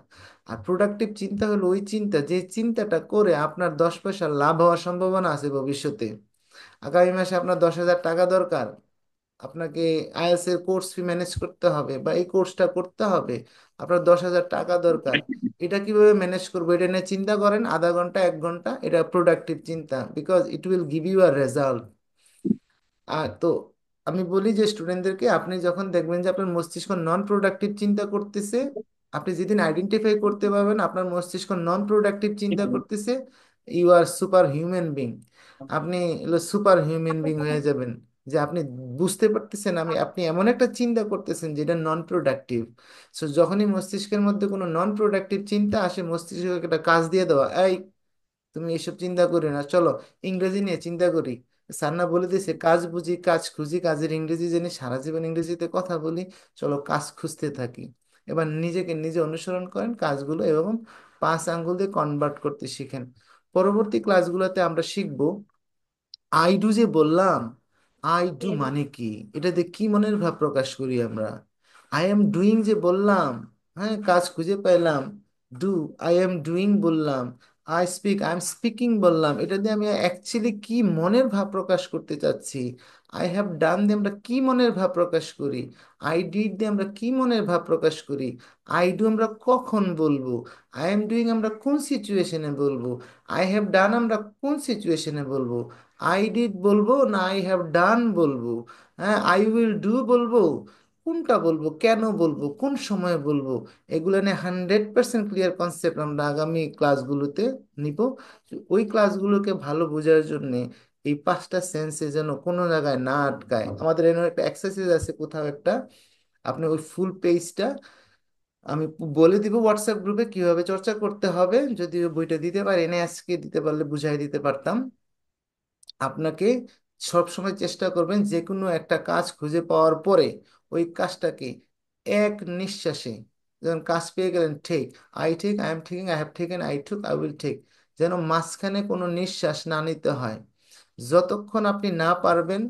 আর প্রোডাক্টিভ চিন্তা হলো ওই চিন্তা যে চিন্তাটা করে আপনার 10 পয়সা লাভ হওয়ার সম্ভাবনা আছে ভবিষ্যতে। আগামী মাসে আপনার 10,000 টাকা দরকার, আপনাকে আইএলটিএস এর কোর্স ফি ম্যানেজ করতে হবে বা এই কোর্সটা করতে হবে, আপনার 10,000 টাকা দরকার। এটা কিভাবে ম্যানেজ করবো এটা নিয়ে চিন্তা করেন আধা ঘন্টা 1 ঘন্টা, এটা প্রোডাক্টিভ চিন্তা, because it will give you a result. তো আমি বলি যে স্টুডেন্টদেরকে, আপনি যখন দেখবেন যে আপনার মস্তিষ্ক নন প্রোডাক্টিভ চিন্তা করতেছে, আপনি যেদিন আইডেন্টিফাই করতে পারবেন আপনার মস্তিষ্ক নন প্রোডাক্টিভ চিন্তা করতেছে, you are super human being. আপনি সুপার হিউম্যান বিং হয়ে যাবেন, যে আপনি বুঝতে পারতেছেন আপনি এমন একটা চিন্তা করতেছেন যেটা নন প্রোডাক্টিভ। সো যখনই মস্তিষ্কের মধ্যে কোনো নন প্রোডাক্টিভ চিন্তা আসে, মস্তিষ্ককে একটা কাজ দিয়ে দেওয়া, এই তুমি এসব চিন্তা করি না, চলো ইংরেজি নিয়ে চিন্তা করি। স্যার না বলে দিয়েছে কাজ বুঝি কাজ খুঁজি, কাজের ইংরেজি জানি, সারা জীবন ইংরেজিতে কথা বলি, চলো কাজ খুঁজতে থাকি। এবার নিজেকে নিজে অনুসরণ করেন কাজগুলো এবং 5 আঙ্গুল দিয়ে কনভার্ট করতে শিখেন। পরবর্তী ক্লাসগুলোতে আমরা শিখব আই ডু যে বললাম, আই ডু মানে কি, এটাতে কি মনের ভাব প্রকাশ করি আমরা। আই এম ডুইং যে বললাম, হ্যাঁ কাজ খুঁজে পেলাম, ডু, আই এম ডুইং বললাম, আই এম স্পিকিং বললাম, এটা দিয়ে আমি অ্যাকচুয়ালি কি মনের ভাব প্রকাশ করতে চাচ্ছি। আই হ্যাভ ডান দিয়ে আমরা কি মনের ভাব প্রকাশ করি, আই ডিড দিয়ে আমরা কি মনের ভাব প্রকাশ করি, আই ডু আমরা কখন বলবো, আই এম ডুইং আমরা কোন সিচুয়েশনে বলবো, আই হ্যাভ ডান আমরা কোন সিচুয়েশনে বলবো, আই ডিড বলবো না আই হ্যাভ ডান বলবো, হ্যাঁ আই উইল ডু বলবো, কোনটা বলবো, কেন বলবো, কোন সময় বলবো, এগুলো নিয়ে 100% ক্লিয়ার কনসেপ্ট আমরা আগামী ক্লাসগুলোতে নিব। ওই ক্লাসগুলোকে ভালো বোঝার জন্য এই 5টা সেন্সে যেন কোনো জায়গায় না আটকায়। আমাদের এখানে একটা এক্সারসাইজ আছে কোথাও একটা, আপনি ওই ফুল পেজটা আমি বলে দিব হোয়াটসঅ্যাপ গ্রুপে কিভাবে চর্চা করতে হবে, যদিও বইটা দিতে পারি না আজকে, দিতে পারলে বুঝাই দিতে পারতাম। আপনাকে সব সময় চেষ্টা করবেন যে কোনো একটা কাজ খুঁজে পাওয়ার পরে ওই কাজটাকে এক নিঃশ্বাসে, যেমন কাজ পেয়ে গেলেন, think, I think, I am thinking, I have taken, I took, I will take, যেন মাঝখানে কোনো নিঃশ্বাস না নিতে হয়। যতক্ষণ আপনি না পারবেন,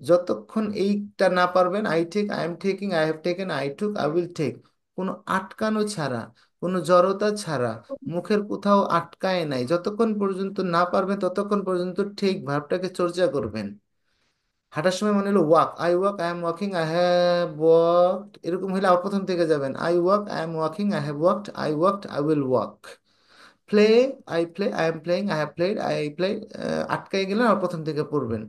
যতক্ষণ এইটা না পারবেন, I take, I am taking, I have taken, I took, I will take, কোনো আটকানো ছাড়া, কোনো জড়তা ছাড়া, মুখের কোথাও আটকায় নাই, যতক্ষণ পর্যন্ত না পারবেন ততক্ষণ পর্যন্ত ঠিক ভাবটাকে চর্চা করবেন। হাঁটার সময় মনে হলো walk, I walk, I am walking, I have walked, এরকম হলে আবার প্রথম থেকে যাবেন, I walk, I am walking, I have walked, I walked, I will walk. Play, I play, I am playing, I have played, I play, আটকাই গেলেন আর প্রথম থেকে পড়বেন।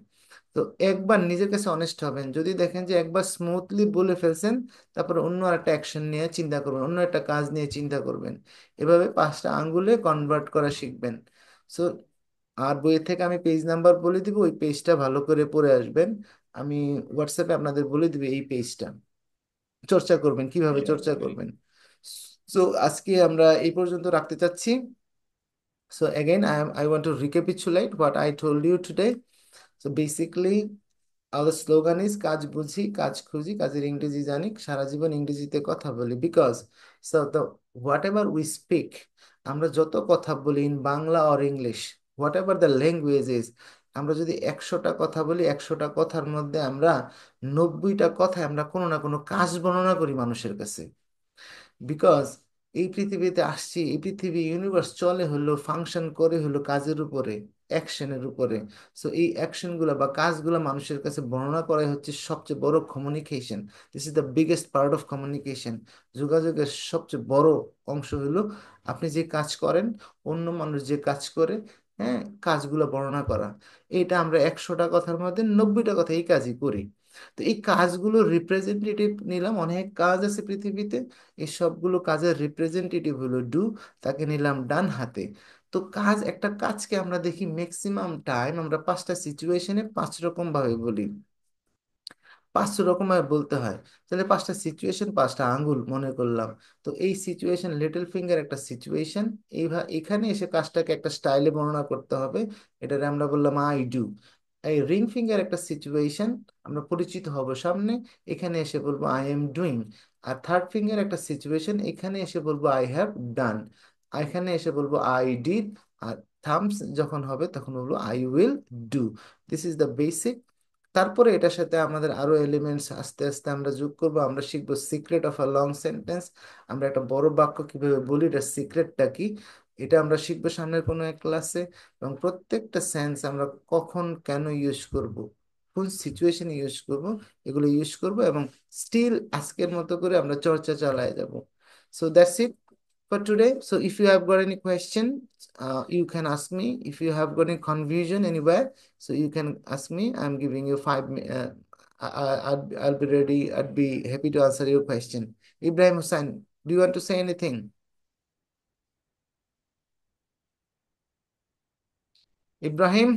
তো একবার নিজের কাছে অনেস্ট হবেন, যদি দেখেন যে একবার স্মুথলি বলে ফেলছেন, তারপর অন্য একটা অ্যাকশন নিয়ে চিন্তা করবেন, অন্য একটা কাজ নিয়ে চিন্তা করবেন। এভাবে 5টা আঙ্গুলে কনভার্ট করা শিখবেন। সো আর বইয়ের থেকে আমি পেজ নাম্বার বলে দিব, ওই পেজটা ভালো করে পড়ে আসবেন। আমি হোয়াটসঅ্যাপে আপনাদের বলে দিব এই পেজটা, চর্চা করবেন কিভাবে চর্চা করবেন। সো আজকে আমরা এই পর্যন্ত রাখতে চাচ্ছি। So again, I want to recapitulate what I told you today. So basically, আমাদের স্লোগান ইজ কাজ বুঝি কাজ খুঁজি কাজের ইংরেজি জানি সারা জীবন ইংরেজিতে কথা বলি because so the what ever we speak, আমরা যত কথা বলি in Bangla or English, what ever the language is, আমরা যদি 100টা কথা বলি 100টা কথার মধ্যে আমরা 90টা কথায় আমরা কোনো না কোনো কাজ বর্ণনা করি মানুষের কাছে। বিকজ এই পৃথিবীতে আসছি, এই পৃথিবী ইউনিভার্স চলে হলো ফাংশন করে হলো কাজের উপরে, অ্যাকশনের উপরে। সো এই অ্যাকশনগুলো বা কাজগুলো মানুষের কাছে বর্ণনা করাই হচ্ছে সবচেয়ে বড় communication. This is the biggest part of communication. যোগাযোগের সবচেয়ে বড় অংশ হলো আপনি যে কাজ করেন, অন্য মানুষ যে কাজ করে, হ্যাঁ, কাজগুলো বর্ণনা করা। এটা আমরা 100টা কথার মধ্যে 90টা কথা এই কাজই করি। তো এই কাজগুলো রিপ্রেজেন্টেটিভ নিলাম, অনেক কাজ আছে পৃথিবীতে, এই সবগুলো কাজের রিপ্রেজেন্টেটিভ হলো ডু, তাকে নিলাম ডান হাতে। তো কাজ, একটা কাজকে আমরা দেখি ম্যাক্সিমাম টাইম আমরা 5টা সিচুয়েশনে 5 রকম ভাবে বলি, 5 রকম ভাবে বলতে হয়। তাহলে 5টা সিচুয়েশন, 5টা আঙ্গুল মনে করলাম। তো এই সিচুয়েশন, লিটল ফিঙ্গার একটা সিচুয়েশন, এখানে এসে কাজটাকে একটা স্টাইলে বর্ণনা করতে হবে, এটারে আমরা বললাম আই ডু। এই রিং ফিঙ্গার একটা সিচুয়েশন, আমরা পরিচিত হব সামনে, এখানে এসে বলবো আই এম ডুইং। আর থার্ড ফিঙ্গার একটা সিচুয়েশন, এখানে এসে বলবো আই হ্যাভ ডান, এখানে এসে বলবো আই ডিড। আর থাম্বস যখন হবে তখন বলবো I will do. This is the basic. তারপরে এটার সাথে আমাদের আরো এলিমেন্টস আস্তে আস্তে আমরা যোগ করব, আমরা শিখবো secret of a long sentence, আমরা একটা বড় বাক্য কিভাবে বলি, এটার সিক্রেটটা কি, এটা আমরা শিখবো সামনের কোনো এক ক্লাসে। এবং প্রত্যেকটা সেন্স আমরা কখন কেন ইউজ করব, কোন সিচুয়েশনে ইউজ করব, এগুলো ইউজ করব এবং স্টিল আজকের মতো করে আমরা চর্চা চালায় যাব। So that's it for today. So if you have got any question, you can ask me. If you have got any confusion anywhere, so you can ask me. I'm giving you 5 minutes. I'll be ready. I'd be happy to answer your question. Ibrahim Hussain, do you want to say anything? Ibrahim,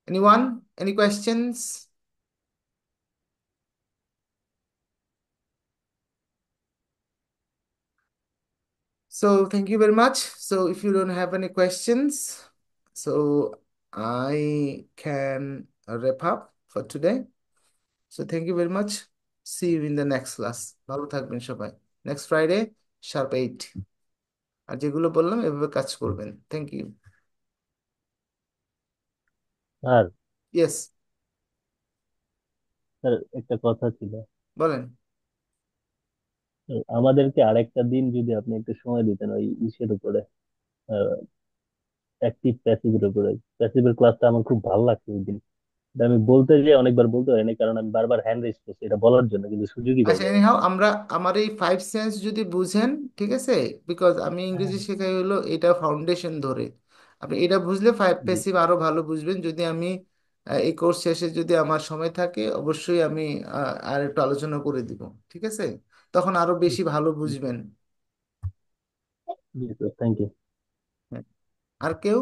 anyone? Any questions? So thank you very much. So if you don't have any questions, so I can wrap up for today. So thank you very much. See you in the next class. ভালো থাকবেন সবাই। Next Friday #8। আর যেগুলো বললাম এভাবে কাজ করবেন। Thank you. Sir, yes, sir একটা কথা ছিল। বলেন। আমাদেরকে আরেকটা দিন যদি আপনি একটু সময় দিতেন ওই ইসের উপরে, অ্যাক্টিভ প্যাসিভের উপরে। প্যাসিভের ক্লাসটা আমার খুব ভালো লাগছে ওই দিন। এটা আমি বলতে যে অনেকবার বলতে পারিনি, কারণ আমি বারবার হ্যান্ড রেজ করছি এটা বলার জন্য, কিন্তু সুযোগই পাই আচ্ছা, নাই। এনিহাও আমরা আমার এই 5 সেন্স যদি বুঝেন, ঠিক আছে, বিকজ আমি ইংরেজি শেখাই হলো এটা ফাউন্ডেশন ধরে, আপনি এটা বুঝলে জি, প্যাসিভ আরো ভালো বুঝবেন। যদি আমি এই কোর্স শেষে যদি আমার সময় থাকে অবশ্যই আমি আর একটু আলোচনা করে দিব, ঠিক আছে, তখন আরো বেশি ভালো বুঝবেন। জি স্যার, থ্যাংক ইউ। হ্যাঁ। আর কেউ?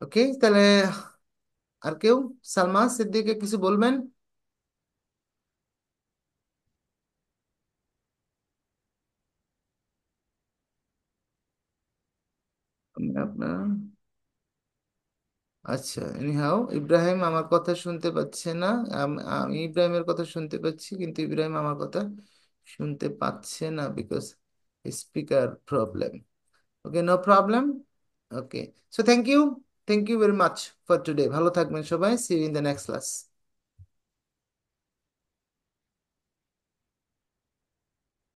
ওকে, তাহলে আর কেউ? সালমা সিদ্দিকে কিছু বলবেন? আপনার, আচ্ছা, এনিহাও ইব্রাহিম আমার কথা শুনতে পাচ্ছে না। আমি ইব্রাহিমের কথা শুনতে পাচ্ছি, কিন্তু ইব্রাহিম আমার কথা শুনতে পাচ্ছে না because speaker problem. Okay, no problem. Okay, so thank you very much for today. ভালো থাকবেন সবাই। See you in the next class.